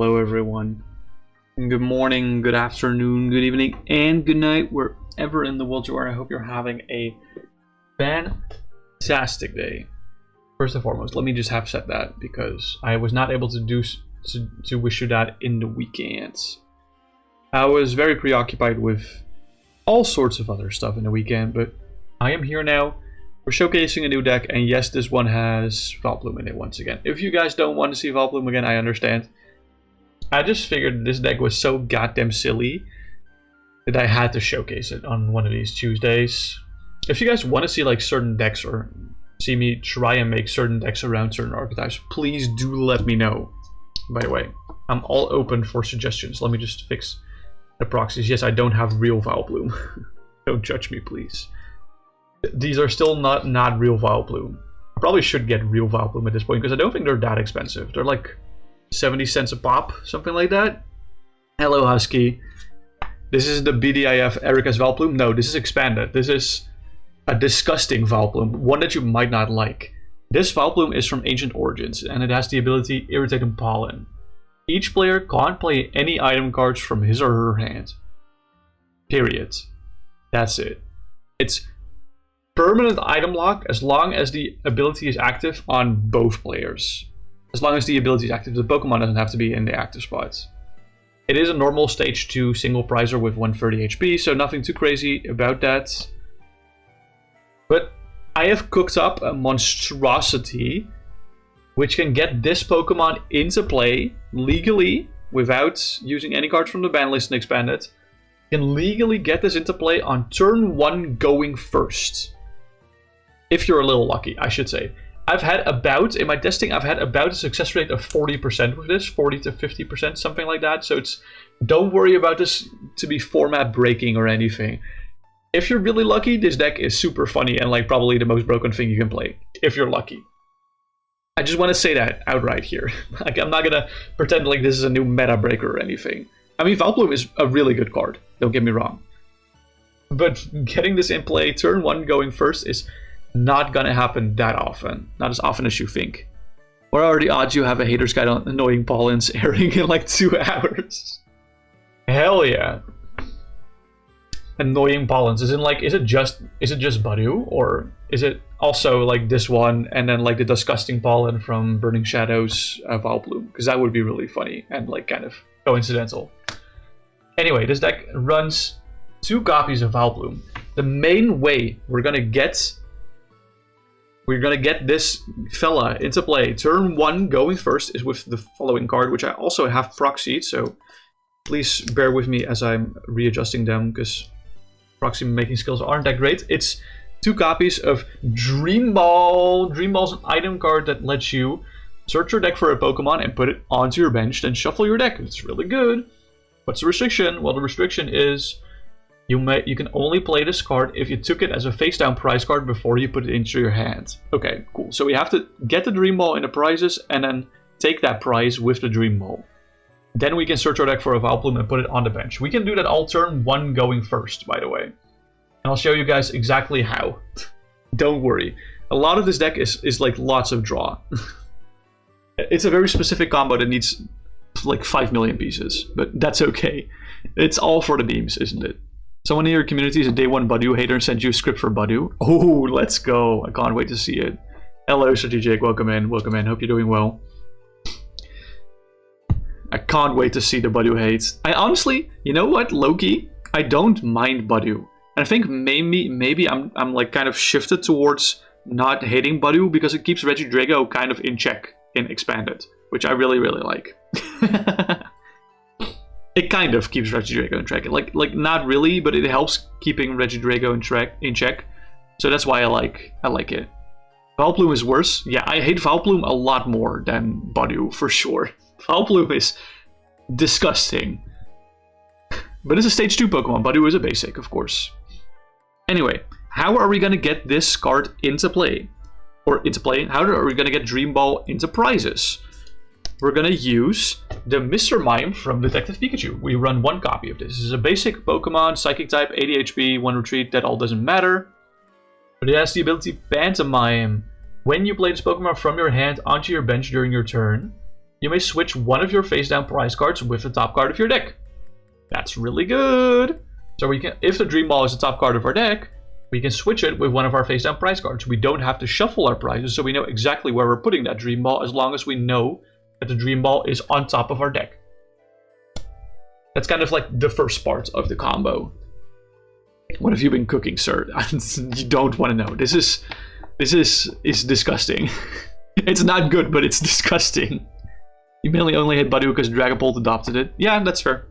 Hello everyone. Good morning, good afternoon, good evening, and good night wherever in the world you are. I hope you're having a fantastic day. First and foremost, let me just have said that because I was not able to wish you that in the weekends. I was very preoccupied with all sorts of other stuff in the weekend, but I am here now. We're showcasing a new deck, and yes, this one has Vileplume in it once again. If you guys don't want to see Vileplume again, I understand. I just figured this deck was so goddamn silly that I had to showcase it on one of these Tuesdays. If you guys want to see like certain decks or see me try and make certain decks around certain archetypes, please do let me know. By the way, I'm all open for suggestions. Let me just fix the proxies. Yes, I don't have real Vileplume. Don't judge me, please. These are still not real Vileplume. I probably should get real Vileplume at this point because I don't think they're that expensive. They're like 70 cents a pop, something like that. Hello, Husky. This is the Beauty VIV Erica's Vileplume. No, this is expanded. This is a disgusting Vileplume, one that you might not like. This Vileplume is from Ancient Origins, and it has the ability Irritating Pollen. Each player can't play any item cards from his or her hand. Period. That's it. It's permanent item lock as long as the ability is active on both players. As long as the ability is active, the Pokemon doesn't have to be in the active spots. It is a normal stage 2 single prizer with 130 HP, so nothing too crazy about that. But I have cooked up a monstrosity which can get this Pokemon into play legally without using any cards from the ban list and expand it. Can legally get this into play on turn 1 going first. If you're a little lucky, I should say. I've had about, in my testing, I've had about a success rate of 40% with this, 40 to 50%, something like that. So it's, don't worry about this to be format breaking or anything. If you're really lucky, this deck is super funny and like probably the most broken thing you can play, if you're lucky. I just want to say that outright here. Like, I'm not gonna pretend like this is a new meta breaker or anything. I mean, Vileplume is a really good card, don't get me wrong. But getting this in play, turn 1 going first is not gonna happen that often. Not as often as you think. What are the odds you have a hater's guide on annoying pollens airing in like 2 hours? Hell yeah. Annoying pollens. Is it just Badu? Or is it also like this one and then like the disgusting pollen from Burning Shadows Vileplume? Because that would be really funny and like kind of coincidental. Anyway, this deck runs 2 copies of Vileplume. The main way we're gonna get this fella into play turn 1 going first is with the following card, which I also have proxied, so please bear with me as I'm readjusting them because proxy making skills aren't that great. It's 2 copies of Dream Ball. Dream Ball's an item card that lets you search your deck for a Pokemon and put it onto your bench, then shuffle your deck. It's really good. What's the restriction? Well, the restriction is you can only play this card if you took it as a face-down prize card before you put it into your hand. Okay, cool. So we have to get the Dream Ball in the prizes and then take that prize with the Dream Ball. Then we can search our deck for a Vileplume and put it on the bench. We can do that all turn 1 going first, by the way. And I'll show you guys exactly how. Don't worry. A lot of this deck is like lots of draw. It's a very specific combo that needs like 5 million pieces, but that's okay. It's all for the memes, isn't it? Someone in your community is a day 1 Badu hater and sent you a script for Badu. Oh, let's go. I can't wait to see it. Hello, Strategic. Welcome in. Welcome in. Hope you're doing well. I can't wait to see the Badu hate. I honestly, you know what, Loki? I don't mind Badu. And I think maybe I'm like kind of shifted towards not hating Badu because it keeps Regidrago kind of in check in Expanded, which I really, really like. It kind of keeps Regidrago in check. Like not really, but it helps keeping Regidrago in check. So that's why I like it. Vileplume is worse. Yeah, I hate Vileplume a lot more than Badu, for sure. Vileplume is disgusting. But it's a stage 2 Pokemon. Badu is a basic, of course. Anyway, how are we going to get this card into play? How are we going to get Dream Ball into prizes? We're going to use the Mr. Mime from Detective Pikachu. We run 1 copy of this. This is a basic Pokemon, Psychic type, 80 HP, 1 retreat. That all doesn't matter. But it has the ability Pantomime. When you play this Pokemon from your hand onto your bench during your turn, you may switch one of your face-down prize cards with the top card of your deck. That's really good. So we can, if the Dream Ball is the top card of our deck, we can switch it with one of our face-down prize cards. We don't have to shuffle our prizes, so we know exactly where we're putting that Dream Ball as long as we know that the Dream Ball is on top of our deck. That's kind of like the first part of the combo. What have you been cooking, sir? You don't want to know. This is disgusting. It's not good, but it's disgusting. You mainly only hit Buddy because Dragonbolt adopted it. Yeah, that's fair.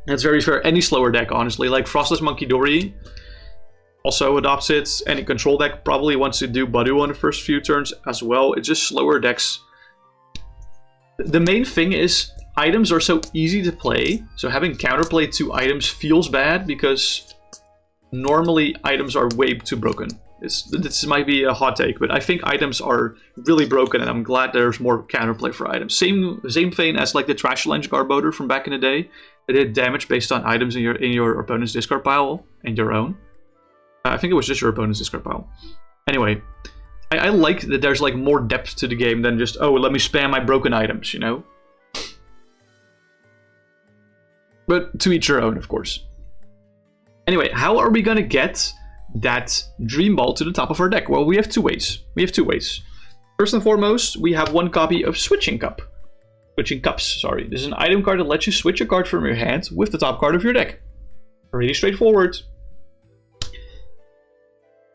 That's very fair. Any slower deck, honestly, like Frostless Monkey Dory also adopts it. Any control deck probably wants to do Buddy on the first few turns as well. It's just slower decks. The main thing is items are so easy to play, so having counterplay to items feels bad because normally items are way too broken. This might be a hot take, but I think items are really broken, and I'm glad there's more counterplay for items. Same vein as like the Trash Challenge Garboater from back in the day. It did damage based on items in your opponent's discard pile and your own. I think it was just your opponent's discard pile. Anyway, I like that there's like more depth to the game than just, oh, let me spam my broken items, you know? But to each your own, of course. Anyway, how are we gonna get that Dream Ball to the top of our deck? Well, we have two ways. First and foremost, we have one copy of Switching Cups. This is an item card that lets you switch a card from your hand with the top card of your deck. Pretty straightforward.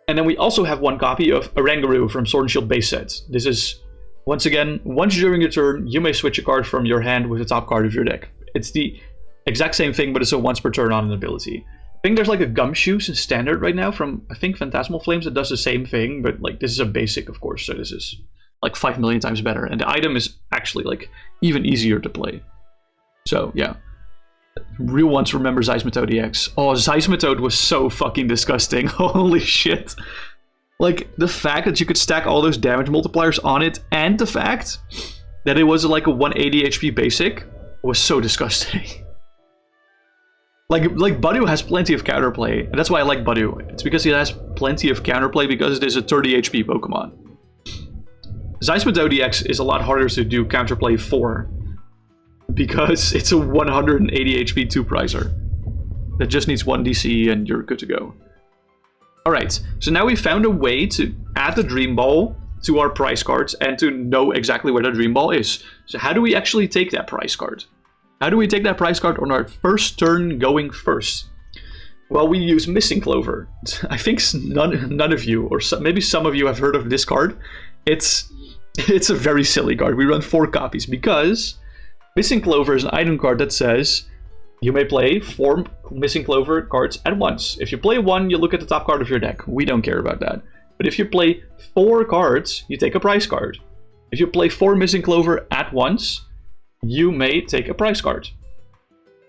And then we also have one copy of Oranguru from Sword and Shield base set. This is, once again, once during your turn, you may switch a card from your hand with the top card of your deck. It's the exact same thing, but it's a once per turn on an ability. I think there's like a Gumshoes in standard right now from, I think, Phantasmal Flames that does the same thing, but like this is a basic, of course, so this is like 5 million times better. And the item is actually like even easier to play. So yeah. Real ones remember Seismitoad-EX. Oh, Seismitoad was so fucking disgusting. Holy shit. Like, the fact that you could stack all those damage multipliers on it, and the fact that it was like a 180 HP basic, was so disgusting. Like Buddy has plenty of counterplay, and that's why I like Buddy. It's because he has plenty of counterplay because it is a 30 HP Pokemon. Seismitoad-EX is a lot harder to do counterplay for, because it's a 180 HP 2-prizer that just needs 1 DC and you're good to go. Alright, so now we found a way to add the Dream Ball to our prize cards and to know exactly where the Dream Ball is. So how do we actually take that prize card? How do we take that prize card on our first turn going first? Well, we use Missing Clover. I think none of you, or maybe some of you, have heard of this card. It's a very silly card. We run 4 copies because Missing Clover is an item card that says you may play 4 Missing Clover cards at once. If you play 1, you look at the top card of your deck. We don't care about that. But if you play 4 cards, you take a prize card. If you play 4 Missing Clover at once, you may take a prize card.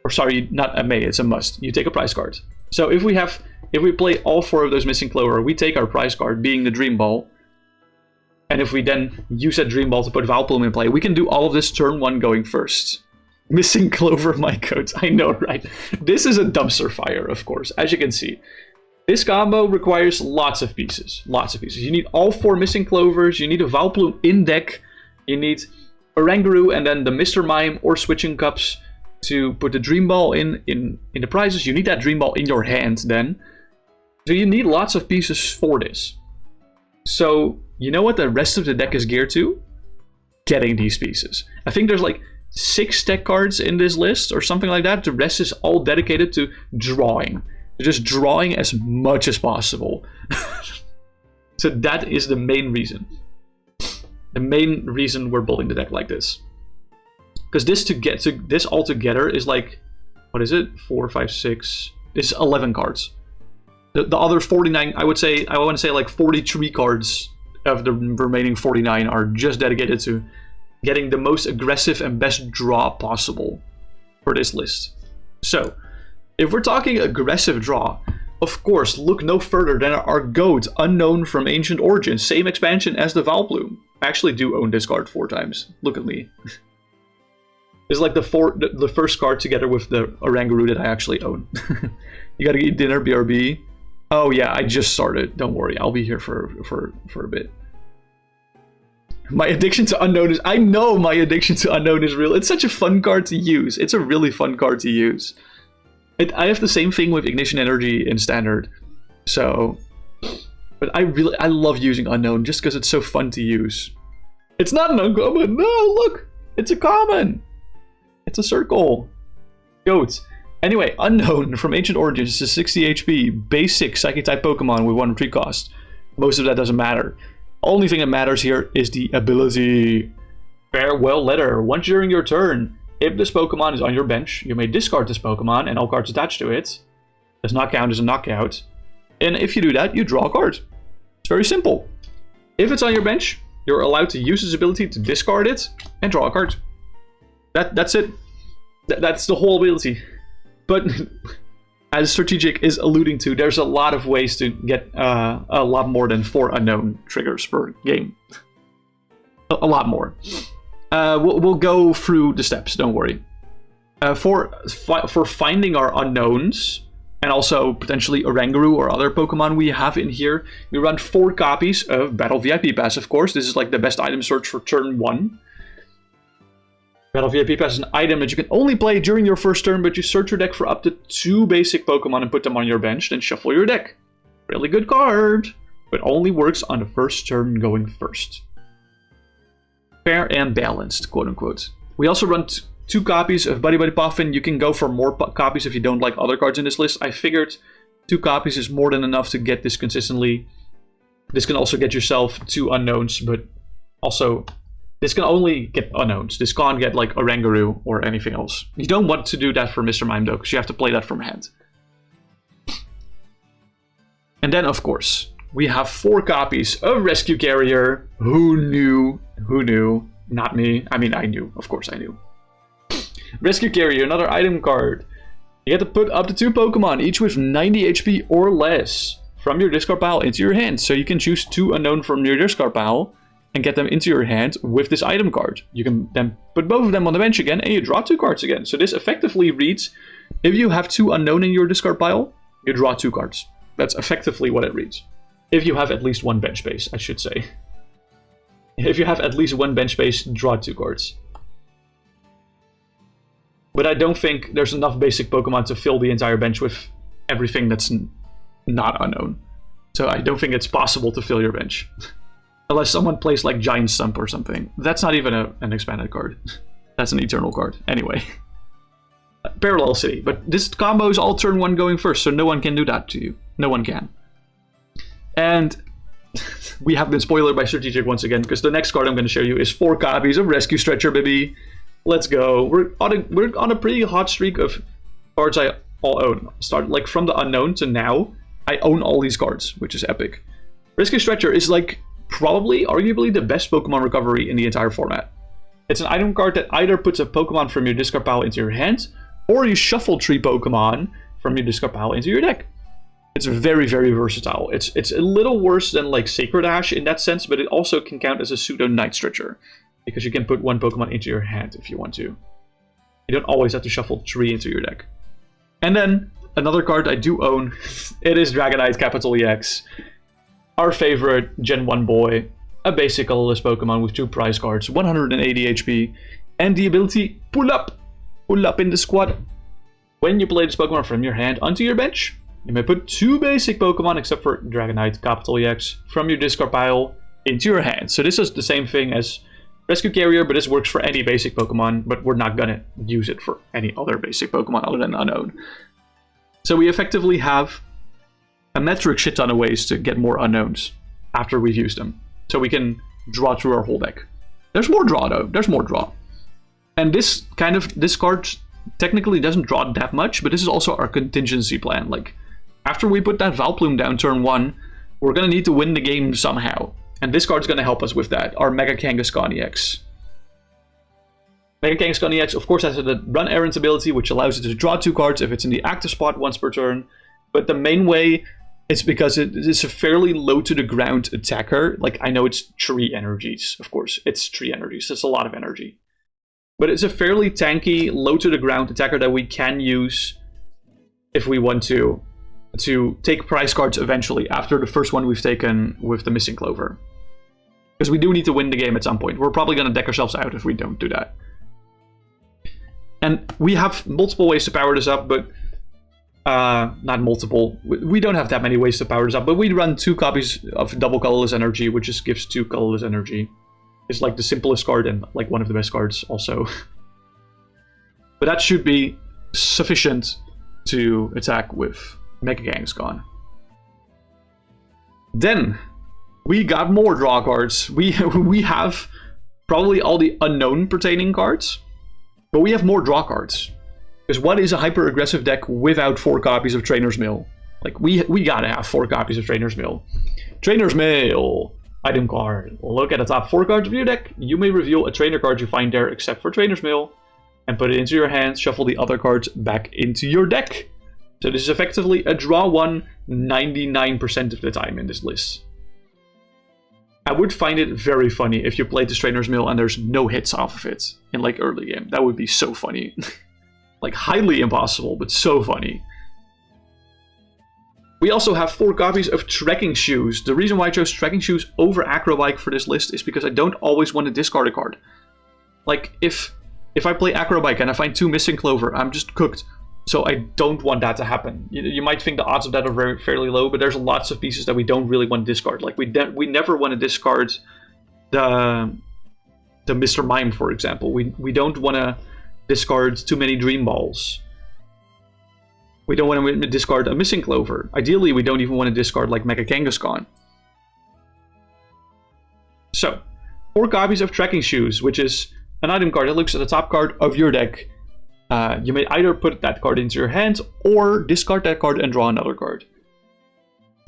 Or sorry, not a may, it's a must. You take a prize card. So if we play all 4 of those Missing Clover, we take our prize card, being the Dream Ball. And if we then use that Dream Ball to put Vileplume in play, we can do all of this turn 1 going first. Missing Clover, my coat. I know, right? This is a dumpster fire, of course, as you can see. This combo requires lots of pieces. Lots of pieces. You need all 4 Missing Clovers, you need a Vileplume in deck, you need Oranguru and then the Mr. Mime or Switching Cups to put the Dream Ball in the prizes. You need that Dream Ball in your hand then. So you need lots of pieces for this. So you know what the rest of the deck is geared to? Getting these pieces. I think there's like 6 deck cards in this list or something like that. The rest is all dedicated to drawing. Just drawing as much as possible. So that is the main reason. The main reason we're building the deck like this. Because this all together is like, what is it? 4, 5, 6. It's 11 cards. The other 49, I want to say like 43 cards of the remaining 49 are just dedicated to getting the most aggressive and best draw possible for this list. So, if we're talking aggressive draw, of course, look no further than our GOAT, Unown from Ancient Origins, same expansion as the Vileplume. I actually do own this card 4 times. Look at me. It's like the first card together with the Oranguru that I actually own. You gotta eat dinner, BRB. Oh yeah, I just started. Don't worry, I'll be here for a bit. My addiction to Unown is... I know my addiction to Unown is real. It's such a fun card to use. It's a really fun card to use. I have the same thing with Ignition Energy in Standard. So... But I love using Unown just because it's so fun to use. It's not an uncommon. No, look! It's a common! It's a circle. Goat. Anyway, Unown from Ancient Origins is a 60 HP, basic Psychic-type Pokemon with 1 retreat cost. Most of that doesn't matter. Only thing that matters here is the ability. Farewell Letter. Once during your turn, if this Pokemon is on your bench, you may discard this Pokemon and all cards attached to it. Does not count as a knockout. And if you do that, you draw a card. It's very simple. If it's on your bench, you're allowed to use this ability to discard it and draw a card. That's it. That's the whole ability. But as Strategic is alluding to, there's a lot of ways to get a lot more than 4 Unown triggers per game. A lot more. We'll go through the steps, don't worry. For finding our Unowns, and also potentially Oranguru or other Pokemon we have in here, we run 4 copies of Battle VIP Pass, of course. This is like the best item search for turn 1. Battle VIP Pass is an item that you can only play during your first turn, but you search your deck for up to 2 basic Pokemon and put them on your bench, then shuffle your deck. Really good card, but only works on the first turn going first. Fair and balanced, quote unquote. We also run 2 copies of Buddy-Buddy Poffin. You can go for more copies if you don't like other cards in this list. I figured 2 copies is more than enough to get this consistently. This can also get yourself 2 Unowns, but also... This can only get Unowns. This can't get like Oranguru or anything else. You don't want to do that for Mr. Mime though, because you have to play that from hand. And then, of course, we have 4 copies of Rescue Carrier. Who knew? Who knew? Not me. I mean, I knew. Of course I knew. Rescue Carrier, another item card. You get to put up to 2 Pokemon, each with 90 HP or less, from your discard pile into your hand. So you can choose 2 Unown from your discard pile and get them into your hand with this item card. You can then put both of them on the bench again and you draw 2 cards again. So this effectively reads, if you have 2 Unown in your discard pile, you draw 2 cards. That's effectively what it reads. If you have at least 1 bench space, I should say. If you have at least 1 bench space, draw 2 cards. But I don't think there's enough basic Pokemon to fill the entire bench with everything that's not Unown. So I don't think it's possible to fill your bench. Unless someone plays like Giant Stump or something. That's not even an expanded card. That's an eternal card. Anyway. Parallel City. But this combo is all turn 1 going first, so no one can do that to you. No one can. And we have been spoiled by Strategic once again, because the next card I'm going to show you is 4 copies of Rescue Stretcher, baby. Let's go. We're on a pretty hot streak of cards I all own. Start like from the Unown to now. I own all these cards, which is epic. Rescue Stretcher is like probably, arguably, the best Pokemon recovery in the entire format. It's an item card that either puts a Pokemon from your discard pile into your hand, or you shuffle 3 Pokemon from your discard pile into your deck. It's very, very versatile. It's a little worse than like Sacred Ash in that sense, but it also can count as a pseudo Night Stretcher, because you can put 1 Pokemon into your hand if you want to. You don't always have to shuffle 3 into your deck. And then, another card I do own, it is Dragonite-EX. Our favorite Gen 1 boy, a basic colorless Pokemon with 2 prize cards, 180 HP, and the ability Pull Up in the squad. When you play this Pokemon from your hand onto your bench, you may put 2 basic Pokemon, except for Dragonite-EX, from your discard pile into your hand. So this is the same thing as Rescue Carrier, but this works for any basic Pokemon, but we're not gonna use it for any other basic Pokemon other than Unown. So we effectively have a metric shit ton of ways to get more Unowns after we've used them. So we can draw through our whole deck. There's more draw though, there's more draw. And this card technically doesn't draw that much, but this is also our contingency plan. Like, after we put that Vileplume down turn 1, we're gonna need to win the game somehow. And this card's gonna help us with that, our Mega Kangaskhan EX. Mega Kangaskhan EX, of course, has the Run Errands ability, which allows it to draw 2 cards if it's in the active spot once per turn. But the main way is because it is a fairly low to the ground attacker. Like, I know it's 3 energies, of course. It's 3 energies, that's a lot of energy. But it's a fairly tanky, low to the ground attacker that we can use if we want to take prize cards eventually, after the first one we've taken with the Missing Clover. Because we do need to win the game at some point. We're probably going to deck ourselves out if we don't do that. And we have multiple ways to power this up, but... not multiple. We don't have that many ways to power this up, but we run 2 copies of double Colorless Energy, which just gives 2 Colorless Energy. It's like the simplest card and like one of the best cards also. But that should be sufficient to attack with Mega Kangaskhan. Then we got more draw cards. We have probably all the unknown pertaining cards, but we have more draw cards. Because what is a hyper-aggressive deck without 4 copies of Trainers Mail? Like, we gotta have 4 copies of Trainers Mail. Trainers Mail! Item card. Look at the top 4 cards of your deck. You may reveal a trainer card you find there except for Trainers Mail. And put it into your hand. Shuffle the other cards back into your deck. So this is effectively a draw 1 99% of the time in this list. I would find it very funny if you played this Trainers Mail and there's no hits off of it in like early game. That would be so funny. Like, highly impossible, but so funny. We also have 4 copies of Trekking Shoes. The reason why I chose Trekking Shoes over Acrobike for this list is because I don't always want to discard a card. Like, if I play Acrobike and I find 2 Missing Clover, I'm just cooked. So I don't want that to happen. You might think the odds of that are fairly low, but there's lots of pieces that we don't really want to discard. Like, we never want to discard the Mr. Mime, for example. We don't want to discard too many Dream Balls. We don't want to discard a Missing Clover. Ideally, we don't even want to discard like Mega Kangaskhan. So, 4 copies of Trekking Shoes, which is an item card that looks at the top card of your deck. You may either put that card into your hand or discard that card and draw another card.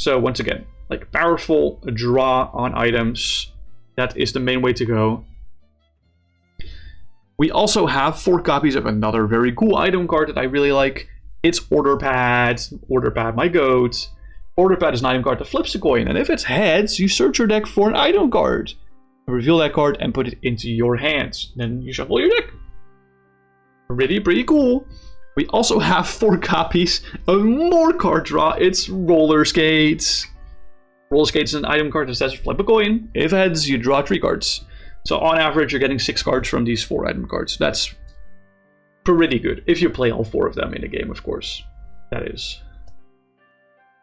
So once again, like powerful draw on items. That is the main way to go. We also have 4 copies of another very cool item card that I really like. It's Order Pad. Order Pad, my goat. Order Pad is an item card that flips a coin, and if it's heads, you search your deck for an item card. Reveal that card and put it into your hands. Then you shuffle your deck. Pretty cool. We also have 4 copies of more card draw. It's Roller Skates. Roller Skates is an item card that says flip a coin. If heads, you draw 3 cards. So on average, you're getting 6 cards from these 4 item cards. That's pretty good. If you play all 4 of them in a game, of course. That is.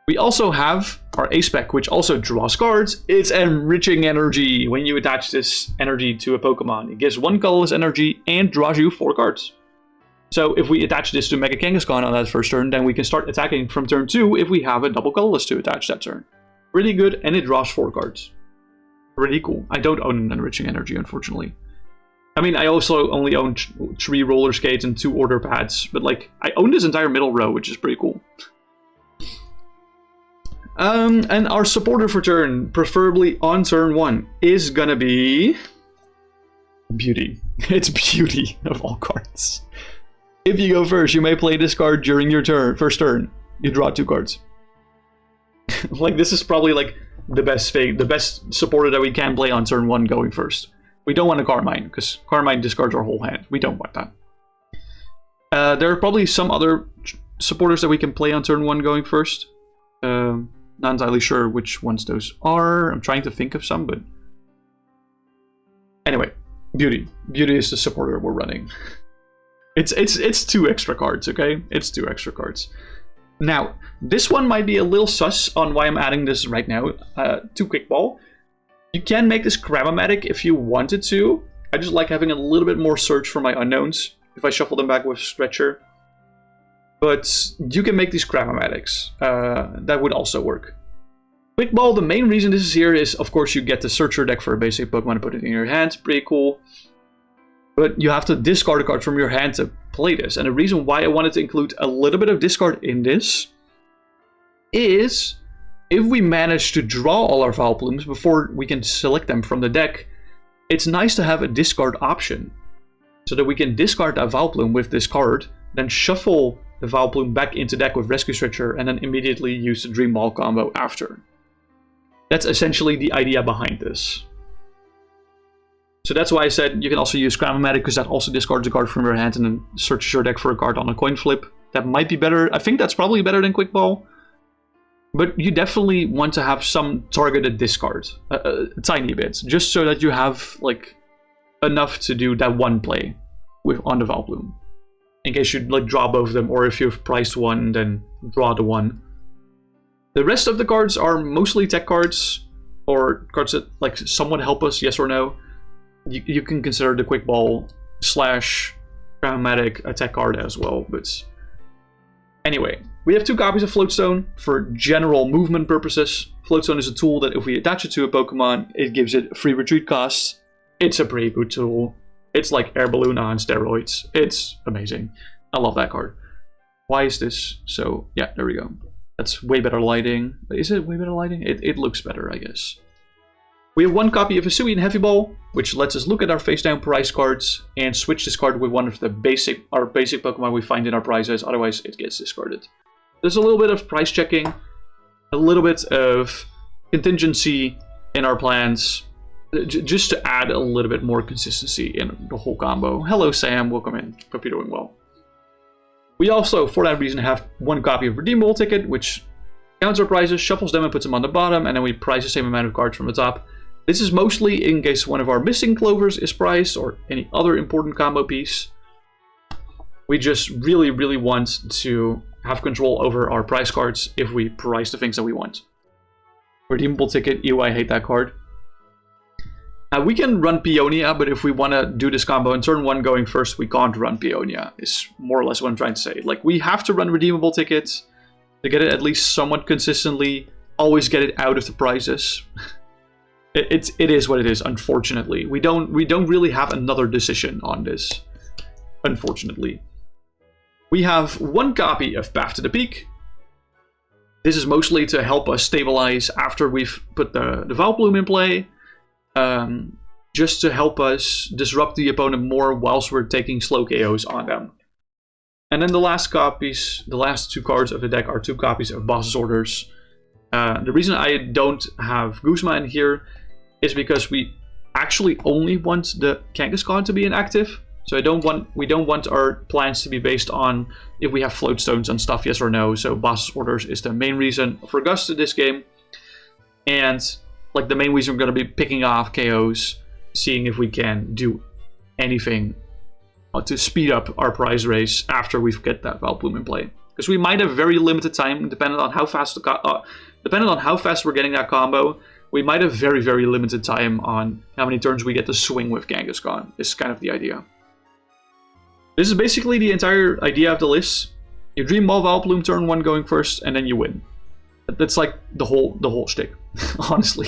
We also have our ace spec, which also draws cards. It's Enriching Energy. When you attach this energy to a Pokemon, it gives 1 colorless energy and draws you 4 cards. So if we attach this to Mega Kangaskhan on that first turn, then we can start attacking from turn 2 if we have a double colorless to attach that turn. Really good, and it draws 4 cards. Pretty cool. I don't own an Enriching Energy, unfortunately. I mean, I also only own 3 Roller Skates and 2 Order Pads, but like, I own this entire middle row, which is pretty cool. And our supporter for turn, preferably on turn 1, is gonna be Beauty. It's Beauty of all cards. If you go first, you may play this card during your first turn. You draw 2 cards. Like, this is probably like the best supporter that we can play on turn 1 going first. We don't want a Carmine, because Carmine discards our whole hand. We don't want that. There are probably some other supporters that we can play on turn 1 going first. Not entirely sure which ones those are. I'm trying to think of some, but... Anyway, Beauty. Beauty is the supporter we're running. It's 2 extra cards, okay? It's 2 extra cards. Now, this one might be a little sus on why I'm adding this right now to Quickball. You can make this Cramomatic if you wanted to. I just like having a little bit more search for my unknowns if I shuffle them back with Stretcher. But you can make these Cramomatics. That would also work. Quickball, the main reason this is here is, of course, you get the search your deck for a basic Pokemon and put it in your hand. Pretty cool. But you have to discard a card from your hand to play this. And the reason why I wanted to include a little bit of discard in this is if we manage to draw all our Vileplumes before we can select them from the deck, it's nice to have a discard option. So that we can discard that Vileplume with this card, then shuffle the Vileplume back into deck with Rescue Stretcher, and then immediately use the Dream Ball combo after. That's essentially the idea behind this. So that's why I said you can also use Cramomatic, because that also discards a card from your hand and then searches your deck for a card on a coin flip. That might be better. I think that's probably better than Quickball. But you definitely want to have some targeted discard, tiny bits, just so that you have like enough to do that one play with on the Vileplume, in case you like draw both of them, or if you've priced one, then draw the one. The rest of the cards are mostly tech cards, or cards that like somewhat help us, yes or no. You can consider the Quick Ball / Dramatic a tech card as well, but anyway. We have 2 copies of Float Stone for general movement purposes. Float Stone is a tool that if we attach it to a Pokemon, it gives it free retreat costs. It's a pretty good tool. It's like Air Balloon on steroids. It's amazing. I love that card. Why is this? So yeah, there we go. That's way better lighting. Is it way better lighting? It looks better, I guess. We have 1 copy of Hisuian Heavy Ball, which lets us look at our face down prize cards and switch this card with one of the basic Pokemon we find in our prizes. Otherwise, it gets discarded. There's a little bit of price checking, a little bit of contingency in our plans, just to add a little bit more consistency in the whole combo. Hello Sam, welcome in. Hope you're doing well. We also, for that reason, have 1 copy of Redeemable Ticket, which counts our prizes, shuffles them and puts them on the bottom, and then we prize the same amount of cards from the top. This is mostly in case one of our missing clovers is priced, or any other important combo piece. We just really, really want to have control over our prize cards if we price the things that we want. Redeemable Ticket, ew, I hate that card. We can run Peonia, but if we want to do this combo in turn 1 going first, we can't run Peonia, is more or less what I'm trying to say. Like, we have to run Redeemable Tickets to get it at least somewhat consistently, always get it out of the prizes. It is what it is, unfortunately. We don't really have another decision on this, unfortunately. We have 1 copy of Path to the Peak. This is mostly to help us stabilize after we've put the Vileplume in play. Just to help us disrupt the opponent more whilst we're taking slow KOs on them. And then the last 2 cards of the deck are 2 copies of Boss's Orders. The reason I don't have Guzma in here is because we actually only want the Kangaskhan to be inactive. So we don't want our plans to be based on if we have Float Stones and stuff, yes or no. So Boss's Orders is the main reason for Gus to this game. And like the main reason we're going to be picking off KOs, seeing if we can do anything to speed up our prize race after we get that Vileplume in play. Because we might have very limited time, depending on how fast we're getting that combo. We might have very, very limited time on how many turns we get to swing with Kangaskhan. Is kind of the idea. This is basically the entire idea of the list. You Dream Ball Vileplume turn 1 going first, and then you win. That's like the whole shtick, honestly.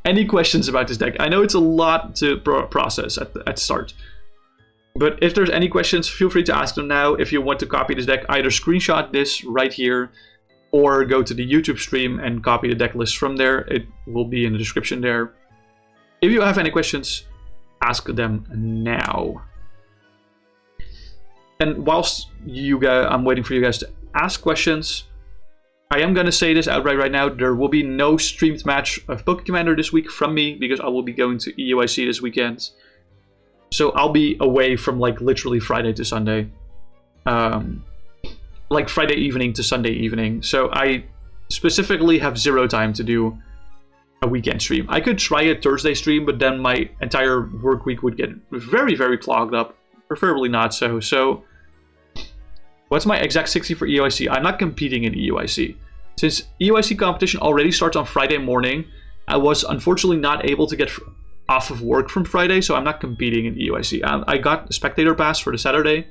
Any questions about this deck? I know it's a lot to process at the start. But if there's any questions, feel free to ask them now. If you want to copy this deck, either screenshot this right here, or go to the YouTube stream and copy the deck list from there. It will be in the description there. If you have any questions, ask them now. And whilst I'm waiting for you guys to ask questions, I am going to say this outright right now. There will be no streamed match of POKÉ-COMMANDER this week from me, because I will be going to EUIC this weekend. So I'll be away from like literally Friday to Sunday. Like Friday evening to Sunday evening. So I specifically have 0 time to do a weekend stream. I could try a Thursday stream, but then my entire work week would get very, very clogged up. Preferably not so. So what's my exact 60 for EUIC? I'm not competing in EUIC. Since EUIC competition already starts on Friday morning, I was unfortunately not able to get off of work from Friday, so I'm not competing in EUIC. I got a spectator pass for the Saturday,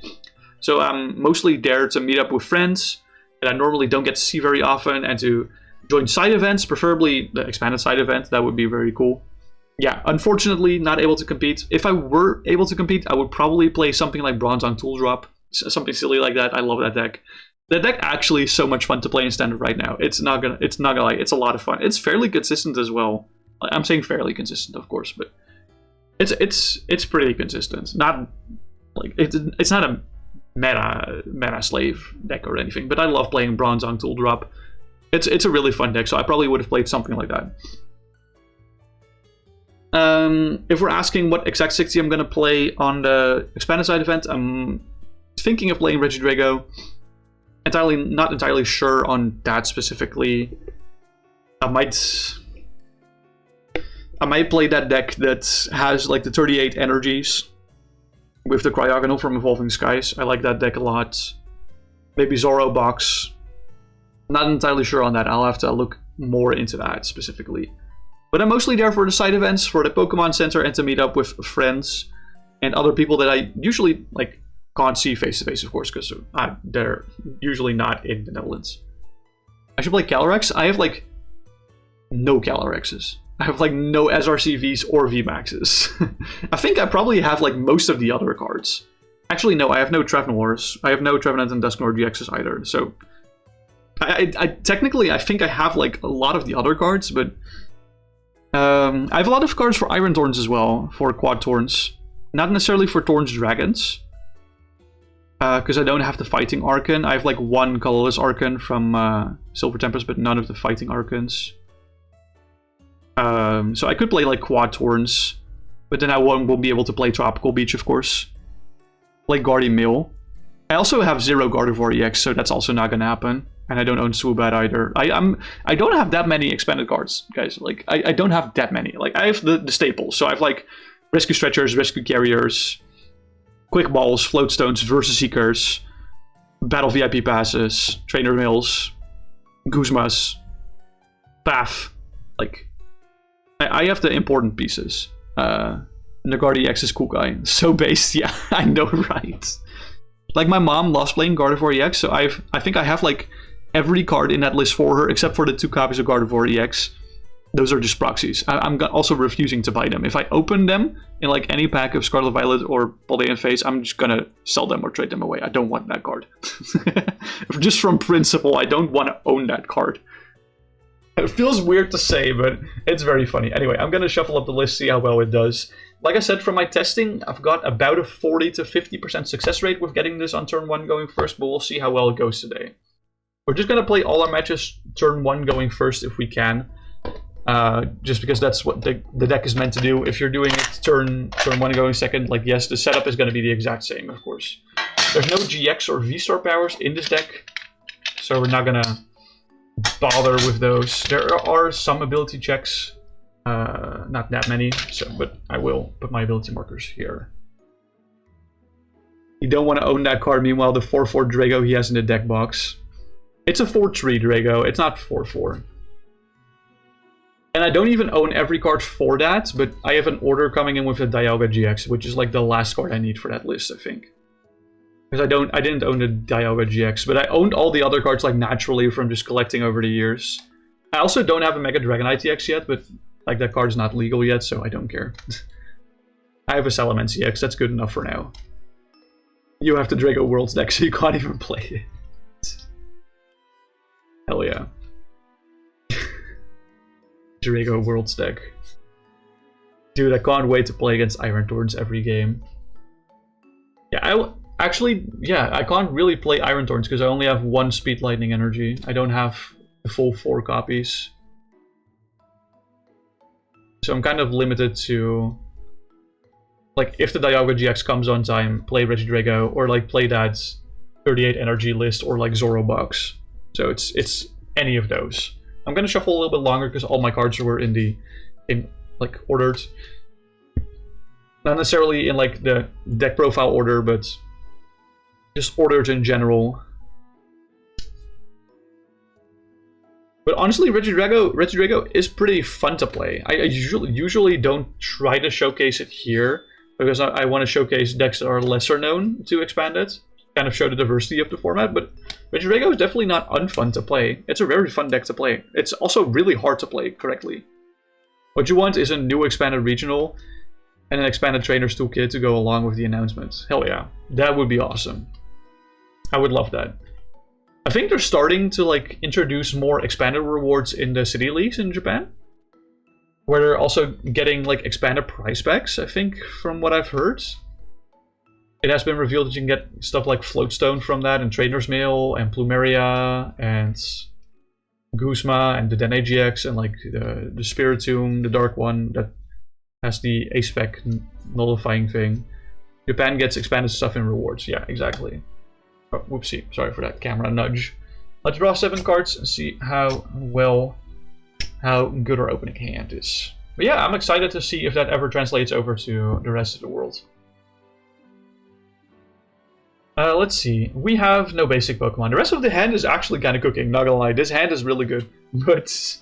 so I'm mostly there to meet up with friends that I normally don't get to see very often, and to join side events, preferably the expanded side event. That would be very cool. Yeah, unfortunately, not able to compete. If I were able to compete, I would probably play something like Bronze on Tool Drop. Something silly like that. I love that deck. That deck actually is so much fun to play in Standard right now. It's not gonna lie, it's a lot of fun. It's fairly consistent as well. I'm saying fairly consistent, of course, but it's pretty consistent. Not like it's not a meta slave deck or anything, but I love playing Bronze on Tool Drop. It's a really fun deck, so I probably would have played something like that. If we're asking what exact 60 I'm going to play on the expanded side event, I'm thinking of playing Regidrago. Not entirely sure on that specifically. I might play that deck that has like the 38 energies with the Cryogonal from Evolving Skies. I like that deck a lot. Maybe Zoro box. Not entirely sure on that. I'll have to look more into that specifically. But I'm mostly there for the side events, for the Pokemon Center, and to meet up with friends and other people that I usually like can't see face to face, of course, because they're usually not in the Netherlands. I should play Calyrex. I have like no Calyrexes. I have like no SRCVs or VMAXs. I think I probably have like most of the other cards. Actually, no, I have no Trevenors. I have no Trevenant and Dusknoir GXs either. So I technically, I think I have like a lot of the other cards, but I have a lot of cards for Iron Thorns as well, for Quad Thorns. Not necessarily for Thorns Dragons, because I don't have the Fighting Archon. I have like one Colorless Archon from Silver Tempest, but none of the Fighting Archons. So I could play like Quad Thorns, but then I won't be able to play Tropical Beach, of course. Play Guardian Mill. I also have 0 Gardevoir EX, so that's also not gonna happen. And I don't own Swoobat either. I don't have that many expanded cards, guys. Like I don't have that many. Like I have the staples. So I have like Rescue Stretchers, Rescue Carriers, Quick Balls, Float Stones, Versus Seekers, Battle VIP Passes, Trainer Mails, Guzmas, Path. Like I have the important pieces. Nagardi-EX is cool guy. So based, yeah, I know, right? Like my mom loves playing Gardevoir EX, so I think I have like every card in that list for her, except for the 2 copies of Gardevoir EX. Those are just proxies. I'm also refusing to buy them. If I open them in like any pack of Scarlet Violet or Paldean Phase, I'm just gonna sell them or trade them away. I don't want that card. Just from principle, I don't want to own that card. It feels weird to say, but it's very funny. Anyway, I'm gonna shuffle up the list, see how well it does. Like I said, from my testing, I've got about a 40 to 50% success rate with getting this on turn 1 going first, but we'll see how well it goes today. We're just gonna play all our matches turn 1 going first if we can. Just because that's what the deck is meant to do. If you're doing it turn 1 going second, like yes, the setup is gonna be the exact same, of course. There's no GX or V-Star powers in this deck, so we're not gonna bother with those. There are some ability checks. Not that many, but I will put my ability markers here. You don't want to own that card. Meanwhile, the 4/4 Drago he has in the deck box. It's a 4/3 Drago. It's not 4/4. And I don't even own every card for that, but I have an order coming in with a Dialga GX, which is like the last card I need for that list, I think. Because I didn't own the Dialga GX, but I owned all the other cards like naturally from just collecting over the years. I also don't have a Mega Dragonite-EX yet, but like that card's not legal yet, so I don't care. I have a Salamence EX, that's good enough for now. You have the Drago Worlds deck, so you can't even play it. Hell yeah. Drago Worlds deck. Dude, I can't wait to play against Iron Thorns every game. Yeah, I can't really play Iron Thorns because I only have 1 Speed Lightning Energy. I don't have the full 4 copies. So I'm kind of limited to, like, if the Dialga GX comes on time, play Regidrago, or like play that 38 energy list, or like Zoro box. So it's any of those. I'm gonna shuffle a little bit longer because all my cards were in like ordered. Not necessarily in like the deck profile order, but just ordered in general. But honestly, Regidrago is pretty fun to play. I usually don't try to showcase it here, because I want to showcase decks that are lesser known to Expanded, kind of show the diversity of the format, but Regidrago is definitely not unfun to play. It's a very fun deck to play. It's also really hard to play correctly. What you want is a new Expanded Regional and an Expanded Trainers Toolkit to go along with the announcement. Hell yeah, that would be awesome. I would love that. I think they're starting to like introduce more expanded rewards in the city leagues in Japan, where they're also getting like expanded prize packs, I think, from what I've heard. It has been revealed that you can get stuff like Float Stone from that, and Trainers Mail, and Plumeria, and Guzma, and the Den GX, and like the Spiritomb, the Dark one that has the A-Spec nullifying thing. Japan gets expanded stuff in rewards, yeah, exactly. Oh, whoopsie, sorry for that camera nudge. Let's draw 7 cards and see how well how good our opening hand is. But yeah, I'm excited to see if that ever translates over to the rest of the world. Let's see. We have no basic Pokemon. The rest of the hand is actually kind of cooking, not gonna lie. This hand is really good, but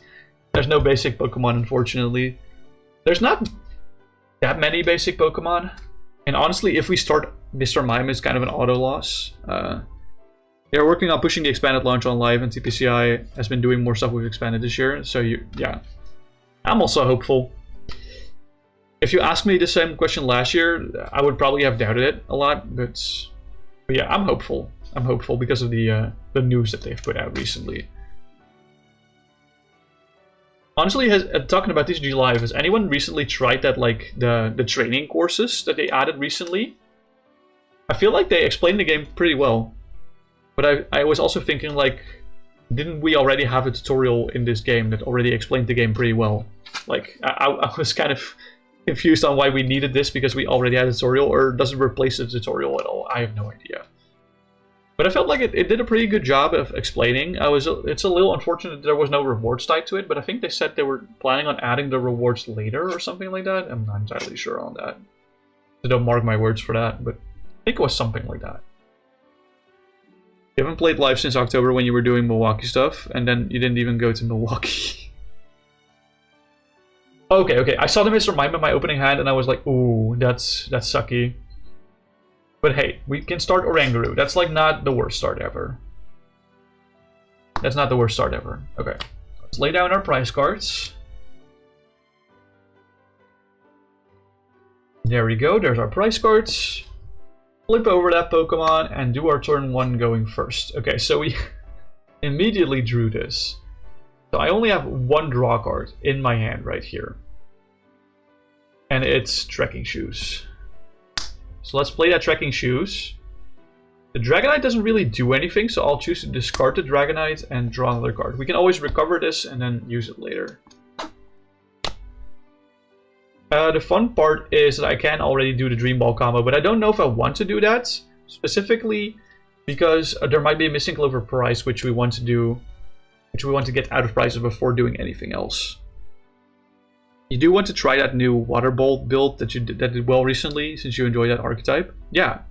there's no basic Pokemon, unfortunately. There's not that many basic Pokemon. And honestly, if we start Mr. Mime, it's kind of an auto loss. They're working on pushing the expanded launch on live, and TPCI has been doing more stuff with expanded this year. So yeah, I'm also hopeful. If you asked me the same question last year, I would probably have doubted it a lot. But yeah, I'm hopeful. I'm hopeful because of the news that they've put out recently. Honestly, talking about TCG Live, has anyone recently tried that, like the training courses that they added recently? I feel like they explained the game pretty well. But I was also thinking, like, didn't we already have a tutorial in this game that already explained the game pretty well? Like, I was kind of confused on why we needed this because we already had a tutorial, or does it replace the tutorial at all? I have no idea. But I felt like it did a pretty good job of explaining. It's a little unfortunate that there was no rewards tied to it, but I think they said they were planning on adding the rewards later or something like that. I'm not entirely sure on that. So don't mark my words for that, but I think it was something like that. You haven't played live since October when you were doing Milwaukee stuff, and then you didn't even go to Milwaukee. Okay. I saw the Mr. Mime in my opening hand, and I was like, ooh, that's sucky. But hey, we can start Oranguru. That's like not the worst start ever. That's not the worst start ever. Okay, let's lay down our prize cards. There we go. There's our prize cards. Flip over that Pokemon and do our turn 1 going first. Okay, so we immediately drew this. So I only have one draw card in my hand right here. And it's Trekking Shoes. So let's play that Trekking Shoes. The Dragonite doesn't really do anything, so I'll choose to discard the Dragonite and draw another card. We can always recover this and then use it later. The fun part is that I can already do the Dream Ball combo, but I don't know if I want to do that specifically because there might be a Missing Clover prize which we want to do, which we want to get out of prizes before doing anything else. You do want to try that new Water Bolt build that did well recently, since you enjoy that archetype. Yeah,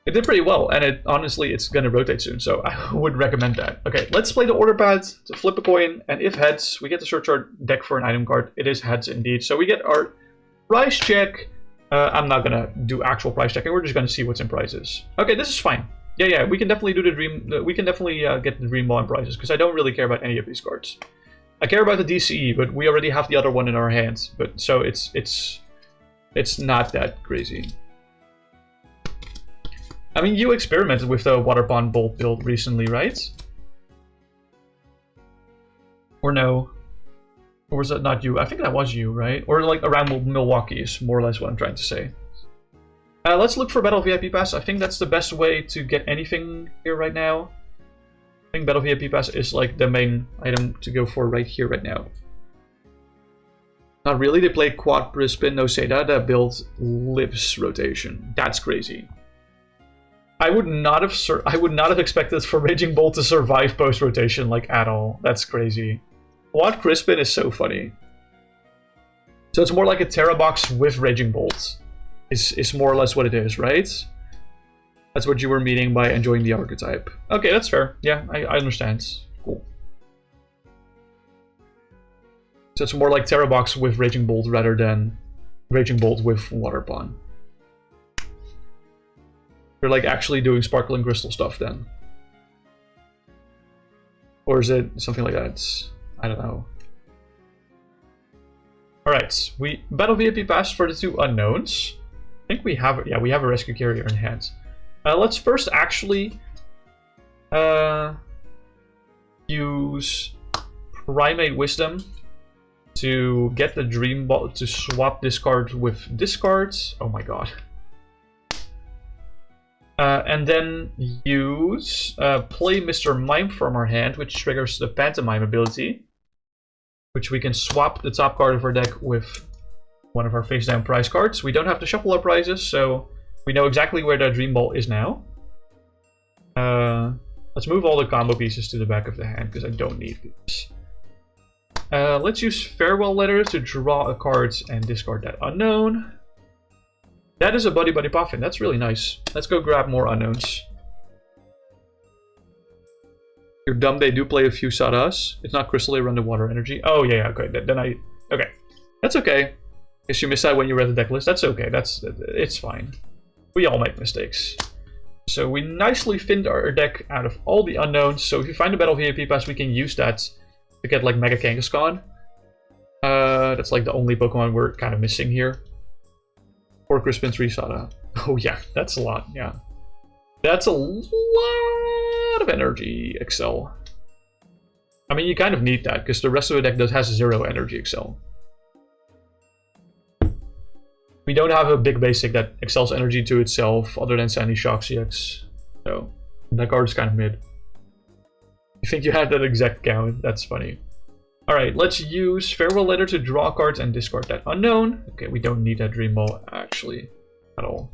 it did pretty well, and honestly it's gonna rotate soon, so I would recommend that. Okay, let's play the order pad to flip a coin, and if heads, we get to search our deck for an item card. It is heads indeed, so we get our price check. I'm not gonna do actual price checking. We're just gonna see what's in prizes. Okay, this is fine. Yeah, we can definitely do the dream. We can definitely get the Dream Ball in prizes because I don't really care about any of these cards. I care about the DCE, but we already have the other one in our hands. But so it's not that crazy. I mean, you experimented with the Water Pond Bolt build recently, right? Or no? Or was that not you? I think that was you, right? Or like around Milwaukee is more or less what I'm trying to say. Let's look for Battle VIP Pass. I think that's the best way to get anything here right now. I think Battle VIP Pass is like the main item to go for right here, right now. Not really. They play Quad Prispin No Seda that builds Lips rotation. That's crazy. I would not have expected for Raging Bolt to survive post rotation like at all. That's crazy. Quad Crispin is so funny. So it's more like a Terra box with Raging Bolt. Is more or less what it is, right? That's what you were meaning by enjoying the archetype. Okay, that's fair. Yeah, I understand. Cool. So it's more like Terra box with Raging Bolt rather than Raging Bolt with Water Pond. You're like actually doing Sparkling Crystal stuff then. Or is it something like that? I don't know. Alright, we Battle VIP Pass for the 2 unknowns. I think we have, yeah, we have a Rescue Carrier in hand. Let's first actually use Primate Wisdom to get the Dream Ball, to swap this card with this card. Oh my god. And then use play Mr. Mime from our hand, which triggers the Pantomime ability, which we can swap the top card of our deck with one of our face down prize cards. We don't have to shuffle our prizes, so we know exactly where the Dream Ball is now. Let's move all the combo pieces to the back of the hand because I don't need these. Let's use Farewell Letter to draw a card and discard that unknown. That is a Buddy-Buddy Poffin. That's really nice. Let's go grab more unknowns. You're dumb, they do play a few Sadas. It's not Crystal, they run the Water Energy. Oh yeah, okay, okay. That's okay. Guess you missed that when you read the deck list. That's okay, it's fine. We all make mistakes. So we nicely thinned our deck out of all the unknowns. So if you find a Battle VIP Pass, we can use that to get like Mega Kangaskhan. That's like the only Pokemon we're kind of missing here. Or Crispin 3 Sada. Oh yeah, that's a lot, yeah. That's a lot of energy, Excel. I mean, you kind of need that, because the rest of the deck has 0 energy, Excel. We don't have a big basic that excels energy to itself, other than Sandy Shock CX. So, that card is kind of mid. You think you had that exact count? That's funny. Alright, let's use Farewell Letter to draw cards and discard that unknown. Okay, we don't need that Dream Ball, actually, at all.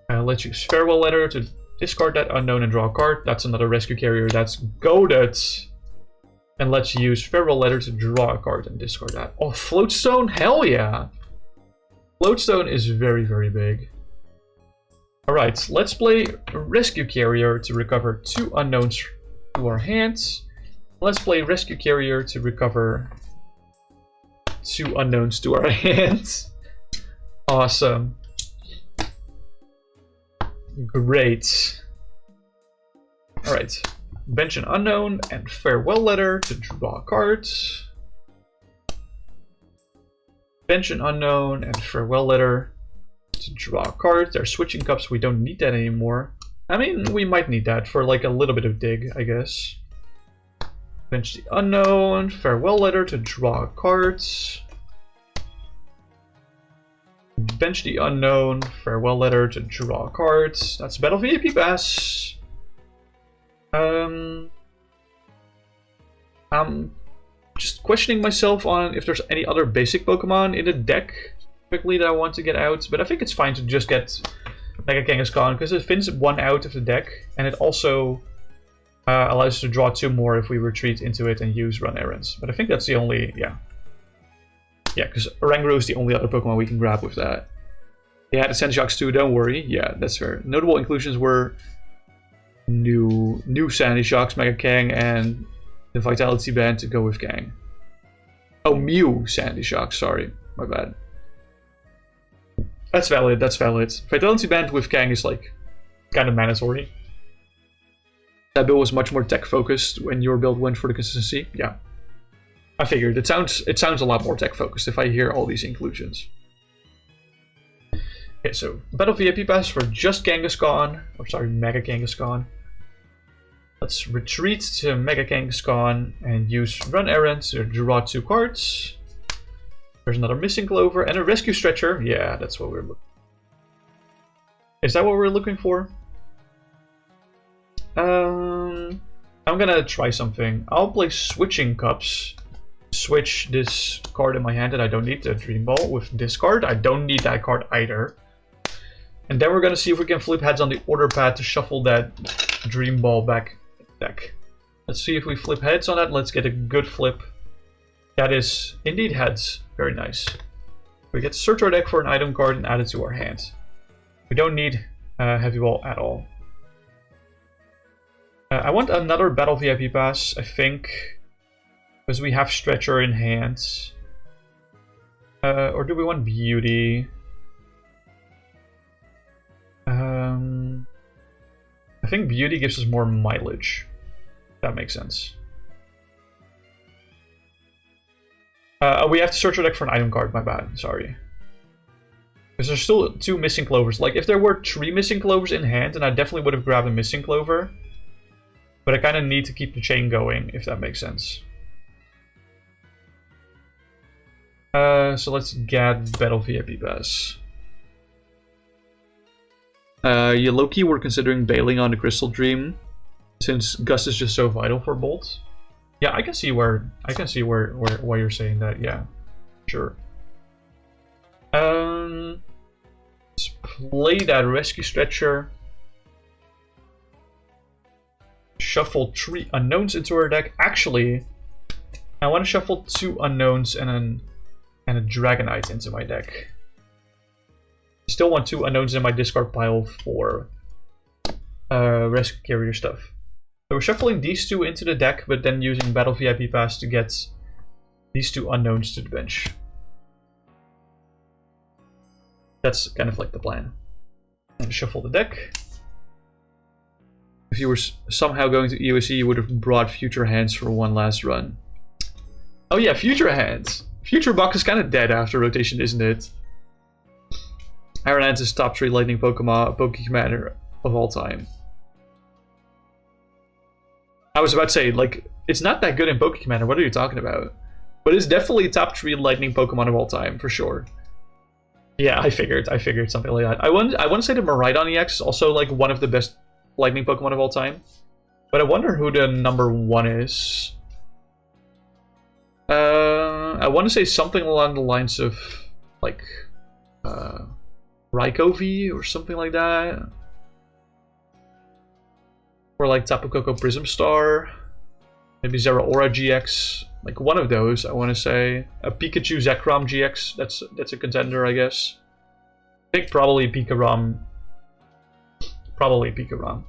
Let's use Farewell Letter to discard that unknown and draw a card. That's another Rescue Carrier. That's goated. And let's use Farewell Letter to draw a card and discard that. Oh, Float Stone? Hell yeah! Float Stone is very, very big. Alright, let's play Rescue Carrier to recover 2 unknowns to our hands. Let's play Rescue Carrier to recover 2 unknowns to our hands. Awesome. Great. Alright. Bench an unknown and Farewell Letter to draw cards. Bench an unknown and Farewell Letter to draw cards. They're Switching Cups, we don't need that anymore. I mean, we might need that for like a little bit of dig, I guess. Bench the unknown, Farewell Letter to draw cards. Bench the unknown, Farewell Letter to draw cards. That's Battle VIP Pass. I'm just questioning myself on if there's any other basic Pokemon in the deck quickly that I want to get out, but I think it's fine to just get Mega Kangaskhan because it thins 1 out of the deck, and it also allows us to draw 2 more if we retreat into it and use Run Errands. But I think that's the only, yeah, because Oranguru is the only other Pokemon we can grab with that. Yeah, the Sandshocks too, don't worry. Yeah, that's fair. Notable inclusions were new Sandy Shocks, Mega Kang, and the Vitality Band to go with Kang. Oh, Mew Sandy Shocks, sorry. My bad. That's valid, that's valid. Vitality Band with Kang is like kind of mandatory. That build was much more tech focused when your build went for the consistency. Yeah. I figured it sounds a lot more tech focused if I hear all these inclusions. Okay, so Battle VIP Pass for just Kangaskhan, or sorry, Mega Kangaskhan. Let's retreat to Mega Kangaskhan and use Run Errands to draw 2 cards. There's another Missing Clover and a Rescue Stretcher. Yeah, that's what we're looking for. Is that what we're looking for? I'm gonna try something. I'll play Switching Cups. Switch this card in my hand that I don't need, the Dream Ball, with this card. I don't need that card either. And then we're gonna see if we can flip heads on the Order Pad to shuffle that Dream Ball back in the deck. Let's see if we flip heads on that. Let's get a good flip. That is indeed heads. Very nice. We get to search our deck for an item card and add it to our hand. We don't need Heavy Ball at all. I want another Battle VIP Pass, I think, because we have Stretcher in hand. Or do we want Beauty? I think Beauty gives us more mileage. That makes sense. We have to search our deck for an item card, my bad, sorry. Because there's still 2 Missing Clovers. Like, if there were 3 Missing Clovers in hand, then I definitely would have grabbed a Missing Clover. But I kind of need to keep the chain going, if that makes sense. So let's get Battle VIP Pass. You low-key were considering bailing on the Crystal Dream, since Gust is just so vital for Bolt. Yeah, I can see why you're saying that. Yeah, sure. Let's play that Rescue Stretcher. Shuffle 3 unknowns into our deck. Actually, I want to shuffle 2 unknowns and a Dragonite into my deck. I still want 2 unknowns in my discard pile for Rescue Carrier stuff. So we're shuffling these 2 into the deck, but then using Battle VIP Pass to get these 2 unknowns to the bench. That's kind of like the plan. And shuffle the deck. If you were somehow going to EOC, you would have brought Future Hands for one last run. Oh yeah, Future Hands! Future Box is kind of dead after rotation, isn't it? Iron Hands is top 3 Lightning Pokemon, POKÉ-COMMANDER of all time. I was about to say, like, it's not that good in POKÉ-COMMANDER, what are you talking about? But it's definitely top 3 Lightning Pokemon of all time, for sure. Yeah, I figured something like that. I want to say the Miraidon EX is also like one of the best Lightning Pokemon of all time. But I wonder who the number 1 is. I want to say something along the lines of like Raikou or something like that. Or like Tapu Koko Prism Star. Maybe Zeraora GX. Like one of those, I want to say. A Pikachu Zekrom GX, that's a contender, I guess. I think probably Pikarom. Probably Pikarom.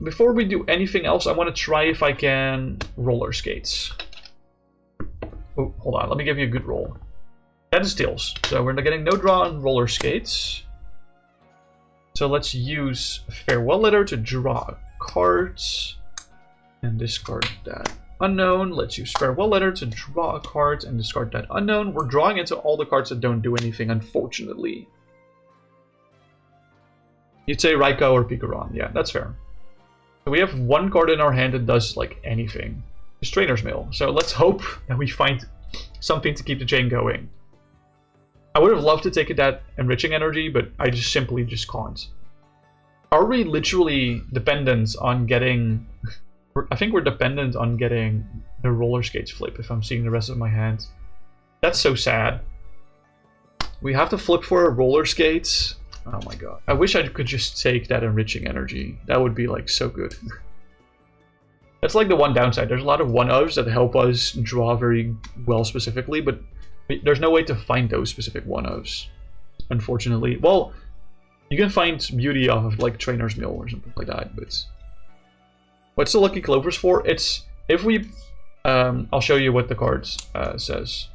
Before we do anything else, I want to try if I can roller skates. Oh, hold on, let me give you a good roll. That is Tails. So we're getting no draw on roller skates. So let's use Farewell Letter to draw cards. And discard that unknown. Let's use Farewell Letter to draw a card and discard that unknown. We're drawing into all the cards that don't do anything, unfortunately. You'd say Raikou or Pikarom. Yeah, that's fair. So we have 1 card in our hand that does like anything. It's Trainers Mail. So let's hope that we find something to keep the chain going. I would have loved to take that Enriching Energy, but I simply can't. Are we literally dependent on getting... I think we're dependent on getting the roller skates flip if I'm seeing the rest of my hand. That's so sad. We have to flip for a roller skates. Oh my god. I wish I could just take that Enriching Energy. That would be like so good. That's like the one downside. There's a lot of 1-ofs that help us draw very well specifically, but there's no way to find those specific 1-ofs, unfortunately. Well, you can find beauty off of like Trainer's Mail or something like that, but... What's the Lucky Clovers for? It's if we... I'll show you what the card says.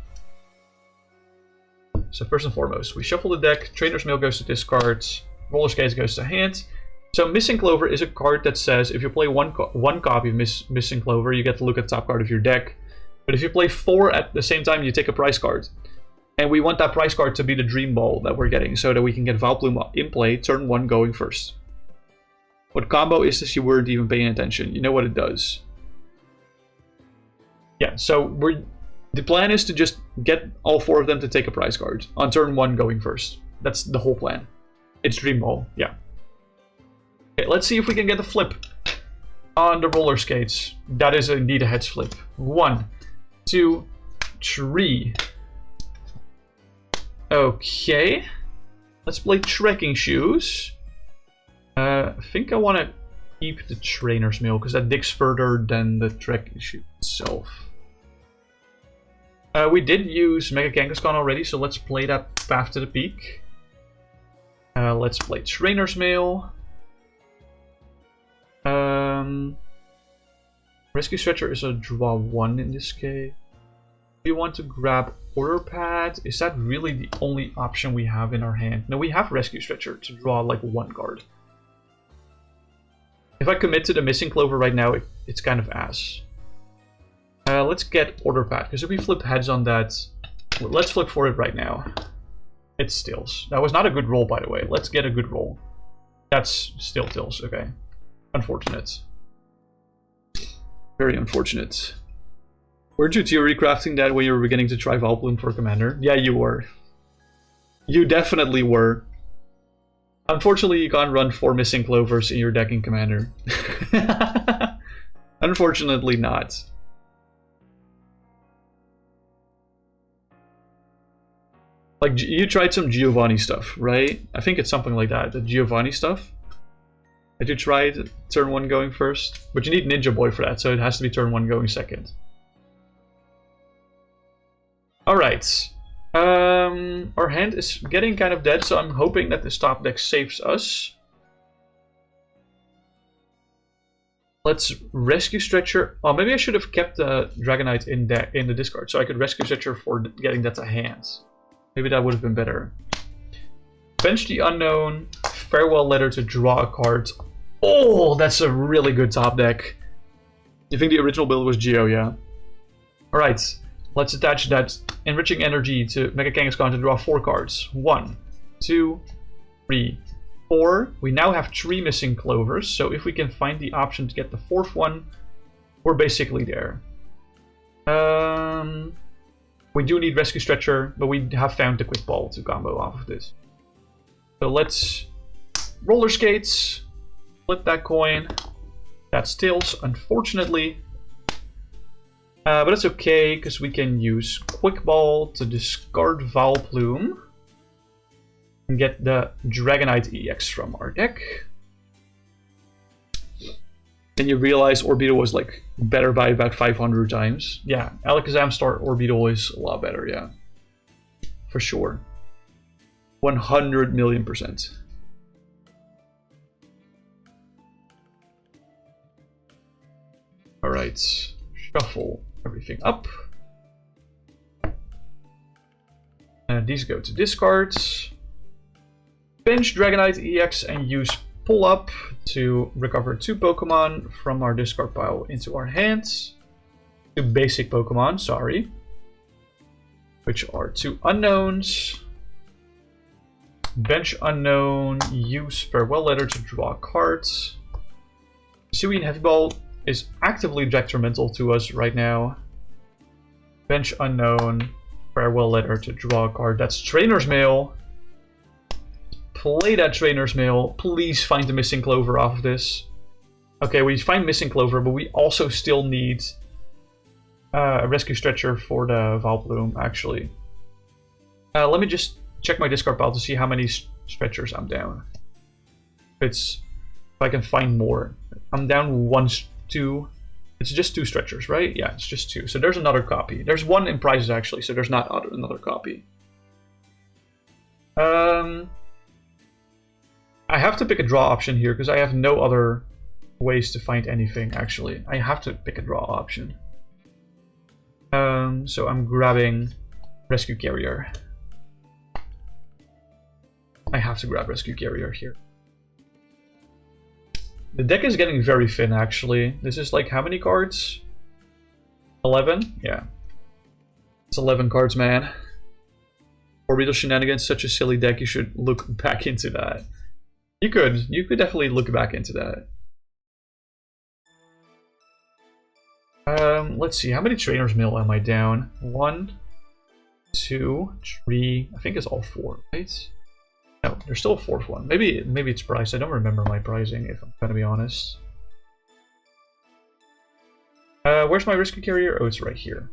So first and foremost, we shuffle the deck, Trainer's Mail goes to discard, Roller Skates goes to hand. So Missing Clover is a card that says if you play one copy of Missing Clover, you get to look at the top card of your deck. But if you play 4 at the same time, you take a prize card. And we want that prize card to be the Dream Ball that we're getting, so that we can get Vileplume in play, turn 1 going first. What combo is this you weren't even paying attention? You know what it does. Yeah, so the plan is to just get all 4 of them to take a prize card on turn 1 going first. That's the whole plan. It's Dream Ball, yeah. Okay, let's see if we can get a flip on the roller skates. That is indeed a heads flip. 1, 2, 3. Okay. Let's play Trekking Shoes. I think I want to keep the Trainer's Mail because that digs further than the Trekking Shoe itself. We did use Mega Kangaskhan already, so let's play that Path to the Peak. Let's play Trainer's Mail. Rescue Stretcher is a draw 1 in this case. We want to grab Order Pad. Is that really the only option we have in our hand? No, we have Rescue Stretcher to draw like 1 card. If I commit to the Missing Clover right now, it's kind of ass. Let's get Order Pad, because if we flip heads on that, let's flip for it right now. It's Tails. That was not a good roll, by the way. Let's get a good roll. That's still Tails, okay. Unfortunate. Very unfortunate. Weren't you theory crafting that when you were beginning to try Vileplume for Commander? Yeah, you were. You definitely were. Unfortunately, you can't run 4 Missing Clovers in your deck in Commander. Unfortunately not. Like, you tried some Giovanni stuff, right? I think it's something like that, the Giovanni stuff. That you tried turn 1 going first. But you need Ninja Boy for that, so it has to be turn 1 going second. Alright. Our hand is getting kind of dead, so I'm hoping that this top deck saves us. Let's Rescue Stretcher. Oh, maybe I should have kept the Dragonite in the discard, so I could Rescue Stretcher for getting that to hand. Maybe that would have been better. Bench the Unown. Farewell Letter to draw a card. Oh, that's a really good top deck. You think the original build was Geo, yeah? Alright, let's attach that Enriching Energy to Mega Kangaskhan to draw 4 cards. 1, 2, 3, 4. We now have 3 Missing Clovers, so if we can find the option to get the 4th one, we're basically there. We do need Rescue Stretcher, but we have found the Quick Ball to combo off of this. So let's Roller Skates, flip that coin. That's tails, unfortunately. But it's okay, because we can use Quick Ball to discard Vileplume and get the Dragonite-EX from our deck. Then you realize Orbital was like better by about 500 times. Yeah, Alakazam Star Orbital is a lot better, yeah. For sure. 100 million %. Alright, shuffle everything up. And these go to discards. Bench Dragonite-EX and use Pull Up to recover 2 Pokemon from our discard pile into our hands. 2 basic Pokemon, sorry. Which are 2 Unowns. Bench Unown, use Farewell Letter to draw cards. Hisuian Heavy Ball is actively detrimental to us right now. Bench Unown, Farewell Letter to draw a card. That's Trainers Mail. Play that Trainers Mail. Please find the Missing Clover off of this. Okay, we find Missing Clover, but we also still need a Rescue Stretcher for the Vileplume, actually. Let me just check my discard pile to see how many stretchers I'm down. If I can find more. I'm down 1, 2. It's just 2 stretchers, right? Yeah, it's just 2. So there's another copy. There's 1 in prizes actually, so there's not another copy. I have to pick a draw option here because I have no other ways to find anything actually. I have to pick a draw option. So I'm grabbing Rescue Carrier. I have to grab Rescue Carrier here. The deck is getting very thin, actually. This is like how many cards? 11? Yeah. It's 11 cards, man. Orbital Shenanigans, such a silly deck, you should look back into that. You could definitely look back into that. Let's see, how many Trainers Mail am I down? 1, 2, 3, I think it's all 4, right? No, there's still a 4th one. Maybe it's priced. I don't remember my pricing, if I'm gonna be honest. Where's my Rescue Carrier? Oh, it's right here.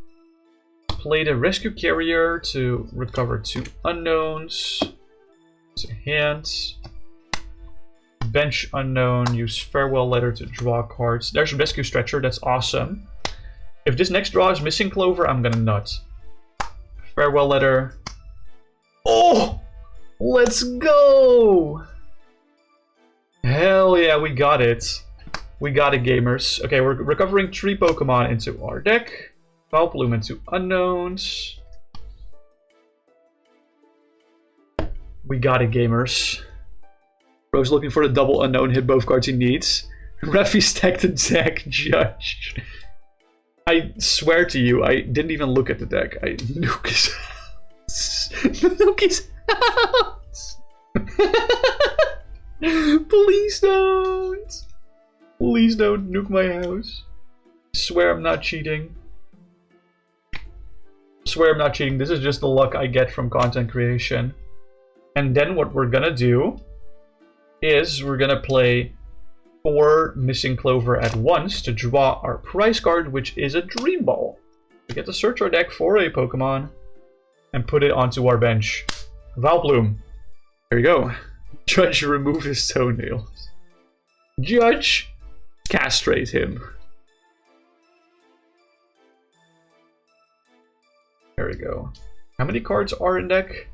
Play the Rescue Carrier to recover 2 Unowns. To hands. Bench Unown, use Farewell Letter to draw cards. There's Rescue Stretcher, that's awesome. If this next draw is Missing Clover, I'm gonna nut. Farewell Letter. Oh! Let's go! Hell yeah, we got it. We got it, gamers. Okay, we're recovering 3 Pokemon into our deck. Vileplume into Unowns. We got it, gamers. Bro's looking for the double Unown, hit both cards he needs. Refi stacked the deck, Judge. I swear to you, I didn't even look at the deck. I nuke his house. Nuke his house. Please don't. Please don't nuke my house. I swear I'm not cheating. I swear I'm not cheating. This is just the luck I get from content creation. And then what we're gonna do is we're gonna play 4 Missing Clover at once to draw our prize card, which is a Dream Ball. We get to search our deck for a Pokemon and put it onto our bench. Vileplume. There you go. Judge, remove his toenails. Judge, castrate him. There we go. How many cards are in deck?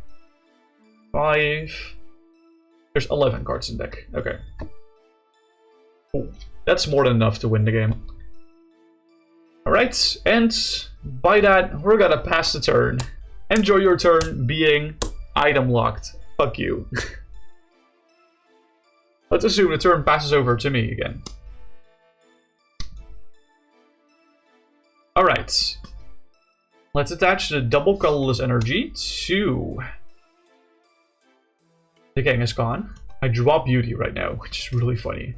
5. There's 11 cards in deck. Okay. Cool. That's more than enough to win the game. Alright, and by that, we're gonna pass the turn. Enjoy your turn being item locked. Fuck you. Let's assume the turn passes over to me again. Alright. Let's attach the double colorless energy to the Kangaskhan. I draw Beauty right now, which is really funny.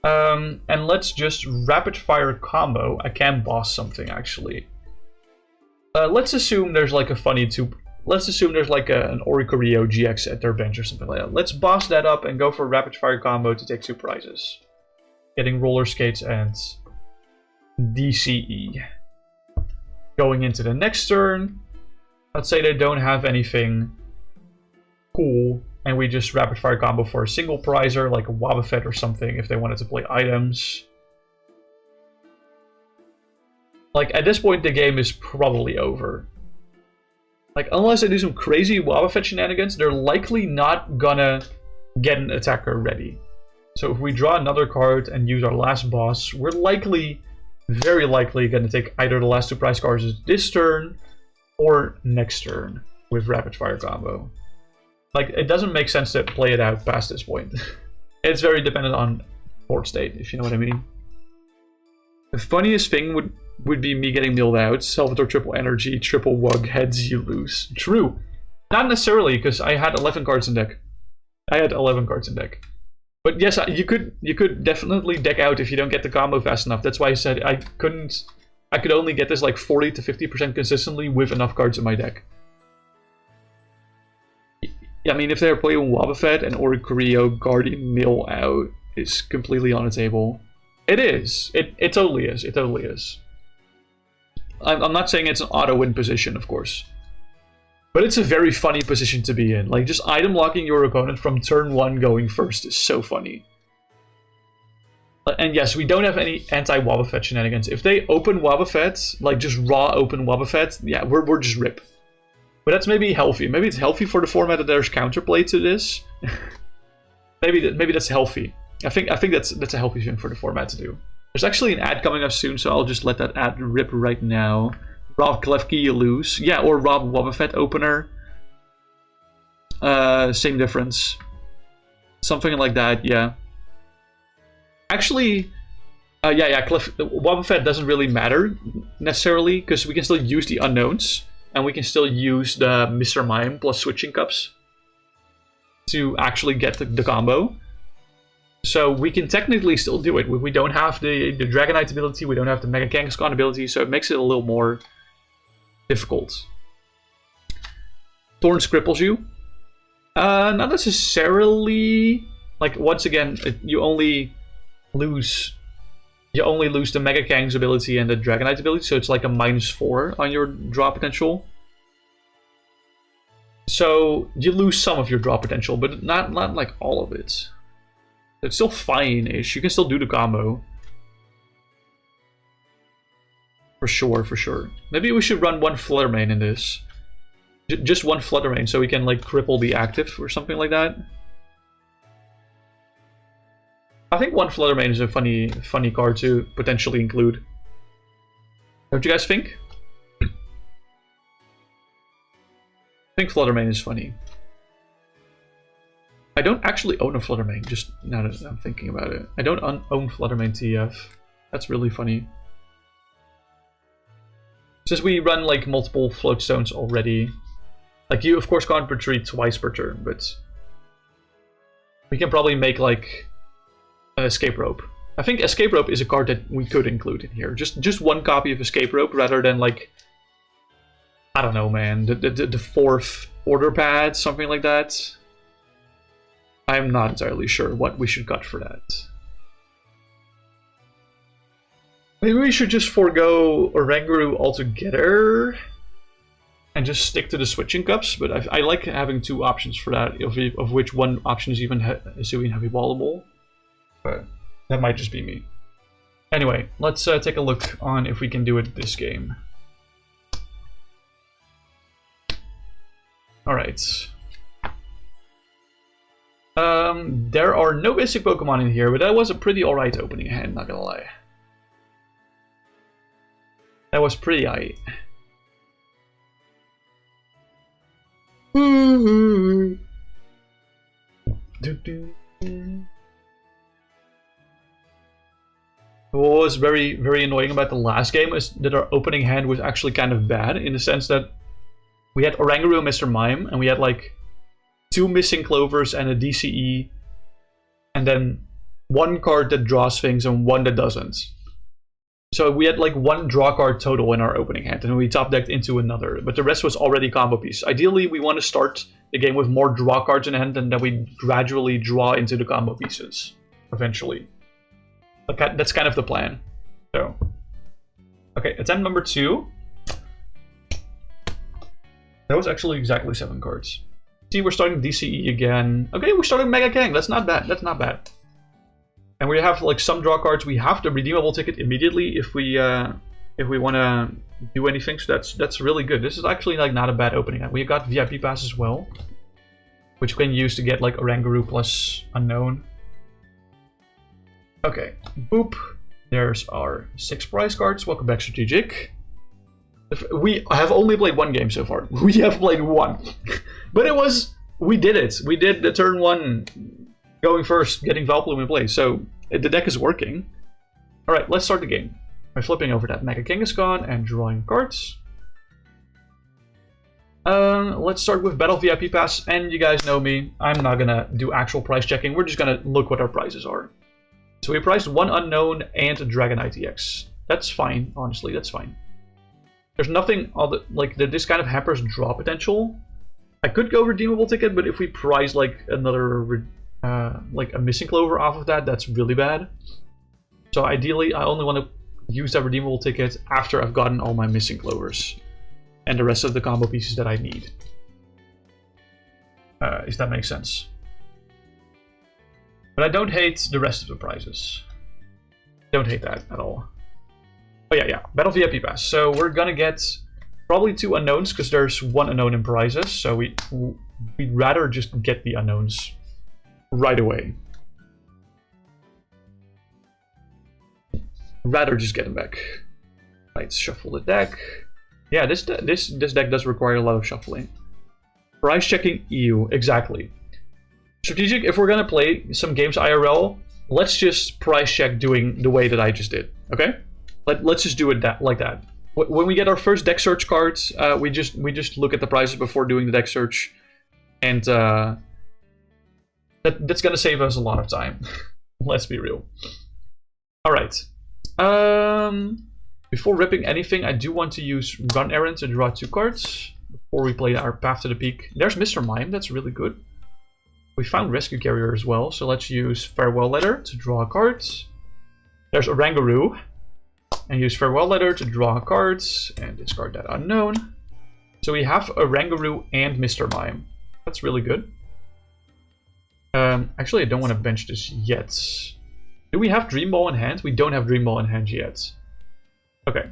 And let's just rapid fire combo. I can boss something actually. Let's assume there's like a funny let's assume there's like an Oranguru GX at their bench or something like that. Let's boss that up and go for a rapid fire combo to take 2 prizes. Getting Roller Skates and DCE. Going into the next turn, let's say they don't have anything cool, and we just rapid fire combo for a single prizer, like a Wobbuffet or something, if they wanted to play items. Like, at this point, the game is probably over. Like, unless they do some crazy Wobbuffet shenanigans, they're likely not gonna get an attacker ready. So if we draw another card and use our last boss, we're likely, very likely, gonna take either the last 2 prize cards this turn or next turn with rapid fire combo. Like, it doesn't make sense to play it out past this point. It's very dependent on board state, if you know what I mean. The funniest thing would be me getting milled out. Salvatore triple energy, triple wug, heads you lose. True. Not necessarily, because I had 11 cards in deck. But yes, you could definitely deck out if you don't get the combo fast enough. That's why I said I could only get this like 40 to 50% consistently with enough cards in my deck. I mean, if they're playing Wobbuffet and Oranguru Guardian mill out is completely on the table. It is. It totally is. It totally is. I'm not saying it's an auto-win position, of course. But it's a very funny position to be in. Like, just item locking your opponent from turn 1 going first is so funny. And yes, we don't have any anti-Wobbuffet shenanigans. If they open Wobbuffet, like just raw open Wobbuffet, yeah, we're just rip. But that's maybe healthy. Maybe it's healthy for the format that there's counterplay to this. maybe that's healthy. I think that's a healthy thing for the format to do. There's actually an ad coming up soon, so I'll just let that ad rip right now. Rob Klefki, you lose. Yeah, or Rob Wobbuffet opener. Same difference. Something like that, yeah. Actually, Wobbuffet doesn't really matter necessarily, because we can still use the unknowns. And we can still use the Mr. Mime plus Switching Cups to actually get the combo. So we can technically still do it. We don't have the Dragonite ability, we don't have the Mega Kangaskhan ability, so it makes it a little more difficult. Thorns cripples you. Not necessarily. Like, once again, you only lose the Mega Kang's ability and the Dragonite ability, so it's like a -4 on your draw potential. So you lose some of your draw potential, but not like all of it. It's still fine-ish. You can still do the combo. For sure. Maybe we should run 1 Fluttermane in this. Just 1 Fluttermane, so we can like cripple the active or something like that. I think 1 Fluttermane is a funny card to potentially include. Don't you guys think? I think Fluttermane is funny. I don't actually own a Fluttermane, just now that I'm thinking about it. I don't own Fluttermane TF. That's really funny. Since we run like multiple float stones already, like you of course can't retreat twice per turn, but we can probably make like an Escape Rope. I think Escape Rope is a card that we could include in here. Just 1 copy of Escape Rope rather than like, I don't know, man, the 4th Order Pad, something like that. I'm not entirely sure what we should cut for that. Maybe we should just forego Oranguru altogether and just stick to the Switching Cups, but I like having 2 options for that, of which 1 option is even Hisuian heavy ballable. But that might just be me. Anyway, let's take a look on if we can do it this game. Alright. There are no basic Pokemon in here, but that was a pretty alright opening hand, not gonna lie. That was pretty aight. What was very, very annoying about the last game is that our opening hand was actually kind of bad, in the sense that we had Oranguru and Mr. Mime, and we had like 2 Missing Clovers and a DCE, and then 1 card that draws things and 1 that doesn't. So we had like 1 draw card total in our opening hand, and we top decked into another, but the rest was already combo piece. Ideally, we want to start the game with more draw cards in hand, and then we gradually draw into the combo pieces, eventually. That's kind of the plan. So, okay, attempt number 2. That was actually exactly 7 cards. See, we're starting DCE again. Okay, we're starting Mega Kang. That's not bad. That's not bad. And we have like some draw cards. We have the redeemable ticket immediately if we want to do anything. So that's really good. This is actually like not a bad opening. We've got VIP Pass as well, which you can use to get like Oranguru plus Unown. Okay, boop. There's our 6 prize cards. Welcome back, Strategic. We have only played 1 game so far. We have played 1. But it was... We did it. We did the turn 1 going first, getting Vileplume in play. So the deck is working. Alright, let's start the game. By flipping over that Mega Kangaskhan and drawing cards. Let's start with Battle VIP Pass. And you guys know me. I'm not gonna do actual price checking. We're just gonna look what our prices are. So we priced 1 Unown and a Dragonite-EX. That's fine, honestly, that's fine. There's nothing other, like this kind of hampers draw potential. I could go redeemable ticket, but if we price like another, like a Missing Clover off of that, that's really bad. So ideally, I only want to use that redeemable ticket after I've gotten all my Missing Clovers and the rest of the combo pieces that I need. If that makes sense. But I don't hate the rest of the prizes. Don't hate that at all. Oh yeah, Battle VIP Pass. So we're gonna get probably 2 Unowns because there's 1 Unown in prizes. So we'd rather just get the Unowns right away. Rather just get them back. Right, shuffle the deck. Yeah, this deck does require a lot of shuffling. Price checking EU, exactly. Strategic, if we're gonna play some games IRL, let's just price check doing the way that I just did, okay? Let's just do it like that. When we get our first deck search cards, we just look at the prices before doing the deck search, and that's gonna save us a lot of time. Let's be real. All right. Before ripping anything, I do want to use Run Errand to draw 2 cards before we play our Path to the Peak. There's Mr. Mime, that's really good. We found Rescue Carrier as well, so let's use Farewell Letter to draw cards. There's Oranguru, and use Farewell Letter to draw cards, and discard that Unown. So we have Oranguru and Mr. Mime. That's really good. Actually, I don't want to bench this yet. Do we have Dream Ball in hand? We don't have Dream Ball in hand yet. Okay.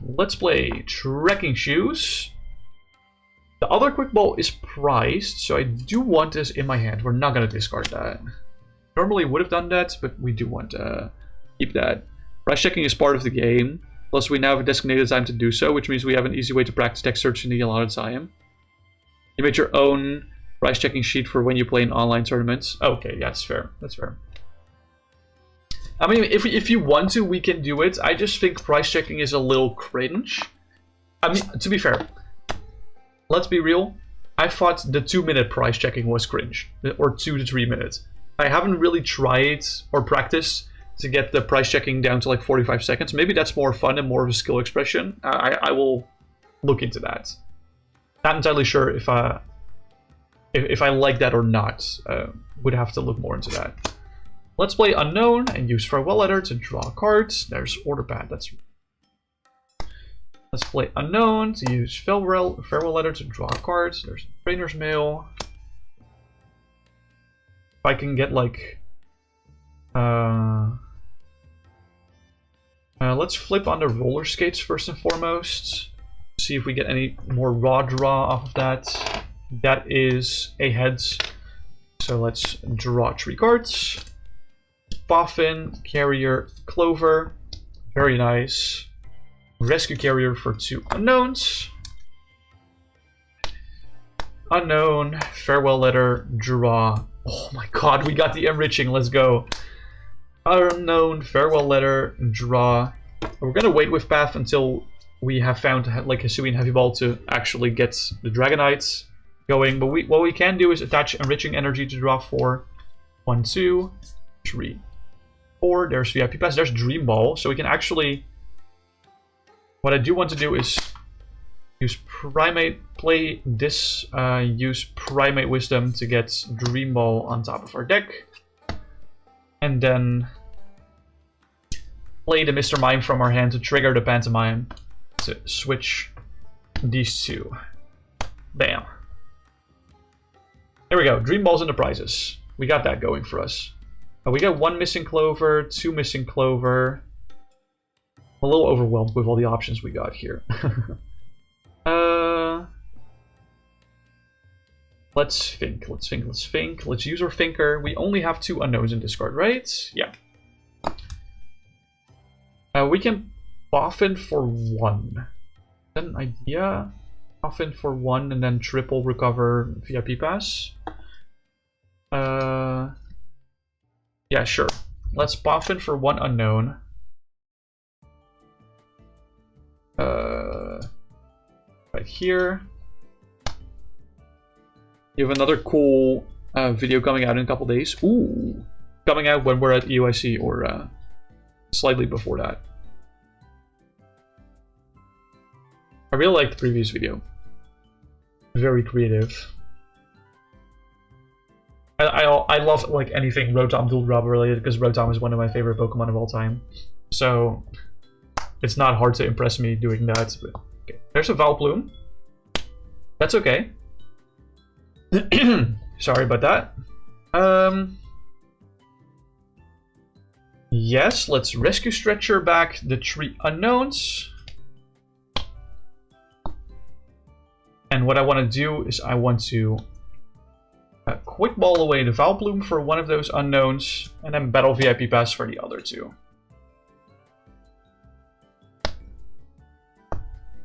Let's play Trekking Shoes. The other Quick Ball is priced, so I do want this in my hand. We're not going to discard that. Normally would have done that, but we do want to keep that. Price checking is part of the game. Plus we now have a designated time to do so, which means we have an easy way to practice deck search in the allotted time. You made your own price checking sheet for when you play in online tournaments. Okay, yeah, that's fair. That's fair. I mean, if you want to, we can do it. I just think price checking is a little cringe. I mean, to be fair, let's be real. I thought the 2-minute price checking was cringe, or 2 to 3 minutes. I haven't really tried or practiced to get the price checking down to like 45 seconds. Maybe that's more fun and more of a skill expression. I will look into that. Not entirely sure if I like that or not. Would have to look more into that. Let's play Unown and use Farewell Letter to draw cards. There's Order Pad. Let's play Unown to use Farewell Letter to draw cards. There's Trainers Mail. If I can get like... let's flip on the roller skates first and foremost. See if we get any more raw draw off of that. That is a heads. So let's draw 3 cards. Poffin, Carrier, Clover. Very nice. Rescue Carrier for 2 unknowns. Unknown, farewell letter, draw. Oh my god, we got the enriching, let's go. Unknown, farewell letter, draw. We're gonna wait with path until we have found like Hisuian Heavy Ball to actually get the Dragonites going. But what we can do is attach Enriching Energy to draw 4. 1, 2, 3, 4. There's VIP Pass, there's Dream Ball. So we can actually... What I do want to do is use Primate, play this, use Primate Wisdom to get Dream Ball on top of our deck. And then play the Mr. Mime from our hand to trigger the Pantomime to switch these 2. Bam. There we go, Dream Ball's in the prizes. We got that going for us. We got 1 Missing Clover, 2 Missing Clover. I'm a little overwhelmed with all the options we got here. Let's think. Let's use our thinker. We only have 2 unknowns in this card, right? Yeah. We can Poffin for 1. Is that an idea? Poffin for 1 and then triple recover VIP Pass. Yeah, sure. Let's Poffin for 1 unknown. Right here. You have another cool video coming out in a couple days. Ooh, coming out when we're at EUIC or slightly before that. I really liked the previous video. Very creative. I love like anything Rotom Dual Drop related because Rotom is one of my favorite Pokemon of all time. So it's not hard to impress me doing that. But, okay. There's a Vileplume. That's okay. Sorry about that. Yes, let's Rescue Stretcher back the 3 unknowns. And what I want to do is I want to Quick Ball away the Vileplume for 1 of those unknowns, and then Battle VIP Pass for the other 2.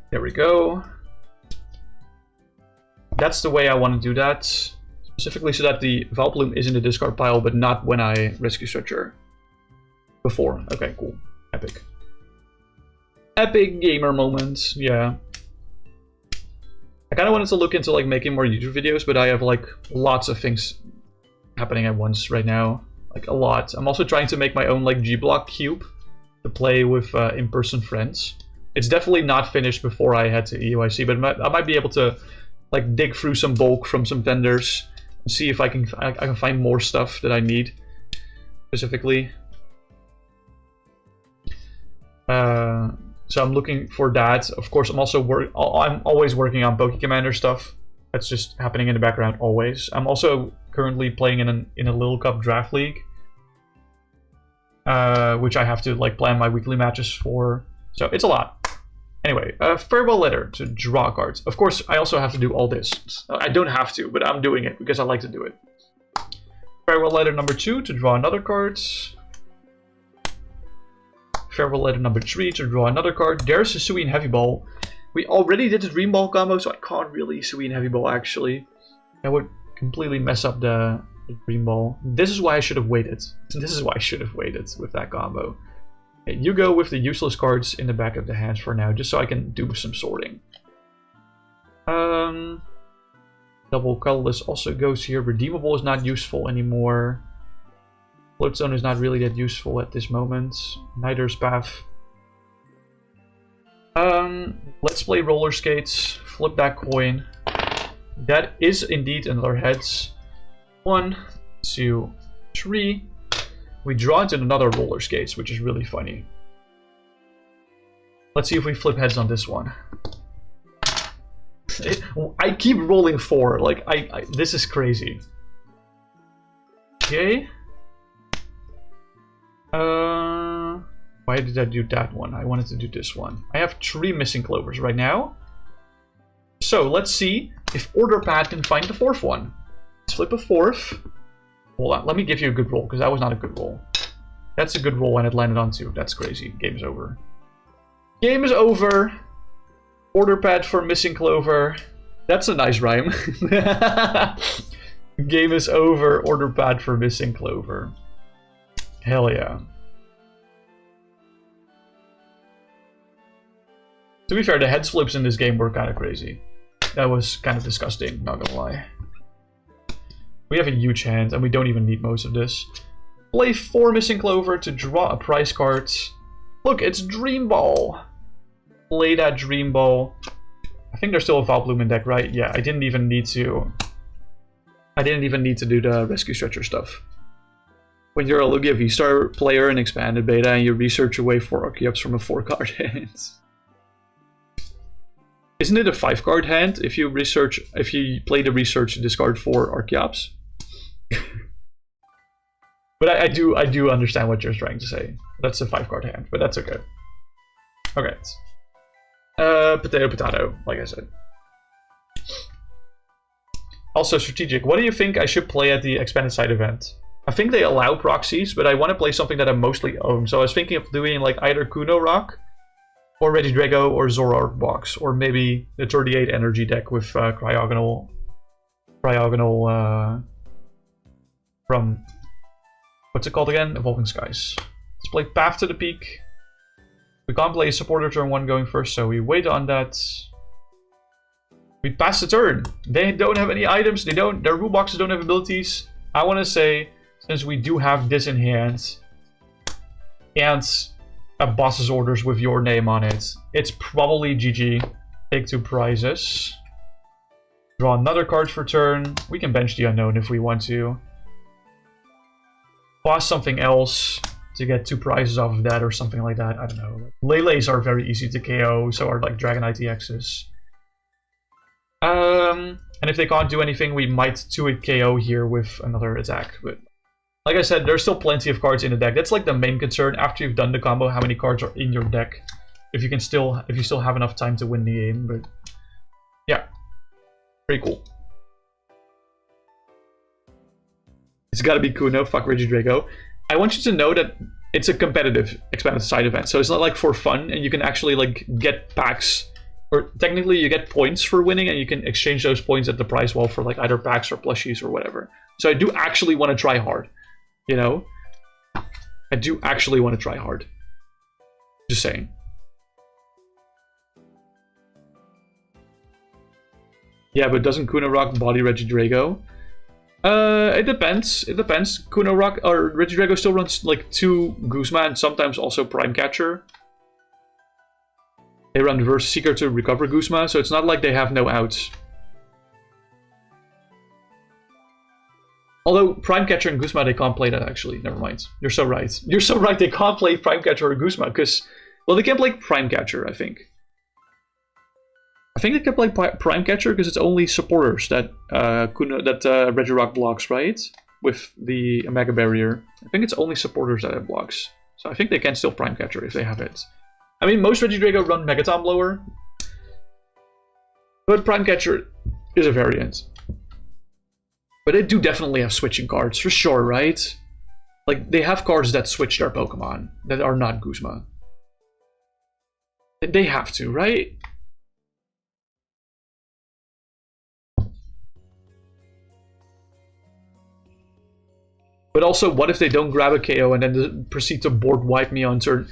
There we go. That's the way I want to do that. Specifically so that the Vileplume is in the discard pile, but not when I Rescue Stretcher. Before. Okay, cool. Epic. Epic gamer moment. Yeah. I kind of wanted to look into like making more YouTube videos, but I have like lots of things happening at once right now. Like a lot. I'm also trying to make my own like G-Block cube to play with in-person friends. It's definitely not finished before I head to EUIC, but I might be able to like dig through some bulk from some vendors and see if I can find more stuff that I need specifically. So I'm looking for that. Of course, I'm always working on POKÉ-COMMANDER stuff. That's just happening in the background always. I'm also currently playing in a Little Cup draft league, which I have to like plan my weekly matches for. So it's a lot. Anyway, farewell letter to draw cards. Of course, I also have to do all this. I don't have to, but I'm doing it because I like to do it. Farewell letter number 2 to draw another card. Farewell letter number 3 to draw another card. There's a Hisuian Heavy Ball. We already did the Dream Ball combo, so I can't really Hisuian Heavy Ball actually. That would completely mess up the Dream Ball. This is why I should have waited. This is why I should have waited with that combo. Okay, you go with the useless cards in the back of the hands for now, just so I can do some sorting. Double Colorless also goes here. Redeemable is not useful anymore. Float Stone is not really that useful at this moment. Neither is Path. Let's play Roller Skates. Flip that coin. That is indeed another heads. 1, 2, 3. We draw into another Roller Skates, which is really funny. Let's see if we flip heads on this one. I keep rolling 4. Like this is crazy. Okay. Why did I do that one? I wanted to do this one. I have 3 Missing Clovers right now. So let's see if Order Pad can find the fourth one. Let's flip a fourth. Hold on, let me give you a good roll, because that was not a good roll. That's a good roll and it landed on 2. That's crazy. Game is over. Game is over. Order Pad for Missing Clover. That's a nice rhyme. Game is over. Order Pad for Missing Clover. Hell yeah. To be fair, the heads flips in this game were kind of crazy. That was kind of disgusting, not gonna lie. We have a huge hand, and we don't even need most of this. Play 4 Missing Clover to draw a prize card. Look, it's Dream Ball. Play that Dream Ball. I think there's still a Vileplume in deck, right? Yeah, I didn't even need to do the Rescue Stretcher stuff. When you're a Lugia V-Star player in Expanded Beta and you research away 4 Archeops from a 4-card hand. Isn't it a 5-card hand if you play the research to discard 4 Archeops? But I do understand what you're trying to say. That's a 5-card hand, but that's okay. Okay. Potato, like I said. Also, strategic. What do you think I should play at the expanded side event? I think they allow proxies, but I want to play something that I mostly own. So I was thinking of doing like either Kuno Rock, or Regidrago, or Zoroark box, or maybe the 38 energy deck with Cryogonal from what's it called again? Evolving Skies. Let's play Path to the Peak. We can't play supporter turn 1 going first, so we wait on that. We pass the turn. They don't have any items. Their rule boxes don't have abilities. I want to say, since we do have this in hand, and a boss's orders with your name on it, it's probably GG. Take 2 prizes. Draw another card for turn. We can bench the Unown if we want to. Pass something else to get 2 prizes off of that or something like that. I don't know. Lele's are very easy to KO, so are like Dragonite-EXs. And if they can't do anything, we might 2-hit KO here with another attack. But like I said, there's still plenty of cards in the deck. That's like the main concern after you've done the combo, how many cards are in your deck. If you still have enough time to win the game. But yeah, pretty cool. It's gotta be Kuno, fuck Regidrago. I want you to know that it's a competitive expanded side event, so it's not like for fun, and you can actually like get packs, or technically you get points for winning, and you can exchange those points at the prize wall for like either packs or plushies or whatever. So I do actually want to try hard, you know? I do actually want to try hard. Just saying. Yeah, but doesn't Kuno Rock body Regidrago? It depends. It depends. Kuno Rock or Regidrago still runs like 2 Guzma and sometimes also Prime Catcher. They run Reverse Seeker to recover Guzma, so it's not like they have no outs. Although Prime Catcher and Guzma, they can't play that actually. Never mind. You're so right. You're so right. They can't play Prime Catcher or Guzma because, well, they can play Prime Catcher, I think. I think they can play Prime Catcher because it's only supporters that Regirock blocks, right? With the Mega Barrier. I think it's only supporters that it blocks. So I think they can still Prime Catcher if they have it. I mean, most Regidrago run Megaton Blower. But Prime Catcher is a variant. But they do definitely have switching cards, for sure, right? Like, they have cards that switch their Pokemon that are not Guzma. They have to, right? But also, what if they don't grab a KO and then proceed to board wipe me on turn?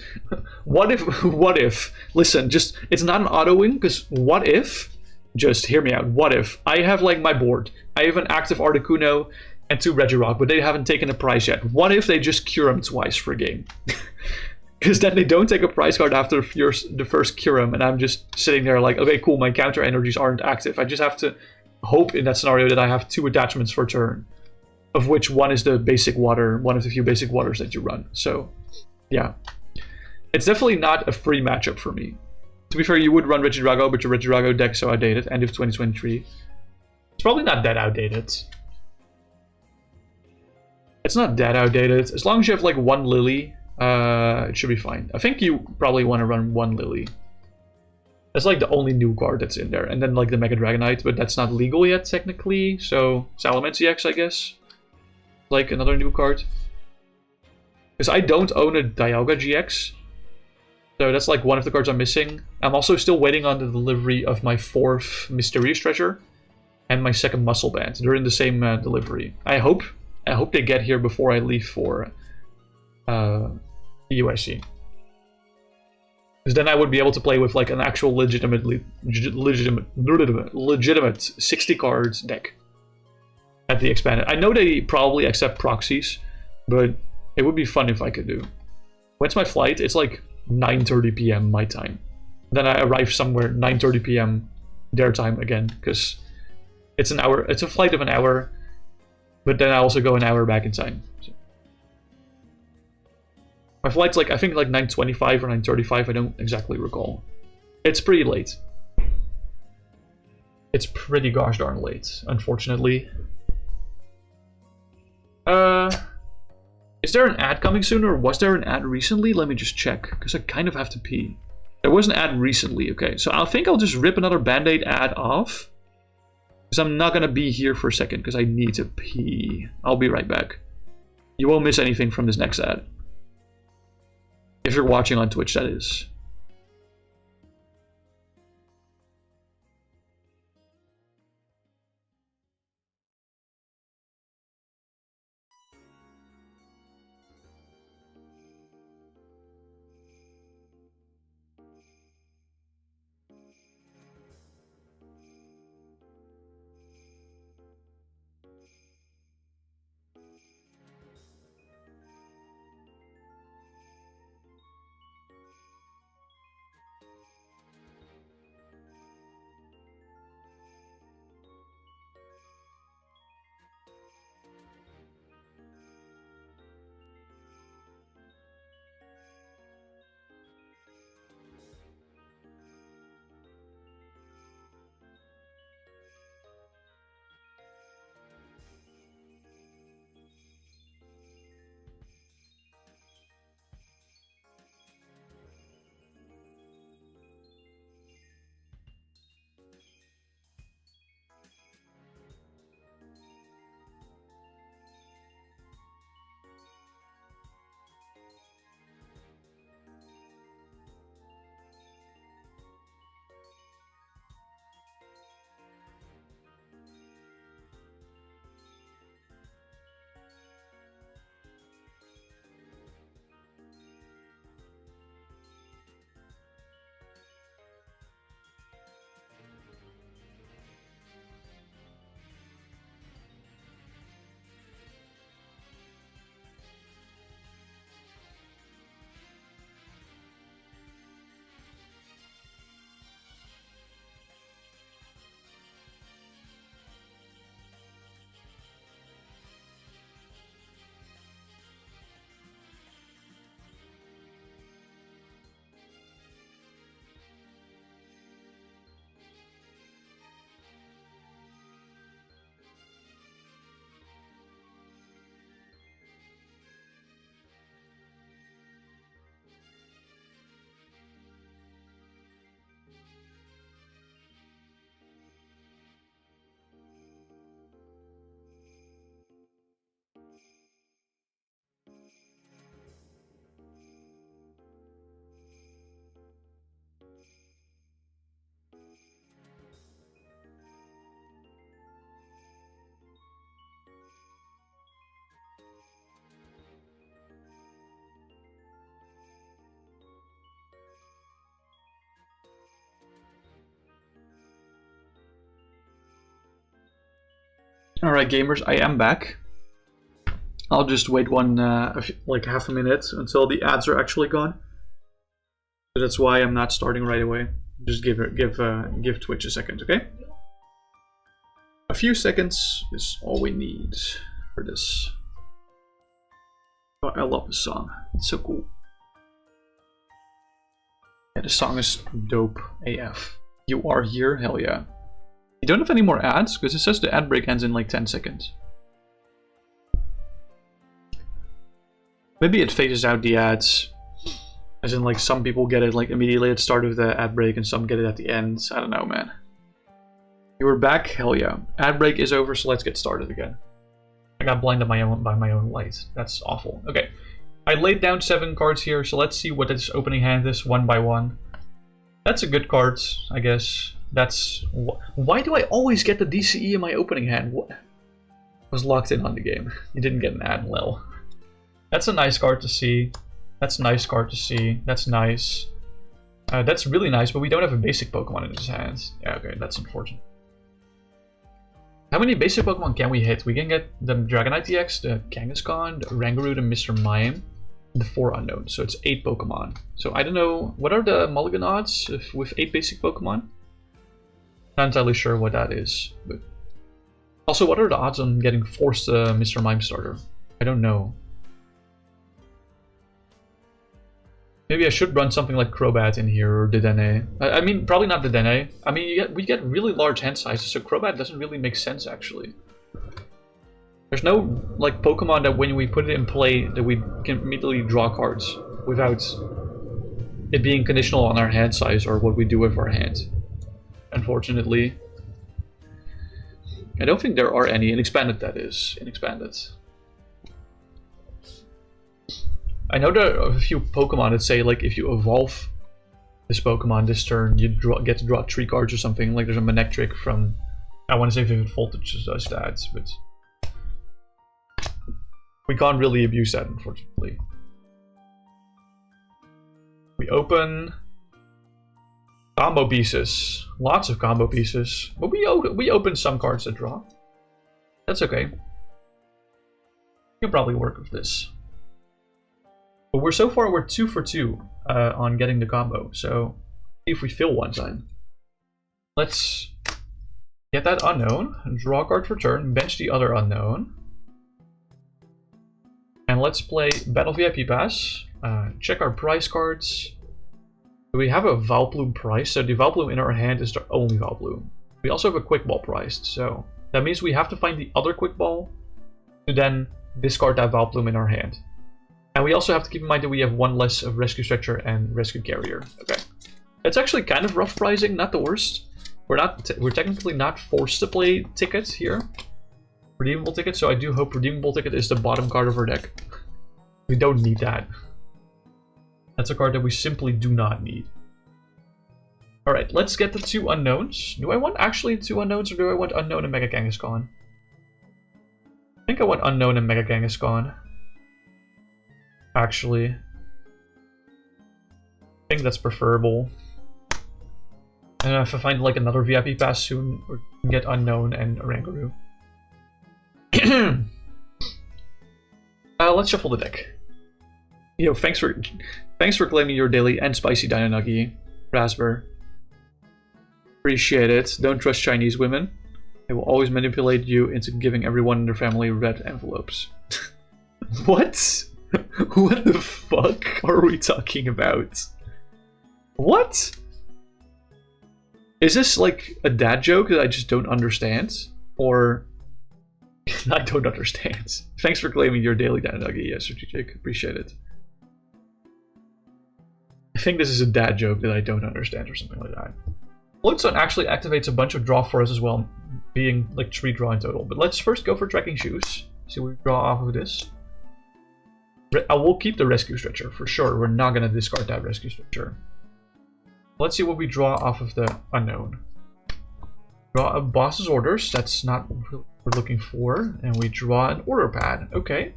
What if, listen, just, it's not an auto win, because what if, just hear me out, what if I have like my board, I have an active Articuno and 2 Regirock, but they haven't taken a prize yet. What if they just cure them twice for a game? Because then they don't take a prize card after the first cure them, and I'm just sitting there like, okay, cool, my counter energies aren't active. I just have to hope in that scenario that I have 2 attachments for turn. Of which one is the basic water, one of the few basic waters that you run. So, yeah. It's definitely not a free matchup for me. To be fair, you would run Regidrago, but your Regidrago deck's so outdated, end of 2023. It's probably not that outdated. It's not that outdated. As long as you have like 1 Lily, it should be fine. I think you probably want to run 1 Lily. That's like the only new card that's in there. And then like the Mega Dragonite, but that's not legal yet technically. So Salamence EX, I guess. Like another new card. Because I don't own a Dialga GX. So that's like one of the cards I'm missing. I'm also still waiting on the delivery of my 4th Mysterious Treasure. And my 2nd Muscle Band. They're in the same delivery. I hope they get here before I leave for UIC. Because then I would be able to play with like an actual legitimate 60 cards deck at the expanded. I know they probably accept proxies, but it would be fun if I could do. When's my flight? It's like 9:30 p.m. my time. Then I arrive somewhere 9:30 p.m. their time again, because it's an hour. It's a flight of an hour, but then I also go an hour back in time. So. My flight's like, I think like 9:25 or 9:35, I don't exactly recall. It's pretty late. It's pretty gosh darn late, unfortunately. Is there an ad coming soon, or was there an ad recently? Let me just check, because I kind of have to pee. There was an ad recently, okay. So I think I'll just rip another Band-Aid ad off. Because I'm not going to be here for a second, because I need to pee. I'll be right back. You won't miss anything from this next ad. If you're watching on Twitch, that is. Alright gamers, I am back. I'll just wait like half a minute until the ads are actually gone. So that's why I'm not starting right away. Just give Twitch a second, okay? A few seconds is all we need for this. Oh, I love this song. It's so cool. Yeah, this song is dope AF. You are here? Hell yeah. You don't have any more ads? Because it says the ad break ends in like 10 seconds. Maybe it phases out the ads As in, like, some people get it like immediately at the start of the ad break and some get it at the end. I don't know, man. You were back? Hell yeah. Ad break is over, so let's get started again. I got blinded by my own light. That's awful. Okay. I laid down 7 cards here, so let's see what this opening hand is one by one. That's a good card, I guess. That's... Why do I always get the DCE in my opening hand? What? I was locked in on the game. You didn't get an ad, lol. That's a nice card to see. That's a nice card to see. That's nice. That's really nice, but we don't have a basic Pokemon in his hands. Yeah, okay, that's unfortunate. How many basic Pokemon can we hit? We can get the Dragonite-EX, the Kangaskhan, the Oranguru, the Mr. Mime, the 4 unknowns. So it's 8 Pokemon. So I don't know, what are the mulligan odds with 8 basic Pokemon? Not entirely sure what that is. But also, what are the odds on getting forced Mr. Mime starter? I don't know. Maybe I should run something like Crobat in here, or Dedenne. I mean, probably not Dedenne. I mean, we get really large hand sizes, so Crobat doesn't really make sense, actually. There's no, like, Pokemon that when we put it in play, that we can immediately draw cards without it being conditional on our hand size or what we do with our hand. Unfortunately. I don't think there are any. In Expanded, that is. In Expanded. I know there are a few Pokemon that say, like, if you evolve this Pokemon this turn, you get to draw 3 cards or something. Like, there's a Manectric from, I want to say Vivid Voltage does that, but we can't really abuse that, unfortunately. We open combo pieces, lots of combo pieces, but we open some cards that draw. That's okay. You can probably work with this. But so far we're 2 for 2 on getting the combo, so if we fill one time. Let's get that unknown, draw a card for turn, bench the other unknown. And let's play Battle VIP Pass, check our prize cards. We have a Vileplume prize, so the Vileplume in our hand is the only Vileplume. We also have a Quick Ball priced, so that means we have to find the other Quick Ball to then discard that Vileplume in our hand. And we also have to keep in mind that we have 1 less of Rescue Stretcher and Rescue Carrier. Okay, it's actually kind of rough pricing, not the worst. We're technically not forced to play Ticket here, Redeemable Ticket. So I do hope Redeemable Ticket is the bottom card of our deck. We don't need that. That's a card that we simply do not need. All right, let's get the 2 unknowns. Do I want actually 2 unknowns, or do I want unknown and Mega Kangaskhan? I think I want unknown and Mega Kangaskhan. Actually, I think that's preferable. And if I find like another VIP pass soon, we can get unknown and Oranguru. Let's shuffle the deck. Yo, thanks for claiming your daily and spicy Dino Nuggy, Raspberry. Appreciate it. Don't trust Chinese women. They will always manipulate you into giving everyone in their family red envelopes. What? What the fuck are we talking about? What? Is this like a dad joke that I just don't understand? Or I don't understand. Thanks for claiming your daily Dino Nugget. Yes, strategic. Appreciate it. I think this is a dad joke that I don't understand or something like that. Float Stone actually activates a bunch of draw for us as well, being like 3 draw in total. But let's first go for Trekking Shoes. See what we draw off of this. I will keep the Rescue Stretcher for sure. We're not going to discard that Rescue Stretcher. Let's see what we draw off of the unknown. Draw a Boss's Orders. That's not what we're looking for. And we draw an Order Pad. Okay.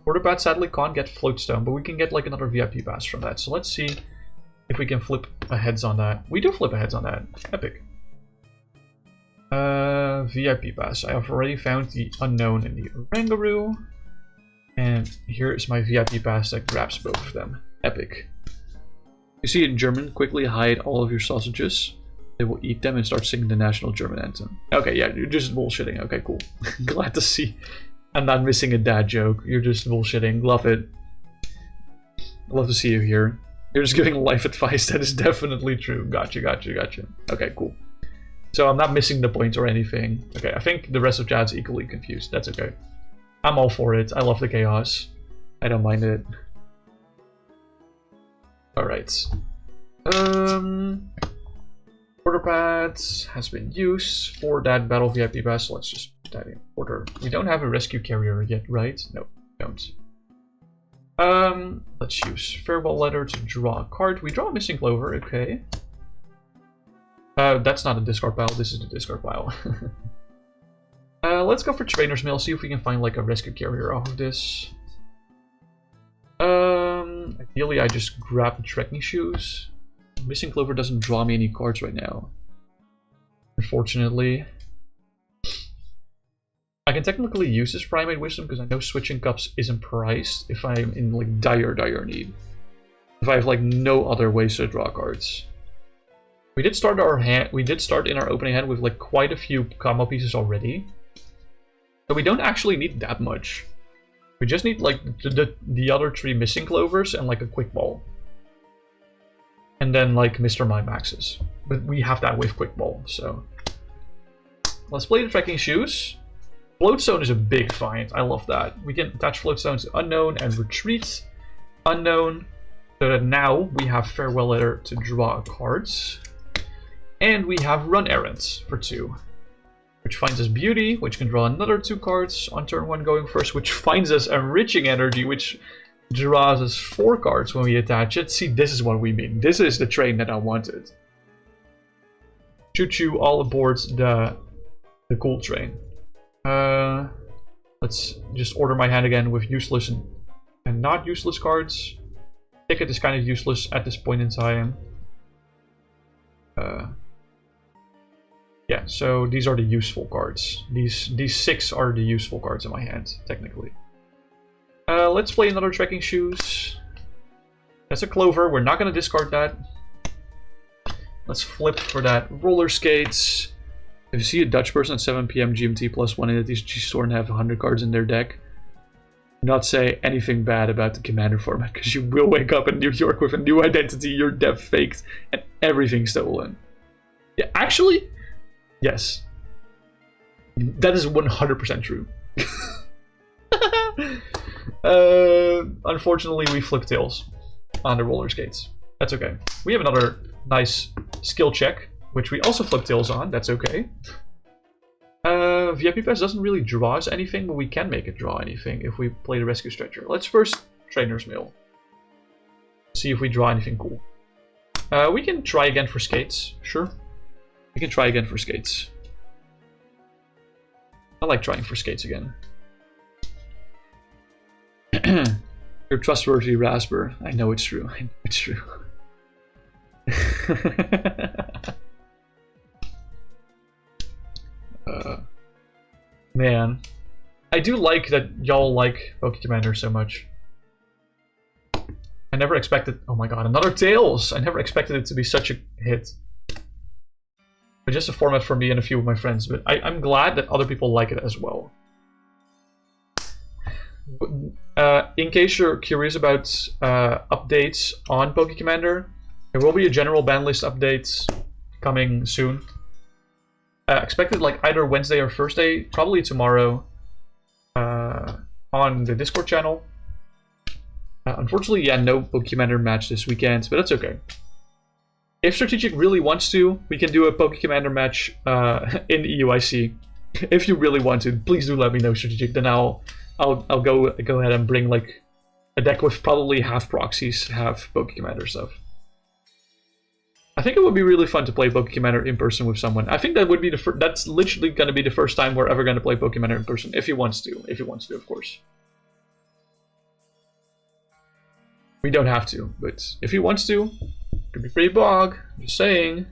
Order Pad sadly can't get Float Stone, but we can get like another VIP pass from that. So let's see if we can flip a heads on that. We do flip a heads on that. Epic. VIP pass. I have already found the unknown in the Oranguru. And here is my VIP pass that grabs both of them. Epic. You see in German, quickly hide all of your sausages. They will eat them and start singing the national German anthem. Okay, yeah, you're just bullshitting. Okay, cool. Glad to see I'm not missing a dad joke. You're just bullshitting. Love it. Love to see you here. You're just giving life advice. That is definitely true. Gotcha, gotcha, gotcha. Okay, cool. So I'm not missing the point or anything. Okay, I think the rest of chat's equally confused. That's okay. I'm all for it. I love the chaos. I don't mind it. Alright. Order pads has been used for that Battle VIP Pass. So let's just put that in order. We don't have a Rescue Carrier yet, right? No, we don't. Let's use Farewell Letter to draw a card. We draw a Missing Clover, okay. That's not a discard pile, this is the discard pile. Let's go for Trainers Mail, see if we can find like a Rescue Carrier off of this. Ideally I just grab the Trekking Shoes. Missing Clover doesn't draw me any cards right now, unfortunately. I can technically use this Primate Wisdom because I know Switching Cups isn't priced if I'm in like dire need. If I have like no other ways to draw cards. We did start in our opening hand with like quite a few combo pieces already. So we don't actually need that much. We just need like the other 3 Missing Clovers and like a Quick Ball. And then like Mr. Mime maxes. But we have that with Quick Ball, so. Let's play the Trekking Shoes. Float Stone is a big find. I love that. We can attach Float Stone to Unown and retreat Unown. So that now we have Farewell Letter to draw cards. And we have Run Errands for 2. Which finds us Beauty, which can draw another 2 cards on turn 1 going first. Which finds us Enriching Energy, which draws us 4 cards when we attach it. See, this is what we mean. This is the train that I wanted. Choo-choo, all aboard the cool train. Let's just order my hand again with useless and not useless cards. Ticket is kind of useless at this point in time. Yeah, so these are the useful cards. These 6 are the useful cards in my hand, technically. Let's play another Trekking Shoes. That's a Clover. We're not going to discard that. Let's flip for that Roller Skates. If you see a Dutch person at 7 PM GMT +1 in the TCG store and have 100 cards in their deck, do not say anything bad about the Commander format, because you will wake up in New York with a new identity, your deck faked, and everything stolen. Yeah, actually, yes. That is 100% true. Unfortunately, we flip tails on the Roller Skates. That's okay. We have another nice skill check, which we also flip tails on. That's okay. VIP Pass doesn't really draw us anything, but we can make it draw anything if we play the Rescue Stretcher. Let's first Trainers Mail. See if we draw anything cool. We can try again for Skates. Sure. We can try again for Skates. I like trying for Skates again. You're trustworthy, Rasper. I know it's true. I know it's true. Man, I do like that y'all like POKÉ-COMMANDER so much. I never expected. Oh my god, another Tails! I never expected it to be such a hit. But just a format for me and a few of my friends. But I'm glad that other people like it as well. In case you're curious about updates on POKÉ-COMMANDER, there will be a general ban list update coming soon. Expected like either Wednesday or Thursday, probably tomorrow, on the Discord channel. Unfortunately, yeah, no POKÉ-COMMANDER match this weekend, but that's okay. If Strategic really wants to, we can do a POKÉ-COMMANDER match in EUIC. If you really want to, please do let me know, Strategic. Then I'll go ahead and bring like a deck with probably half proxies, half POKÉ-COMMANDER stuff. I think it would be really fun to play POKÉ-COMMANDER in person with someone. I think that would be that's literally going to be the first time we're ever going to play POKÉ-COMMANDER in person, if he wants to. If he wants to, of course. We don't have to, but if he wants to, it could be pretty bog. Just saying.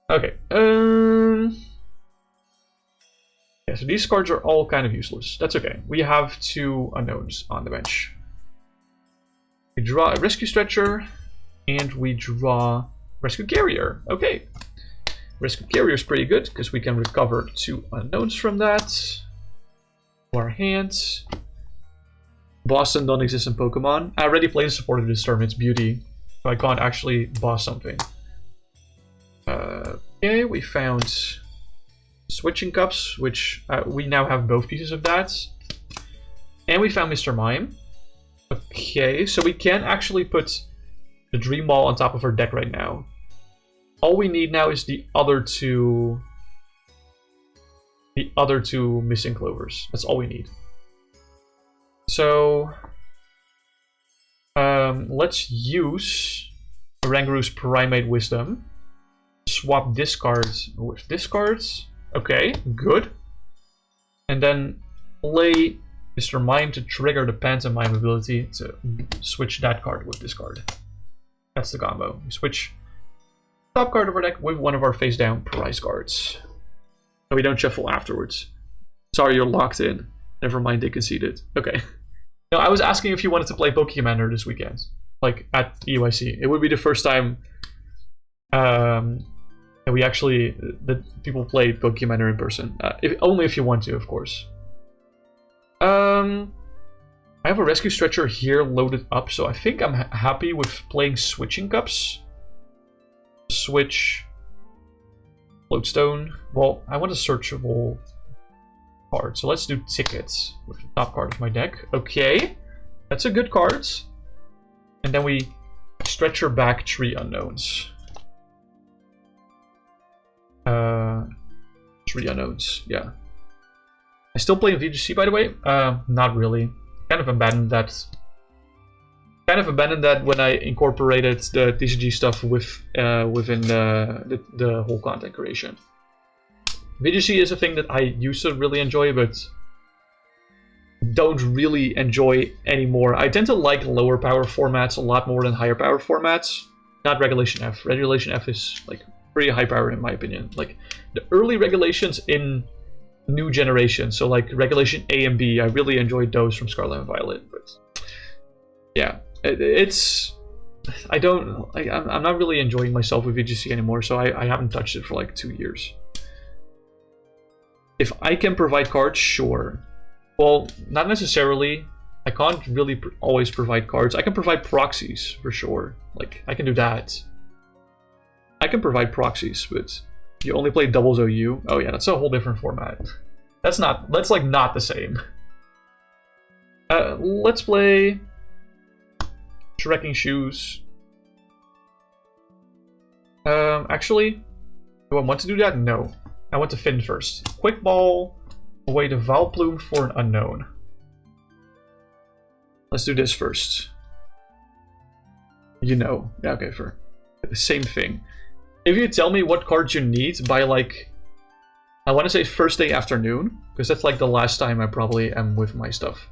Okay. Yeah, so these cards are all kind of useless. That's okay. We have 2 unknowns on the bench. We draw a Rescue Stretcher. And we draw Rescue Carrier. Okay. Rescue Carrier is pretty good because we can recover 2 unknowns from that. Our hands. Boston don't exist in Pokemon. I already played the support of this term. It's Beauty. So I can't actually boss something. Okay, we found Switching Cups, which we now have both pieces of that. And we found Mr. Mime. Okay, so we can't actually put the Dream Ball on top of our deck right now. All we need now is the other two Missing Clovers. That's all we need. So let's use Oranguru's Primate Wisdom. Swap this card with this card. Okay, good. And then play Mr. Mime to trigger the Phantom Mime ability to switch that card with this card. That's the combo. We switch top card of our deck with one of our face down prize cards. So we don't shuffle afterwards. Sorry, you're locked in. Never mind, they conceded. Okay. No, I was asking if you wanted to play POKÉ-COMMANDER this weekend. Like at EYC. It would be the first time that we actually, that people played POKÉ-COMMANDER in person. Only if you want to, of course. I have a Rescue Stretcher here loaded up, so I think I'm happy with playing Switching Cups. Switch Float Stone. Well, I want a searchable card, so let's do Tickets with the top card of my deck. Okay, that's a good card. And then we Stretcher back 3 Unknowns. 3 Unknowns, yeah. I still play in VGC, by the way. Not really. Kind of abandoned that. Kind of abandoned that when I incorporated the TCG stuff within the whole content creation. VGC is a thing that I used to really enjoy, but don't really enjoy anymore. I tend to like lower power formats a lot more than higher power formats. Not Regulation F. Regulation F is like pretty high power in my opinion. Like the early regulations in new generation, so like Regulation A and B, I really enjoyed those from Scarlet and Violet, but yeah, I'm not really enjoying myself with VGC anymore, so I haven't touched it for like 2 years. If I can provide cards, sure. Well, not necessarily. I can't really always provide cards. I can provide proxies for sure. Like I can do that. I can provide proxies, but you only play doubles OU? Oh yeah, that's a whole different format. That's like not the same. Let's play Trekking Shoes. Actually, do I want to do that? No. I want to Finn first. Quick Ball, away to Vileplume for an unknown. Let's do this first. You know. Yeah, okay, for the same thing. If you tell me what cards you need by like, I want to say Thursday afternoon, because that's like the last time I probably am with my stuff.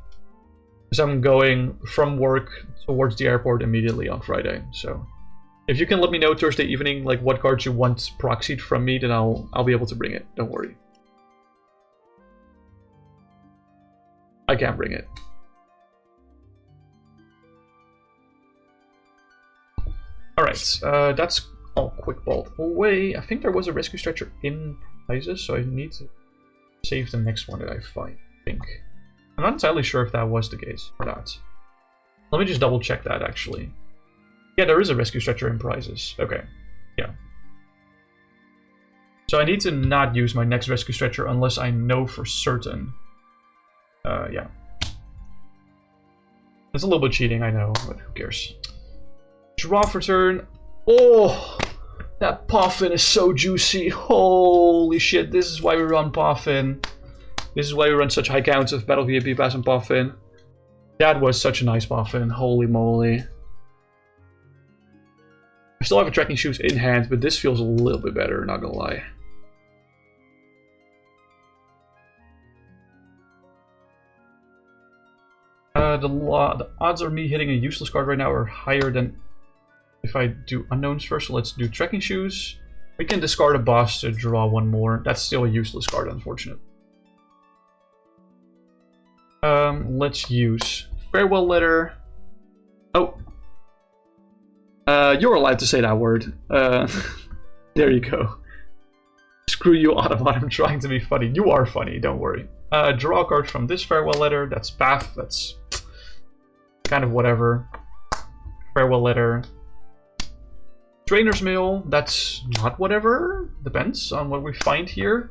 Because I'm going from work towards the airport immediately on Friday. So if you can let me know Thursday evening like what cards you want proxied from me, then I'll be able to bring it. Don't worry. I can bring it. Alright, that's all Quick Ball away. I think there was a Rescue Stretcher in prizes, so I need to save the next one that I find, I think. I'm not entirely sure if that was the case or not. Let me just double check that actually. Yeah, there is a Rescue Stretcher in prizes. Okay, yeah. So I need to not use my next Rescue Stretcher unless I know for certain. Yeah. It's a little bit cheating, I know, but who cares. Draw for turn. Oh, that Poffin is so juicy. Holy shit, this is why we run Poffin. This is why we run such high counts of Battle VIP Pass and Poffin. That was such a nice Poffin, holy moly. I still have a Trekking Shoes in hand, but this feels a little bit better, not gonna lie. The odds of me hitting a useless card right now are higher than if I do unknowns first, so let's do Trekking Shoes. We can discard a boss to draw one more. That's still a useless card, unfortunately. Let's use Farewell Letter. Oh. You're allowed to say that word. There you go. Screw you, Autobot, I'm trying to be funny. You are funny, don't worry. Draw a card from this Farewell Letter. That's Path, that's kind of whatever. Farewell Letter. Trainers Mail, that's not whatever. Depends on what we find here.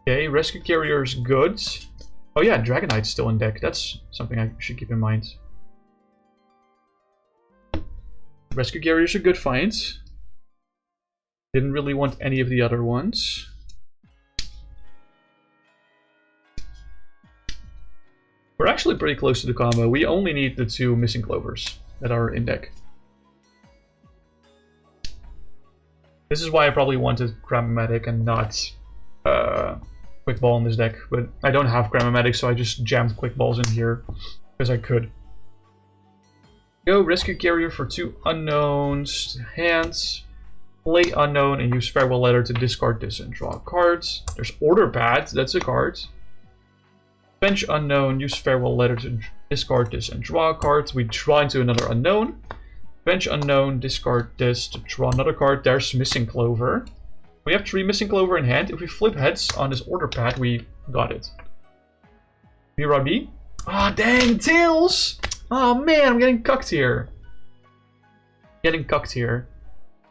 Okay, Rescue Carrier is good. Oh yeah, Dragonite's still in deck. That's something I should keep in mind. Rescue Carrier's a good find. Didn't really want any of the other ones. We're actually pretty close to the combo. We only need the 2 Missing Clovers that are in deck. This is why I probably wanted Cram-O-Matic and not Quick Ball in this deck. But I don't have Cram-O-Matic, so I just jammed Quick Balls in here because I could. Go Rescue Carrier for 2 unknowns. Hands. Play Unknown and use Farewell Letter to discard this and draw cards. There's Order Pad, that's a card. Bench Unknown, use Farewell Letter to discard this and draw cards. We draw into another Unknown. Bench Unknown, discard this to draw another card. There's Missing Clover. We have 3 Missing Clover in hand. If we flip heads on this Order Pad, we got it. BRB. Ah, dang, Tails! Oh man, I'm getting cucked here.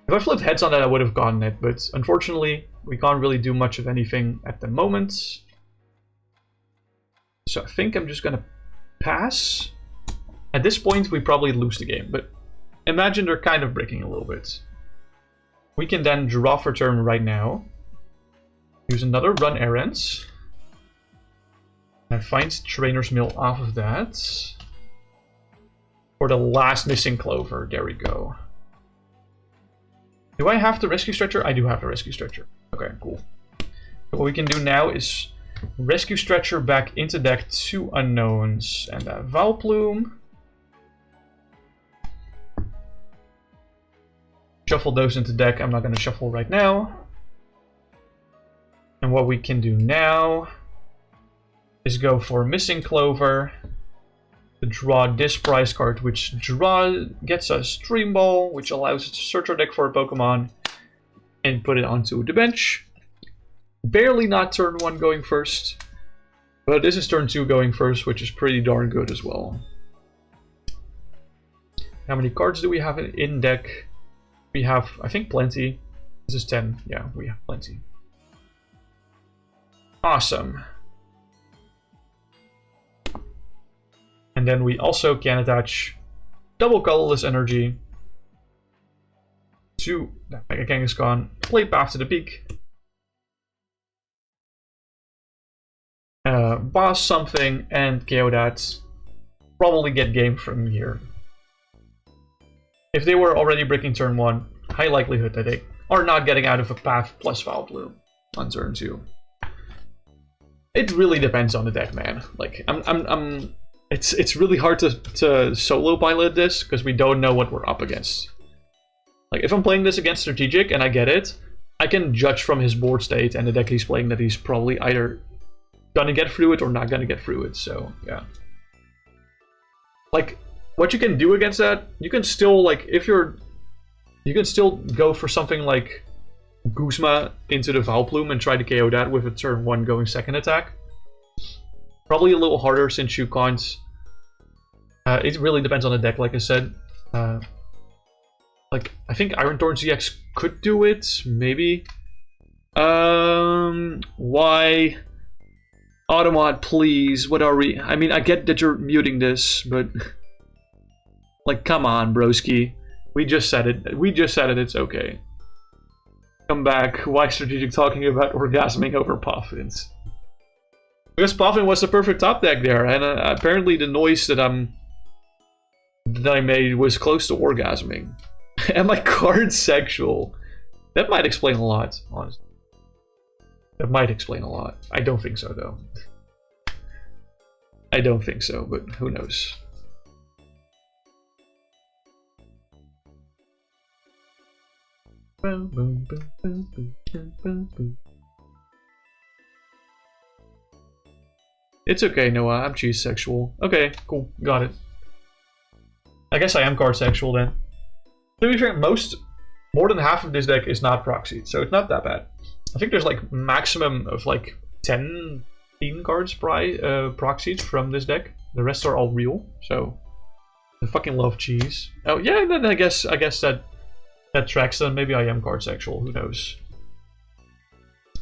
If I flipped heads on that, I would have gotten it, but unfortunately, we can't really do much of anything at the moment. So I think I'm just gonna pass. At this point, we probably lose the game, but imagine they're kind of breaking a little bit. We can then draw for turn right now. Use another Run Errands. And find Trainers Mail off of that. For the last Missing Clover, there we go. Do I have the Rescue Stretcher? I do have the Rescue Stretcher. Okay, cool. So what we can do now is Rescue Stretcher back into deck, 2 unknowns and a Vileplume. Shuffle those into deck. I'm not going to shuffle right now. And what we can do now is go for Missing Clover. To draw this prize card, which gets us Dream Ball, which allows us to search our deck for a Pokemon and put it onto the bench. Barely not turn 1 going first, but this is turn 2 going first, which is pretty darn good as well. How many cards do we have in deck? We have, I think, plenty. This is 10. Yeah, we have plenty. Awesome. And then we also can attach double Colorless energy to that Mega Kangaskhan, play Path to the Peak, boss something, and KO that. Probably get game from here. If they were already breaking turn 1, high likelihood that they are not getting out of a Path plus Vileplume on turn 2. It really depends on the deck, man. Like, It's really hard to solo pilot this because we don't know what we're up against. Like, if I'm playing this against Strategic and I get it, I can judge from his board state and the deck he's playing that he's probably either gonna get through it or not gonna get through it, so yeah. Like, what you can do against that, you can still, like, you can still go for something like Guzma into the Vileplume and try to KO that with a turn 1 going second attack. Probably a little harder since you can't... it really depends on the deck, like I said. Like, I think Iron Thorn ZX could do it, maybe. Why? Automod, please, what are we... I mean, I get that you're muting this, but... Like, come on, broski. We just said it. It's okay. Come back. Why Strategic talking about orgasming over Poffins? Because Poffin was the perfect top deck there, and apparently the noise that I made was close to orgasming. Am I card sexual? That might explain a lot, honestly. That might explain a lot. I don't think so, though. I don't think so, but who knows. It's okay, Noah. I'm cheese sexual. Okay, cool. Got it. I guess I am card sexual then. To be fair, more than half of this deck is not proxied, so it's not that bad. I think there's like maximum of like 10 cards proxied from this deck. The rest are all real, so I fucking love cheese. Oh yeah, then I guess that tracks. Then maybe I am card sexual. Who knows?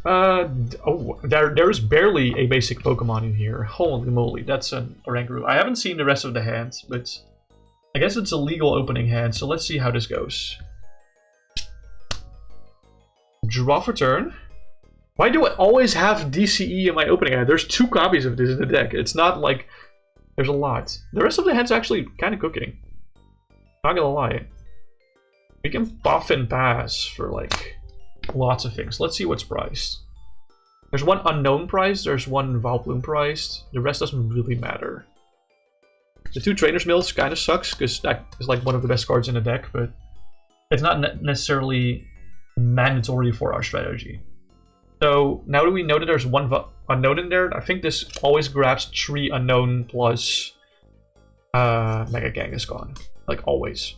Oh, there's barely a basic Pokemon in here. Holy moly, that's an Oranguru. I haven't seen the rest of the hands, but I guess it's a legal opening hand, so let's see how this goes. Draw for turn. Why do I always have DCE in my opening hand? There's 2 copies of this in the deck. It's not like there's a lot. The rest of the hand's actually kind of cooking. Not gonna lie. We can Poffin Pass for like lots of things. Let's see what's priced. There's one unknown price, there's one Vileplume priced. The rest doesn't really matter. The 2 Trainers Mails kind of sucks, because that is like one of the best cards in the deck, but it's not necessarily mandatory for our strategy. So now that we know that there's one unknown in there, I think this always grabs 3 unknown plus Mega Kangaskhan. Like always.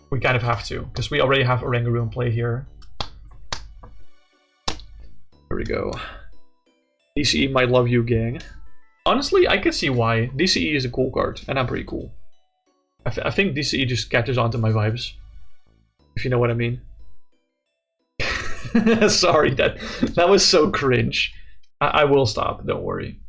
We kind of have to, because we already have Oranguru in play here. There we go. DCE might love you, gang. Honestly, I can see why. DCE is a cool card, and I'm pretty cool. I think DCE just catches onto my vibes. If you know what I mean. Sorry, that was so cringe. I will stop, don't worry.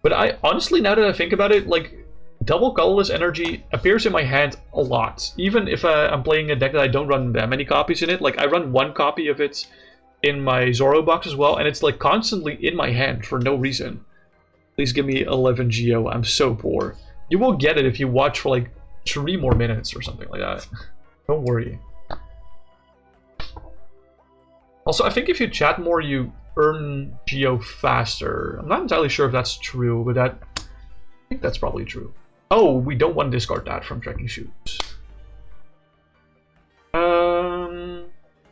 But I honestly, now that I think about it, like, double colorless energy appears in my hand a lot. Even if I'm playing a deck that I don't run that many copies in it. Like, I run 1 copy of it in my Zoro box as well, and it's like constantly in my hand for no reason. Please give me 11 Geo, I'm so poor. You will get it if you watch for like 3 more minutes or something like that. Don't worry. Also, I think if you chat more, you earn Geo faster. I'm not entirely sure if that's true, but I think that's probably true. Oh, we don't want to discard that from Trekking Shoes.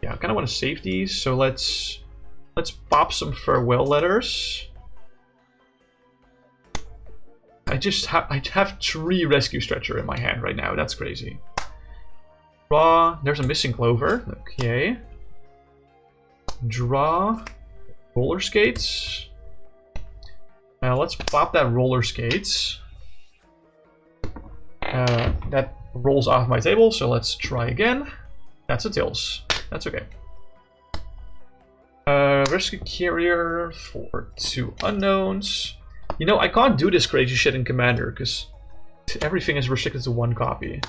Yeah, I kind of want to save these, so let's pop some farewell letters. I have 3 Rescue Stretcher in my hand right now. That's crazy. Draw. There's a Missing Clover. Okay. Draw. Roller Skates. Now let's pop that Roller Skates. That rolls off my table, so let's try again. That's a Tails. That's okay. Rescue Carrier for 2 unknowns. You know, I can't do this crazy shit in Commander, because everything is restricted to 1 copy.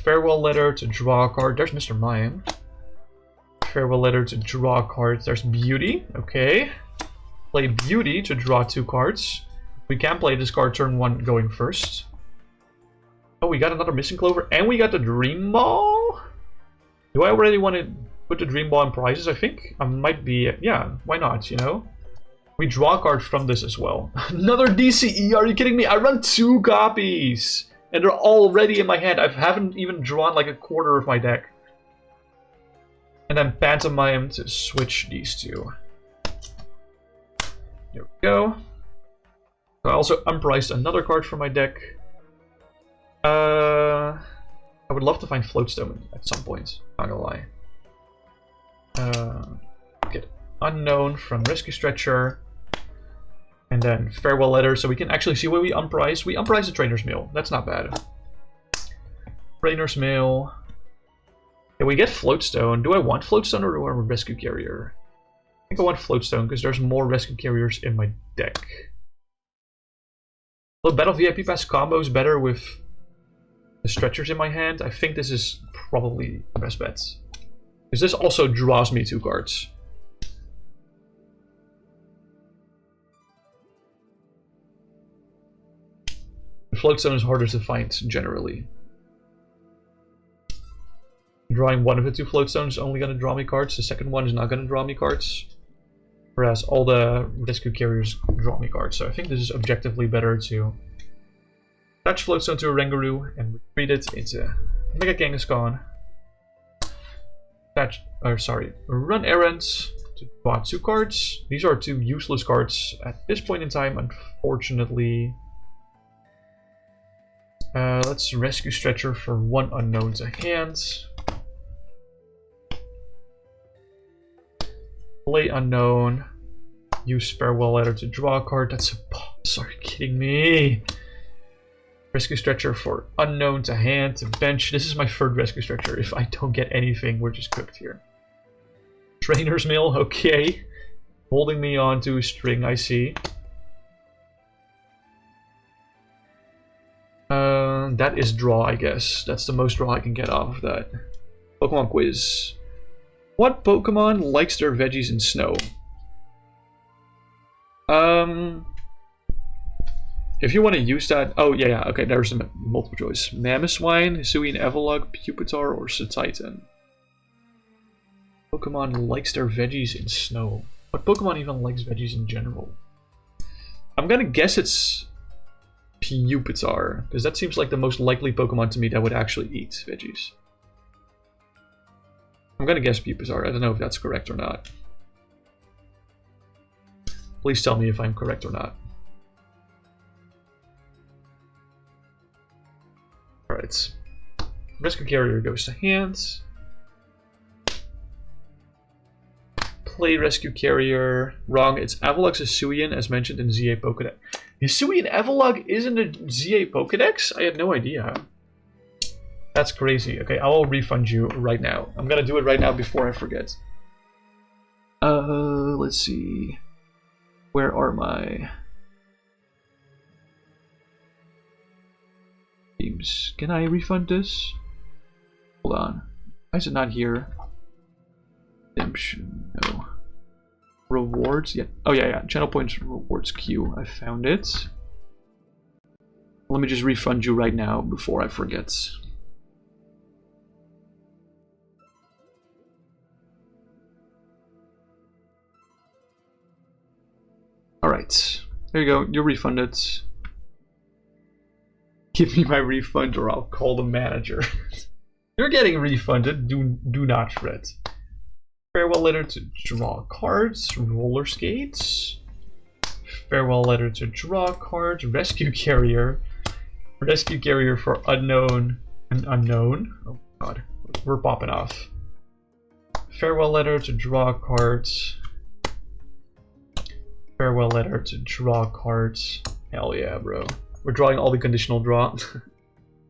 Farewell letter to draw a card. There's Mr. Mime. Farewell letter to draw a card. There's Beauty. Okay. Play Beauty to draw 2 cards. We can play this card turn 1 going first. Oh, we got another Missing Clover, and we got the Dream Ball? Do I already want to put the Dream Ball in prizes? I think I might be... Yeah, why not, you know? We draw a card from this as well. Another DCE, are you kidding me? I run 2 copies! And they're already in my hand. I haven't even drawn like a quarter of my deck. And then Pantomime to switch these 2. There we go. I also unpriced another card from my deck. I would love to find Float Stone at some point, not gonna lie. Get Unknown from Rescue Stretcher. And then Farewell Letter, so we can actually see what we unprice. We unprice the Trainers Mail, that's not bad. Trainers Mail. Yeah, we get Float Stone. Do I want Float Stone or do I want Rescue Carrier? I think I want Float Stone because there's more Rescue Carriers in my deck. Well, Battle VIP Pass combos better with the stretchers in my hand. I think this is probably the best bet. Because this also draws me 2 cards. The Float Stone is harder to find generally. Drawing one of the 2 Float Stones is only going to draw me cards. The second one is not going to draw me cards. Whereas all the Rescue Carriers draw me cards. So I think this is objectively better to attach Float Stone to Oranguru and retreat it into Mega Kangaskhan. Run errands to draw 2 cards. These are 2 useless cards at this point in time, unfortunately. Let's Rescue Stretcher for 1 unknown to hand. Play Unknown. Use Farewell Letter to draw a card. That's a boss. Are you kidding me? Rescue Stretcher for Unown to hand to bench. This is my third Rescue Stretcher. If I don't get anything, we're just cooked here. Trainers Mail, okay. Holding me onto a string, I see. That is draw, I guess. That's the most draw I can get off of that. Pokemon quiz. What Pokemon likes their veggies in snow? If you want to use that... Oh, yeah, okay, there's the multiple choice. Mamoswine, Hisuian Evolug, Pupitar, or Satitan. Pokemon likes their veggies in snow. What Pokemon even likes veggies in general? I'm gonna guess it's Pupitar, because that seems like the most likely Pokemon to me that would actually eat veggies. I'm gonna guess Pupitar. I don't know if that's correct or not. Please tell me if I'm correct or not. Alright. Rescue Carrier goes to hands. Play Rescue Carrier. Wrong, it's Evolug's Hisuian as mentioned in ZA Pokédex. Hisuian Evolug is in the ZA Pokédex? I had no idea. That's crazy. Okay, I will refund you right now. I'm gonna do it right now before I forget. Let's see. Where are my games? Can I refund this? Hold on. Why is it not here? Redemption. No. Rewards? Yeah. Oh, yeah. Channel points rewards queue. I found it. Let me just refund you right now before I forget. Alright. There you go. You're refunded. Give me my refund or I'll call the manager. You're getting refunded. Do not fret. Farewell letter to draw cards. Roller skates. Farewell letter to draw cards. Rescue Carrier. Rescue Carrier for unknown and unknown. Oh god. We're popping off. Farewell letter to draw cards. Farewell letter to draw cards. Hell yeah, bro. We're drawing all the conditional draw.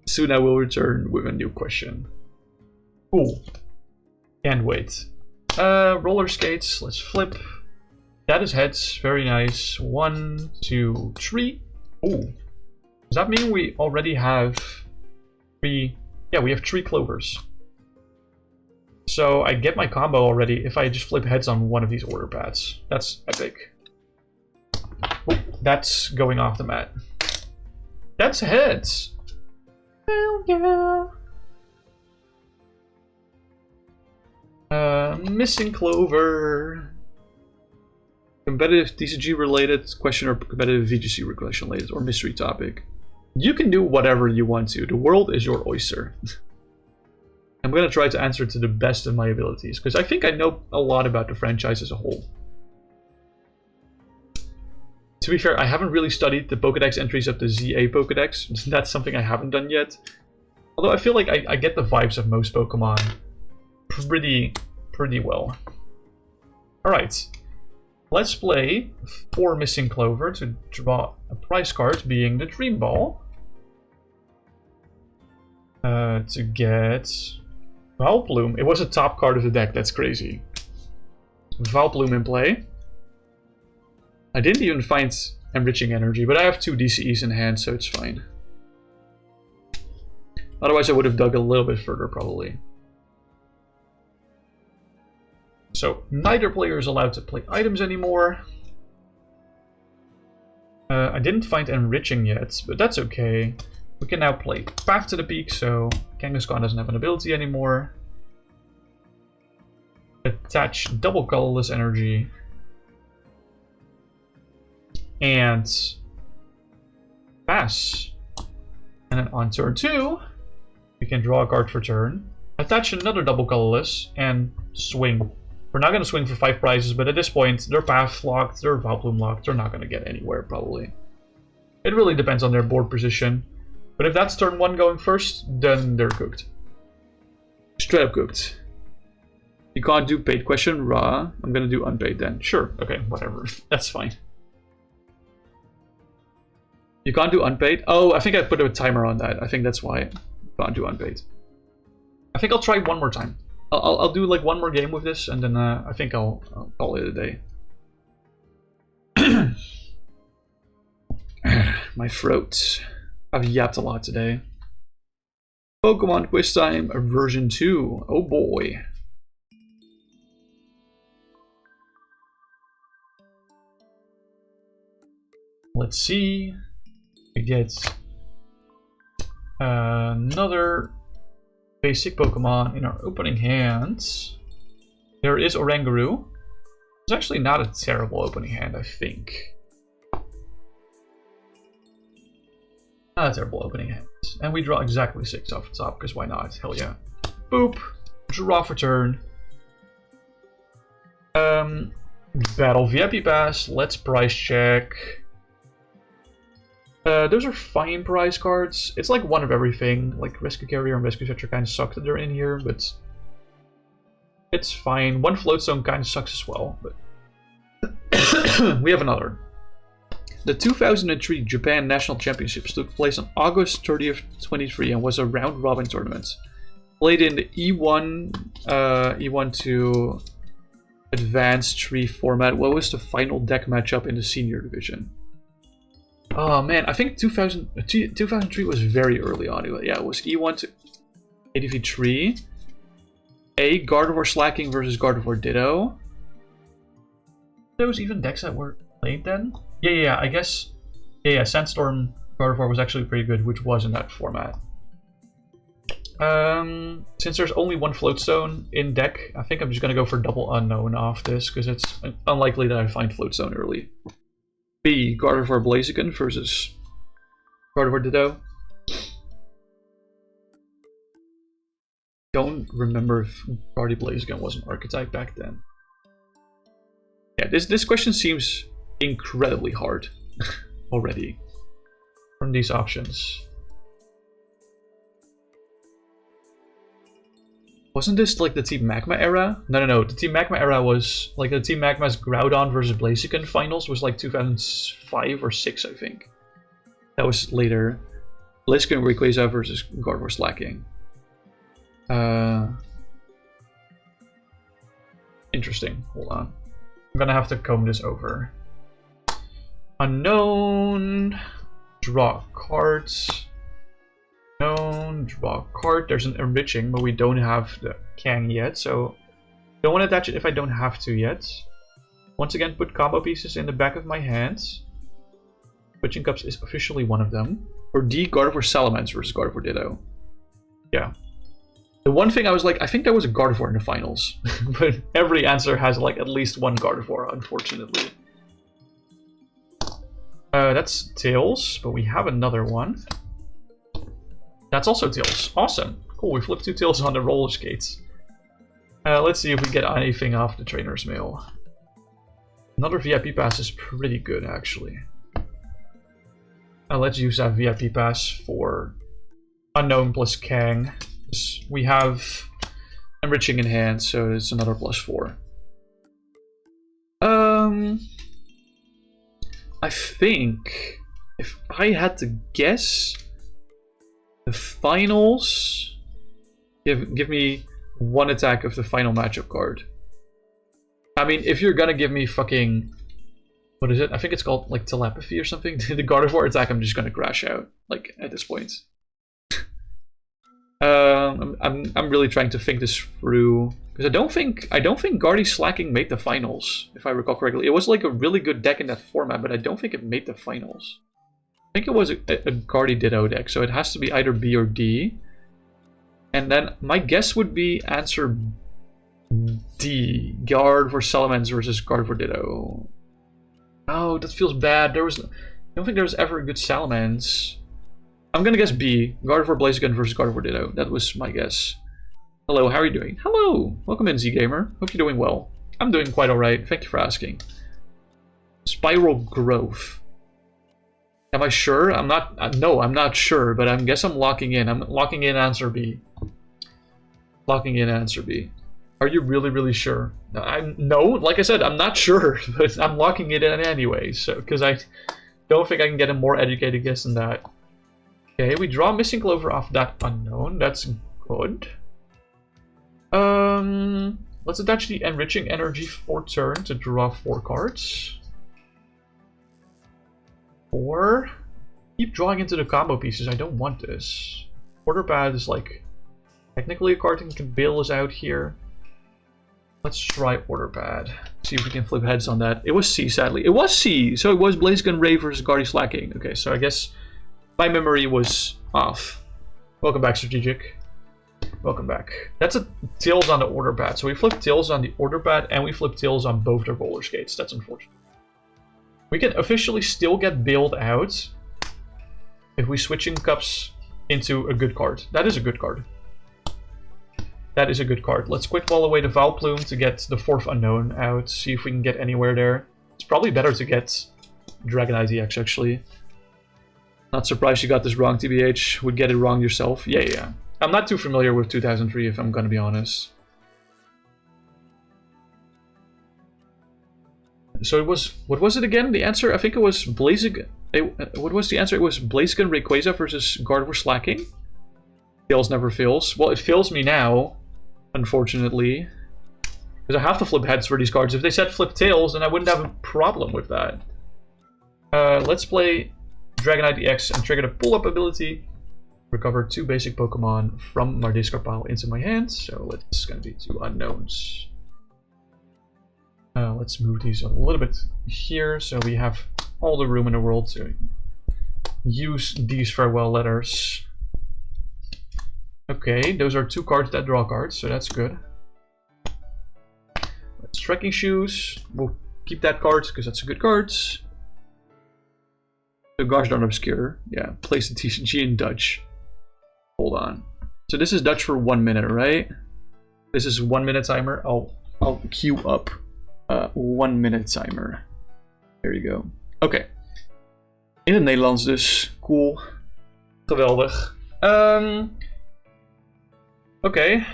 Soon I will return with a new question. Cool. Can't wait. Roller skates. Let's flip. That is heads. Very nice. 1, 2, 3. Ooh. Does that mean we already have 3? Yeah, we have 3 clovers. So I get my combo already if I just flip heads on one of these order pads. That's epic. Ooh, that's going off the mat. That's heads. Hell yeah. Missing Clover. Competitive TCG related question or competitive VGC question related or mystery topic. You can do whatever you want to. The world is your oyster. I'm going to try to answer to the best of my abilities because I think I know a lot about the franchise as a whole. To be fair, I haven't really studied the Pokédex entries of the ZA Pokédex. That's something I haven't done yet. Although I feel like I get the vibes of most Pokemon pretty well. Alright. Let's play 4 Missing Clover to draw a prize card, being the Dream Ball. To get Vileplume. It was a top card of the deck, that's crazy. Vileplume in play. I didn't even find Enriching Energy, but I have 2 DCEs in hand, so it's fine. Otherwise I would have dug a little bit further, probably. So, neither player is allowed to play items anymore. I didn't find Enriching yet, but that's okay. We can now play Path to the Peak, so Kangaskhan doesn't have an ability anymore. Attach double Colorless Energy. And pass. And then on turn 2, we can draw a card for turn. Attach another double Colorless and swing. We're not going to swing for 5 prizes, but at this point, they're path locked, they're Vileplume locked, they're not going to get anywhere, probably. It really depends on their board position. But if that's turn 1 going first, then they're cooked. Straight up cooked. You can't do paid question, raw. I'm going to do unpaid then. Sure, okay, whatever. That's fine. You can't do unpaid? Oh, I think I put a timer on that. I think that's why you can't do unpaid. I think I'll try one more time. I'll do like one more game with this, and then I think I'll call it a day. My throat. I've yapped a lot today. Pokemon Quiz Time version 2. Oh boy. Let's see. We get another basic Pokemon in our opening hands. There is Oranguru. It's actually not a terrible opening hand, I think. Not a terrible opening hand. And we draw exactly 6 off the top, because why not? Hell yeah. Boop. Draw for turn. Battle VIP Pass. Let's price check. Those are fine prize cards. It's like one of everything. Like Rescue Carrier and Rescue Stretcher kind of suck that they're in here, but it's fine. One Float Stone kind of sucks as well, but we have another. The 2003 Japan National Championships took place on August 30th, 2023 and was a round-robin tournament. Played in the E1 to Advanced 3 format. What was the final deck matchup in the senior division? Oh man, I think 2003 was very early on. Yeah, it was E1 to ADV 3. Gardevoir Slacking versus Gardevoir Ditto. Those even decks that were played then? Yeah, I guess. Yeah, Sandstorm Gardevoir was actually pretty good, which was in that format. Since there's only one Float Stone in deck, I think I'm just gonna go for double unknown off this, because it's unlikely that I find Float Stone early. B. Gardevoir Blaziken versus Gardevoir Ditto. Don't remember if Gardevoir Blaziken was an archetype back then. Yeah, this question seems incredibly hard already from these options. Wasn't this like the Team Magma era? No. The Team Magma era was like the Team Magma's Groudon versus Blaziken finals was like 2005 or 6, I think. That was later. Blaziken Rayquaza versus Gardevoir Slacking. Interesting. Hold on. I'm gonna have to comb this over. Unknown. Draw cards. Unknown. Draw card. There's an Enriching, but we don't have the Kang yet, so don't want to attach it if I don't have to yet. Once again, put combo pieces in the back of my hands. Switching Cups is officially one of them. Or D. Gardevoir Salamence versus Gardevoir Ditto. Yeah. The one thing I was like, I think there was a Gardevoir in the finals. But every answer has like at least one Gardevoir, unfortunately. That's Tails, but we have another one. That's also Tails. Awesome. Cool, we flipped 2 Tails on the roller skates. Let's see if we get anything off the Trainers Mail. Another VIP Pass is pretty good, actually. Let's use that VIP Pass for Unknown plus Kang. We have Enriching in hand, so it's another +4. I think if I had to guess, the finals give me one attack of the final matchup card. I mean, if you're gonna give me fucking, what is it? I think it's called like telepathy or something. The Gardevoir attack, I'm just gonna crash out. Like at this point. I'm really trying to think this through because I don't think Gardy Slacking made the finals, if I recall correctly. It was like a really good deck in that format, but I don't think it made the finals. I think it was a Gardy Ditto deck, so it has to be either B or D. And then my guess would be answer D, Gardevoir Salamence versus Gardevoir Ditto. Oh, that feels bad. I don't think there was ever a good Salamence. I'm gonna guess B, Gardevoir Blaziken versus Gardevoir Ditto. That was my guess. Hello, how are you doing? Hello! Welcome in, Z-Gamer. Hope you're doing well. I'm doing quite alright. Thank you for asking. Spiral Growth. Am I sure? I'm not. No, I'm not sure, but I guess I'm locking in. I'm locking in answer B. Locking in answer B. Are you really sure? No, like I said, I'm not sure, but I'm locking it in anyway. So, because I Don't think I can get a more educated guess than that. Okay, we draw Missing Clover off that unknown. That's good. Let's attach the Enriching Energy for turn to draw 4 cards. Or keep drawing into the combo pieces. I don't want this. Order Pad is like technically a card that can bail us out here. Let's try Order Pad. See if we can flip heads on that. It was C, sadly. It was C! So it was Blaziken, Ray versus Guardy Slacking. Okay, so I guess my memory was off. Welcome back, Strategic. Welcome back. That's a Tails on the Order Pad. So we flip Tails on the Order Pad and we flip Tails on both the roller skates. That's unfortunate. We can officially still get bailed out if we Switching Cups into a good card. That is a good card. That is a good card. Let's quick ball away the Vileplume to get the 4th unknown out. See if we can get anywhere there. It's probably better to get Dragonite-EX actually. Not surprised you got this wrong, TBH. Would get it wrong yourself. Yeah. I'm not too familiar with 2003 if I'm gonna be honest. So it was, what was it again? The answer, I think it was Blaziken. What was the answer? It was Blaziken Rayquaza versus Gardevoir Slacking. Fails never fails. Well, it fails me now, unfortunately. Because I have to flip heads for these cards. If they said flip tails, then I wouldn't have a problem with that. Let's play Dragonite-EX and trigger the pull-up ability. Recover 2 basic Pokemon from my discard pile into my hand. So it's going to be 2 unknowns. Let's move these a little bit here so we have all the room in the world to use these farewell letters. Okay, those are 2 cards that draw cards, so that's good. Let's Trekking Shoes. We'll keep that card because that's a good card. So gosh darn obscure. Yeah, place the TCG in Dutch. Hold on. So this is Dutch for 1 minute, right? This is 1 minute timer. I'll queue up 1 minute timer. There you go. Oké. In het Nederlands dus. Cool. Geweldig. Oké.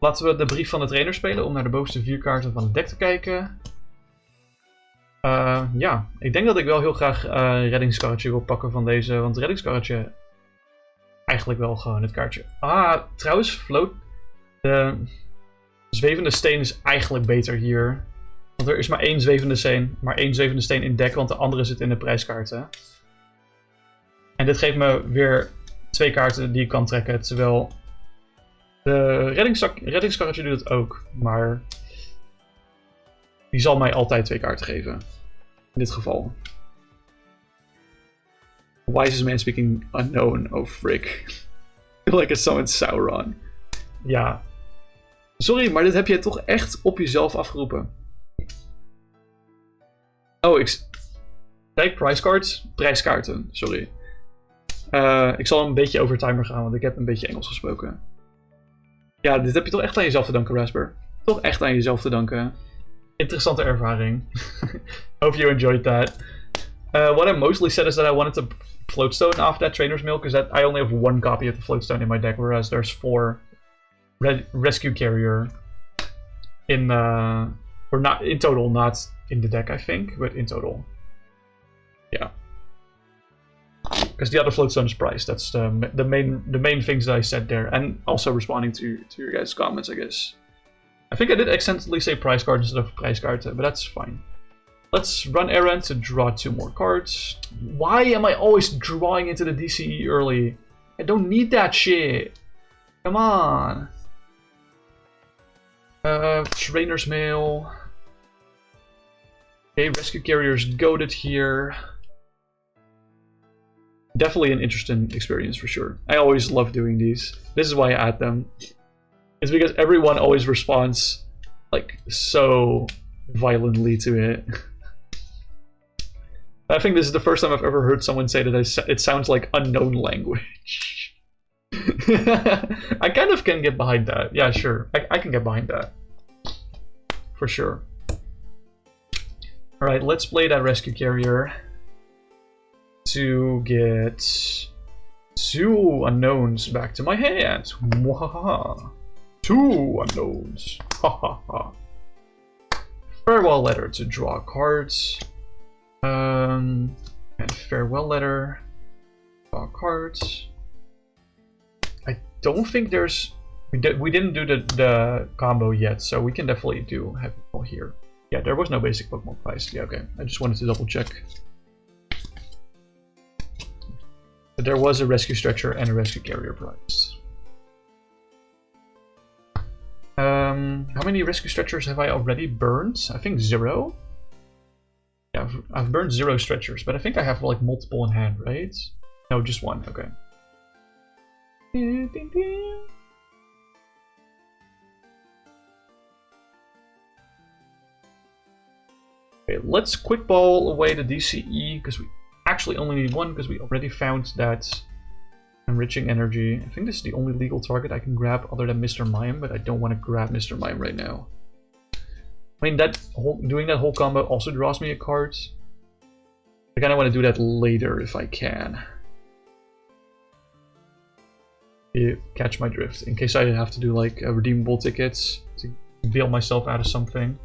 Laten we de brief van de trainer spelen om naar de bovenste 4 kaarten van het deck te kijken. Ja, ik denk dat ik wel heel graag reddingskarretje wil pakken van deze. Want reddingskarretje eigenlijk wel gewoon het kaartje. Ah, trouwens, Float. De zwevende steen is eigenlijk beter hier. Want er is maar 1 zwevende steen. Maar 1 zwevende steen in deck, want de andere zit in de prijskaarten. En dit geeft me weer 2 kaarten die ik kan trekken. Terwijl de reddingskarretje doet het ook. Maar die zal mij altijd 2 kaarten geven. In dit geval. Wisest man speaking unknown. Oh frick. I feel like it's someone Sauron. Ja. Sorry, maar dit heb je toch echt op jezelf afgeroepen. Oh, kijk, price cards. Prijskaarten, sorry. Ik zal een beetje over timer gaan, want ik heb een beetje Engels gesproken. Ja, dit heb je toch echt aan jezelf te danken, Rasper. Toch echt aan jezelf te danken. Interessante ervaring. Hope you enjoyed that. What I mostly said is that I wanted to Float Stone off that Trainers Mail, because I only have 1 copy of the Float Stone in my deck, whereas there's 4 Rescue Carrier in, or not in total, not in the deck I think, but in total. Yeah. Because the other Float Stone is priced. That's the main things that I said there, and also responding to your guys' comments, I guess. I think I did accidentally say price card instead of price card, but that's fine. Let's run errand to draw 2 more cards. Why am I always drawing into the DCE early? I don't need that shit. Come on. Trainers Mail. Okay, Rescue Carrier's goaded here. Definitely an interesting experience for sure. I always love doing these. This is why I add them. It's because everyone always responds like so violently to it. I think this is the first time I've ever heard someone say that it sounds like unknown language. I kind of can get behind that. Yeah, sure. I can get behind that. For sure. Alright, let's play that Rescue Carrier to get 2 unknowns back to my hand. Mwahaha. 2 unknowns. Hahaha. Farewell letter to draw cards. And farewell letter. Draw cards. I don't think there's... We didn't do the combo yet, so we can definitely do have all here. Yeah, there was no basic Pokemon prize. Yeah, okay. I just wanted to double check. But there was a Rescue Stretcher and a Rescue Carrier prize. How many Rescue Stretchers have I already burned? I think 0. Yeah, I've burned 0 Stretchers, but I think I have like multiple in hand, right? No, just 1. Okay. Okay, let's quick ball away the DCE because we actually only need 1 because we already found that Enriching Energy. I think this is the only legal target I can grab other than Mr. Mime, but I don't want to grab Mr. Mime right now. I mean, doing that whole combo also draws me a card. I kind of want to do that later if I can. You catch my drift, in case I have to do like redeemable tickets to bail myself out of something.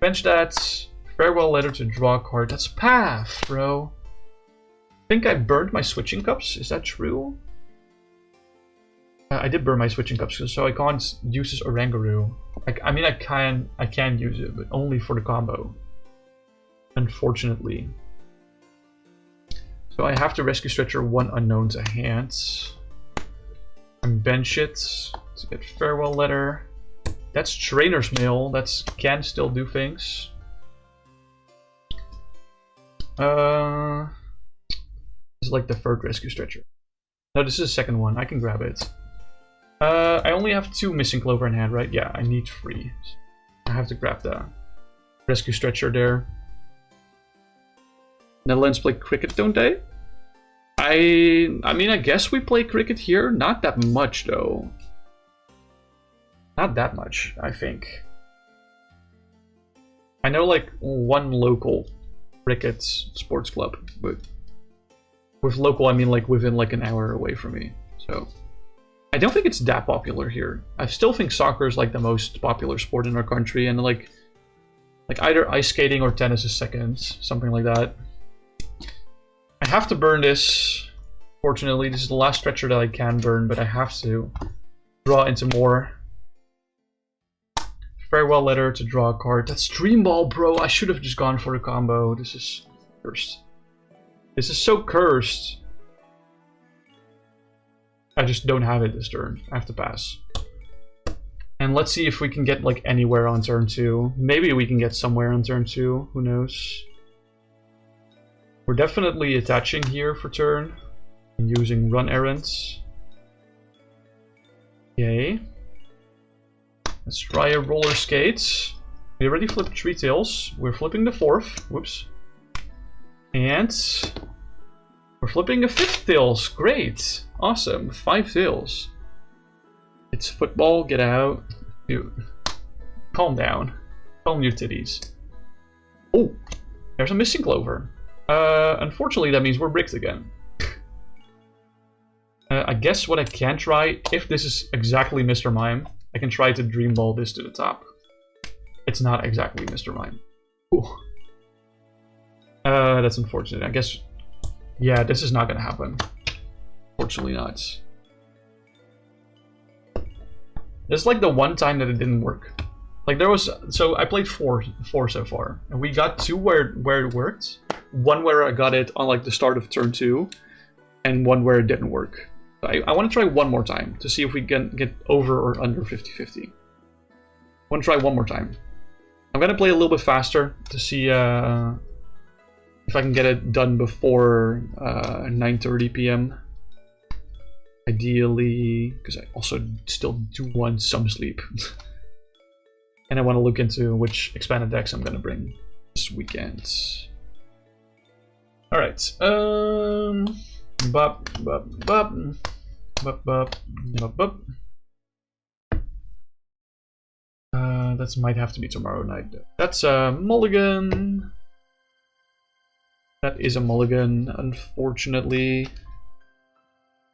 Bench that. Farewell letter to draw a card. That's path, bro. I think I burned my switching cups. Is that true? I did burn my switching cups, so I can't use this Oranguru. I mean, I can use it, but only for the combo. Unfortunately. So I have to Rescue Stretcher 1 unknown to hand. And bench it to get farewell letter. That's Trainers Mail. That can still do things. This is like the third Rescue Stretcher. No, this is the second one. I can grab it. I only have 2 Missing Clover in hand, right? Yeah, I need 3. I have to grab the Rescue Stretcher there. Netherlands play cricket, don't they? I mean, I guess we play cricket here. Not that much, though. Not that much, I think. I know, like, 1 local cricket sports club, but with local, I mean, like, within, like, an hour away from me. So, I don't think it's that popular here. I still think soccer is, like, the most popular sport in our country, and, like either ice skating or tennis is second, something like that. I have to burn this. Fortunately, this is the last stretcher that I can burn, but I have to draw into more. Farewell letter to draw a card. That's Dream Ball, bro. I should have just gone for the combo. This is cursed. This is so cursed. I just don't have it this turn. I have to pass. And let's see if we can get like anywhere on turn 2. Maybe we can get somewhere on turn 2. Who knows? We're definitely attaching here for turn. And using run errands. Yay. Let's try a roller skates. We already flipped 3 tails. We're flipping the 4th. Whoops. And we're flipping a 5th tails. Great. Awesome. 5 tails. It's football. Get out. Dude. Calm down. Calm your titties. Oh, there's a Missing Clover. Unfortunately, that means we're bricked again. I guess what I can try, if this is exactly Mr. Mime, I can try to Dream Ball this to the top. It's not exactly Mr. Mime. Ooh. That's unfortunate. I guess, yeah, this is not gonna happen. Fortunately not. This is like the one time that it didn't work. Like there was, so I played four so far, and we got 2 where it worked. 1 where I got it on like the start of turn 2, and 1 where it didn't work. I want to try 1 more time to see if we can get over or under 50-50. I want to try 1 more time. I'm gonna play a little bit faster to see if I can get it done before 9:30 p.m. Ideally, because I also still do want some sleep. And I want to look into which expanded decks I'm gonna bring this weekend. Alright, that might have to be tomorrow night though. That's a mulligan. That is a mulligan, unfortunately.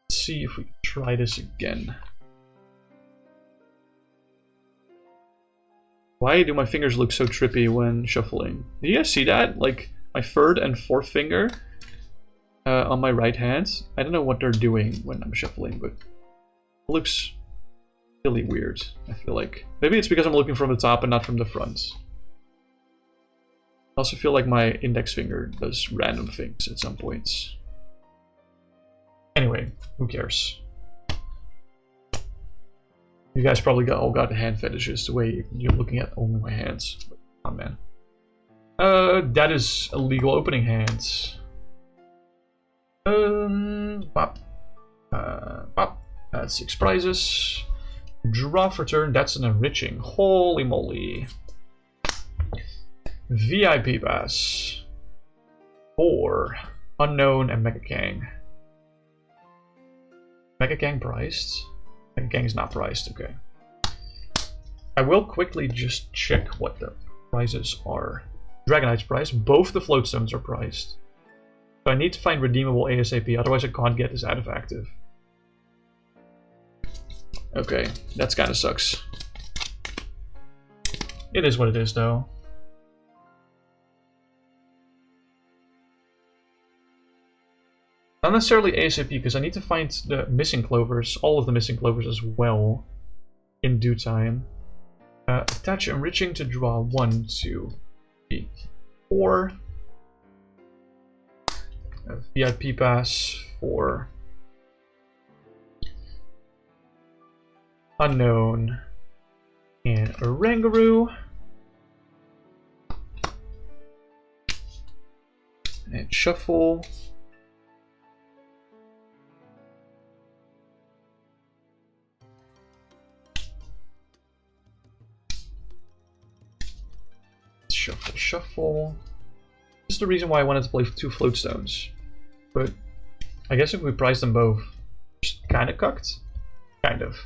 Let's see if we can try this again. Why do my fingers look so trippy when shuffling? Do you guys see that? Like, my 3rd and 4th finger on my right hand. I don't know what they're doing when I'm shuffling, but it looks really weird, I feel like. Maybe it's because I'm looking from the top and not from the front. I also feel like my index finger does random things at some points. Anyway, who cares? You guys probably all got hand fetishes the way you're looking at only my hands. Oh man. That is illegal opening hands. Pop. Pop. That's 6 prizes. Draw for turn, that's an enriching. Holy moly. VIP Pass. 4. Unown and Mega Kang. Mega Kang priced? Mega Kang is not priced, okay. I will quickly just check what the prizes are. Dragonite's priced, both the Float Stones are priced. So I need to find Redeemable ASAP, otherwise I can't get this out of active. Okay, that's kinda sucks. It is what it is though. Not necessarily ASAP, because I need to find the missing clovers, all of the missing clovers as well, in due time. Attach enriching to draw 1, 2, 3, 4. VIP Pass for Unown and Oranguru. And shuffle. Shuffle, shuffle. This is the reason why I wanted to play 2 Float Stones. But I guess if we price them both, just kinda cucked. Kind of.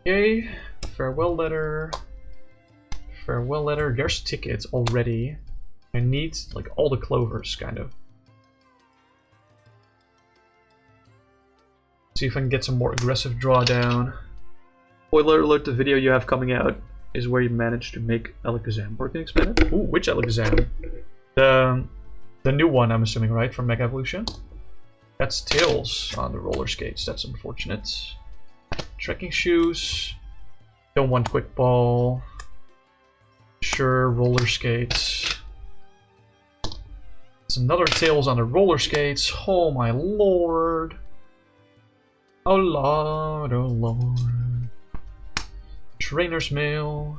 Okay. Farewell letter. Farewell letter. There's tickets already. I need like all the clovers, kind of. See if I can get some more aggressive drawdown. Spoiler alert, the video you have coming out is where you managed to make Alakazam working expanded. Ooh, which Alakazam? The new one, I'm assuming, right? From Mega Evolution? That's Tails on the roller skates. That's unfortunate. Trekking Shoes. Don't want Quick Ball. Sure, roller skates. It's another Tails on the roller skates. Oh my lord. Oh lord, oh lord. Trainers Mail.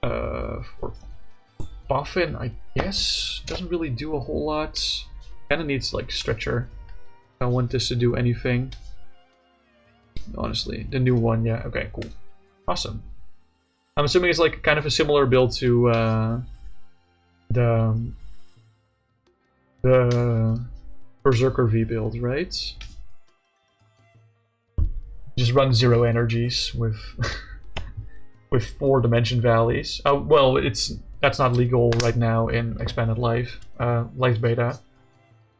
For Poffin, I guess. Doesn't really do a whole lot. Kinda needs like Stretcher. I don't want this to do anything. Honestly. The new one, yeah. Okay, cool. Awesome. I'm assuming it's like kind of a similar build to the Berserker V build, right? Just run 0 energies with with 4 dimension valleys. Oh well, that's not legal right now in expanded life beta,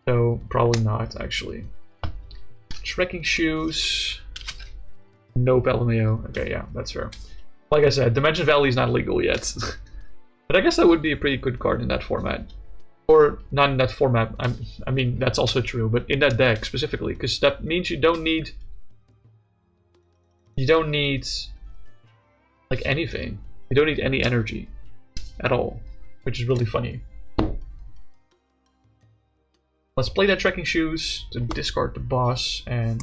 so probably not actually. Trekking Shoes, no LMAO. Okay, yeah, that's fair. Like I said, Dimension Valley is not legal yet, but I guess that would be a pretty good card in that format, or not in that format. I mean that's also true, but in that deck specifically, because that means you don't need like anything. You don't need any energy at all, which is really funny. Let's play that Trekking Shoes to discard the boss and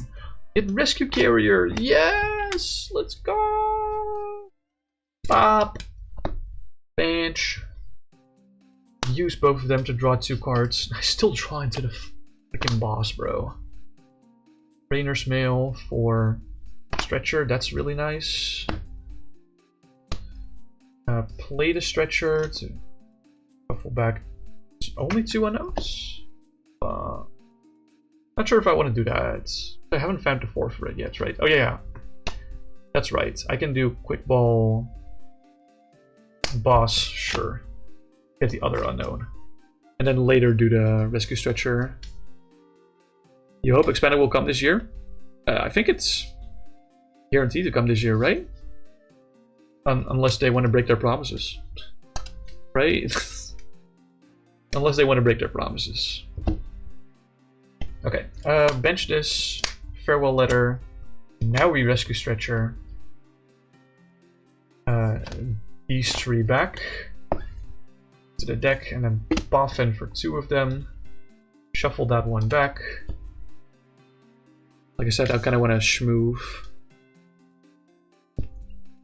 get Rescue Carrier. Yes! Let's go! Pop! Bench. Use both of them to draw 2 cards. I still draw into the freaking boss, bro. Trainers Mail for Stretcher, that's really nice. Play the Stretcher to shuffle back. Only 2 unknowns? Not sure if I want to do that. I haven't found the 4th for it yet, right? Oh yeah, that's right. I can do Quick Ball, Boss, sure. Get the other unknown, and then later do the Rescue Stretcher. You hope Expanded will come this year? I think it's guaranteed to come this year, right? Unless they want to break their promises, right? Unless they want to break their promises. Okay, bench this, farewell letter. Now we rescue Stretcher. These 3 back to the deck, and then Poffin for 2 of them. Shuffle that one back. Like I said, I kind of want to schmoove.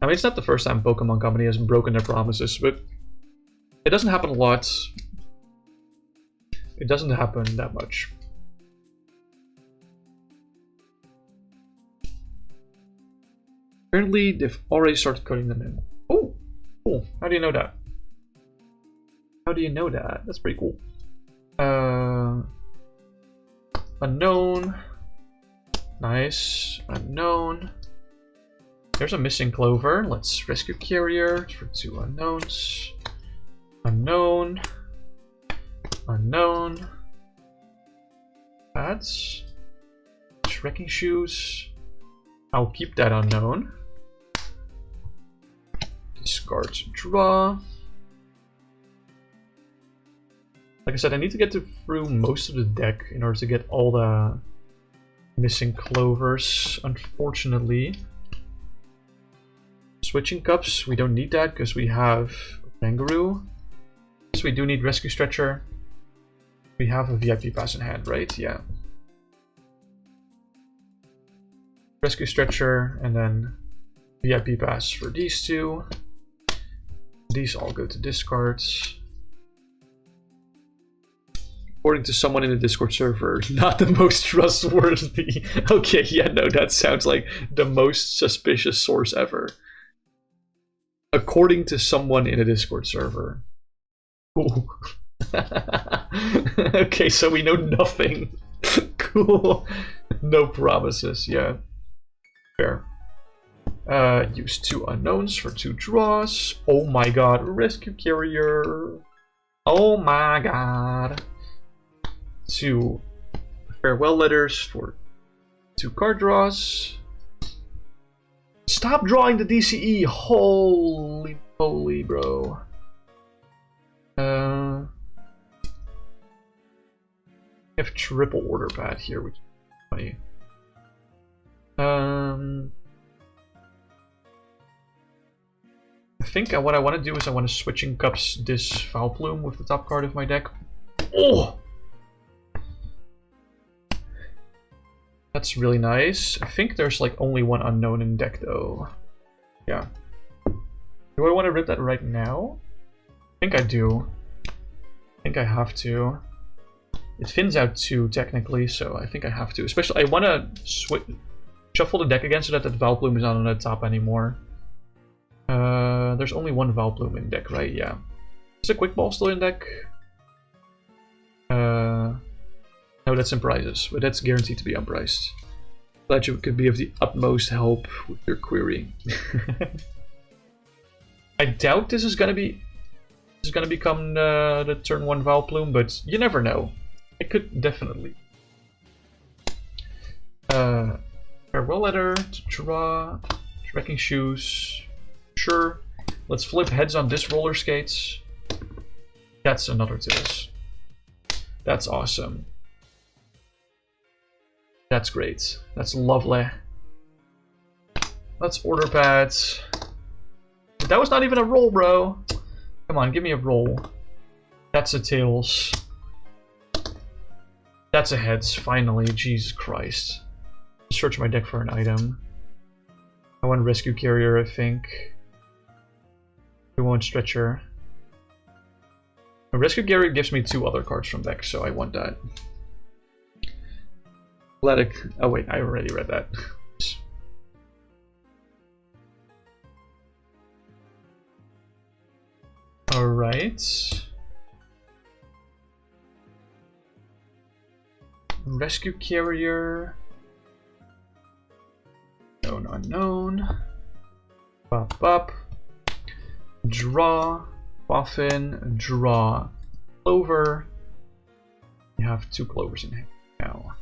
I mean, it's not the first time Pokemon Company has broken their promises, but it doesn't happen a lot. It doesn't happen that much. Apparently, they've already started cutting them in. Oh, cool. How do you know that? How do you know that? That's pretty cool. Unknown. Nice. Unknown. There's a Missing Clover. Let's Rescue Carrier for 2 unknowns. Unknown. Unknown. Pads. Trekking Shoes. I'll keep that unknown. Discard to draw. Like I said, I need to get through most of the deck in order to get all the Missing Clovers, unfortunately. Switching Cups, we don't need that because we have Oranguru. So we do need Rescue Stretcher. We have a VIP Pass in hand, right? Yeah. Rescue Stretcher, and then VIP Pass for these 2. These all go to discards. According to someone in the Discord server, not the most trustworthy. Okay, yeah, no, that sounds like the most suspicious source ever. According to someone in a Discord server. Ooh. Okay, so we know nothing. Cool. No promises, yeah. Fair. Use 2 unknowns for 2 draws. Oh my god, Rescue Carrier. Oh my god. 2 farewell letters for 2 card draws. Stop drawing the DCE! Holy moly, bro. I have triple order pad here, which is funny. I think what I want to do is I want to Switching Cups this Vileplume with the top card of my deck. Oh! That's really nice. I think there's like only 1 unknown in deck though. Yeah. Do I want to rip that right now? I think I do. I think I have to. It thins out 2 technically, so I think I have to. Especially, I want to shuffle the deck again so that the Vileplume is not on the top anymore. There's only 1 Vileplume in deck, right? Yeah. Is the Quick Ball still in deck? No, that's in prizes, but that's guaranteed to be unpriced. Glad you could be of the utmost help with your query. I doubt this is gonna become the turn 1 Vileplume, but you never know. It could definitely. Farewell letter to draw. Trekking Shoes. Sure. Let's flip heads on this Roller Skates. That's another Tails. That's awesome. That's great. That's lovely. Let's Order Pads. That was not even a roll, bro. Come on, give me a roll. That's a Tails. That's a Heads, finally. Jesus Christ. Search my deck for an item. I want Rescue Carrier, I think. We want Stretcher. A Rescue Carrier gives me 2 other cards from deck, so I want that. Athletic. Oh wait, I already read that. Alright. Rescue Carrier. Known unknown. Pop up. Draw. Poffin. Draw. Clover. You have 2 Clovers in hand now.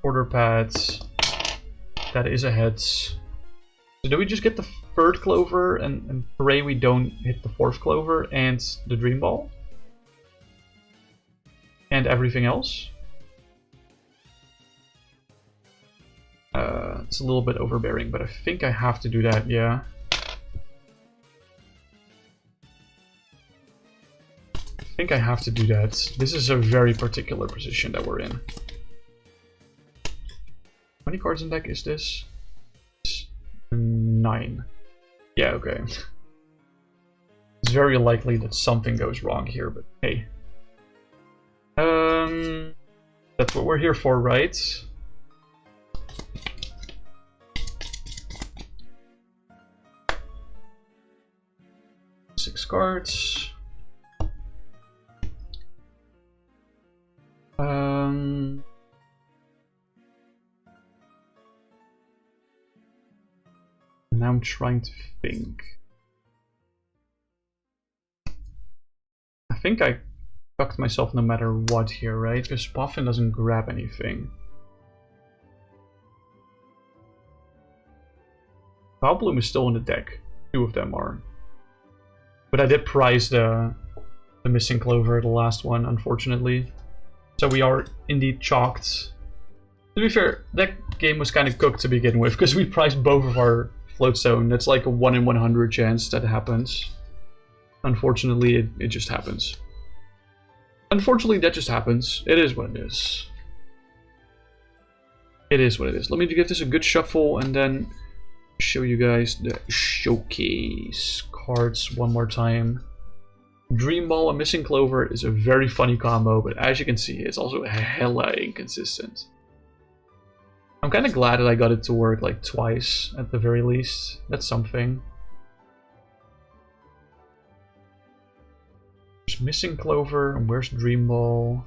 Order Pads. That is a Heads. So do we just get the 3rd Clover and pray we don't hit the 4th Clover and the Dream Ball? and everything else. It's a little bit overbearing, but I think I have to do that, yeah. I think I have to do that. This is a very particular position that we're in. How many cards in deck is this? 9. Yeah, okay. It's very likely that something goes wrong here, but hey. That's what we're here for, right? Six cards. Now I'm trying to think. I think I fucked myself no matter what here, right? Because Poffin doesn't grab anything. Vileplume is still in the deck. 2 of them are. But I did prize the Missing Clover, the last one, unfortunately. So we are indeed chalked. To be fair, that game was kind of cooked to begin with, because we prized both of our Float Stone. That's like a 1 in 100 chance that happens. Unfortunately, it just happens. Unfortunately, that just happens. It is what it is. It is what it is. Let me give this a good shuffle and then show you guys the showcase cards one more time. Dream Ball and Missing Clover is a very funny combo, but as you can see, it's also hella inconsistent. I'm kind of glad that I got it to work like twice, at the very least. That's something. There's Missing Clover, and where's Dream Ball?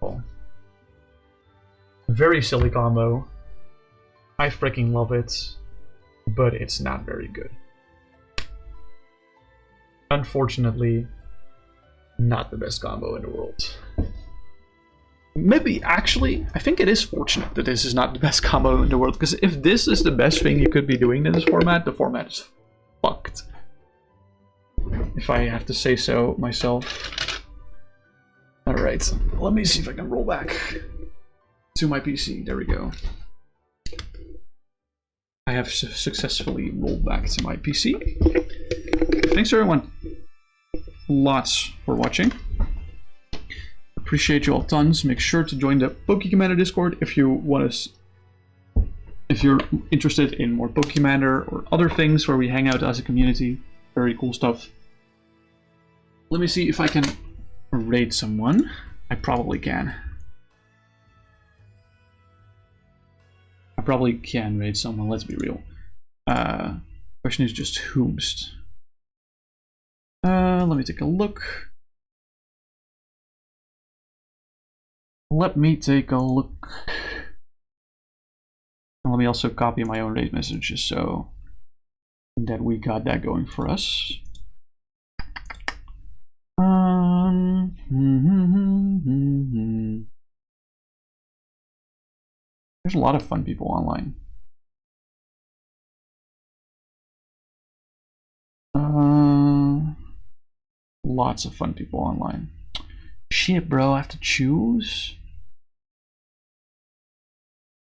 Oh. Very silly combo. I freaking love it, but it's not very good. Unfortunately, not the best combo in the world. Maybe, actually, I think it is fortunate that this is not the best combo in the world, because if this is the best thing you could be doing in this format, the format is fucked. If I have to say so myself. Alright, let me see if I can roll back to my PC. There we go. I have successfully rolled back to my PC. Thanks everyone, lots for watching. Appreciate you all tons. Make sure to join the POKÉ-COMMANDER Discord if you want to. If you're interested in more POKÉ-COMMANDER or other things where we hang out as a community. Very cool stuff. Let me see if I can raid someone. I probably can. I probably can raid someone. Let's be real. Question is just whomst. Let me take a look. Let me take a look. And let me also copy my own raid messages so that we got that going for us. There's a lot of fun people online. Lots of fun people online. Shit, bro, I have to choose.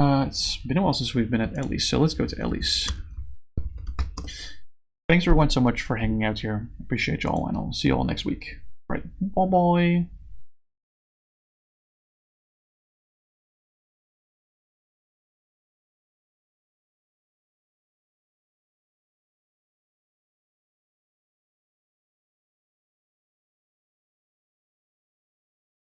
It's been a while since we've been at Ellie's, so let's go to Ellie's. Thanks everyone so much for hanging out here. Appreciate y'all, and I'll see y'all next week. All right, bye bye.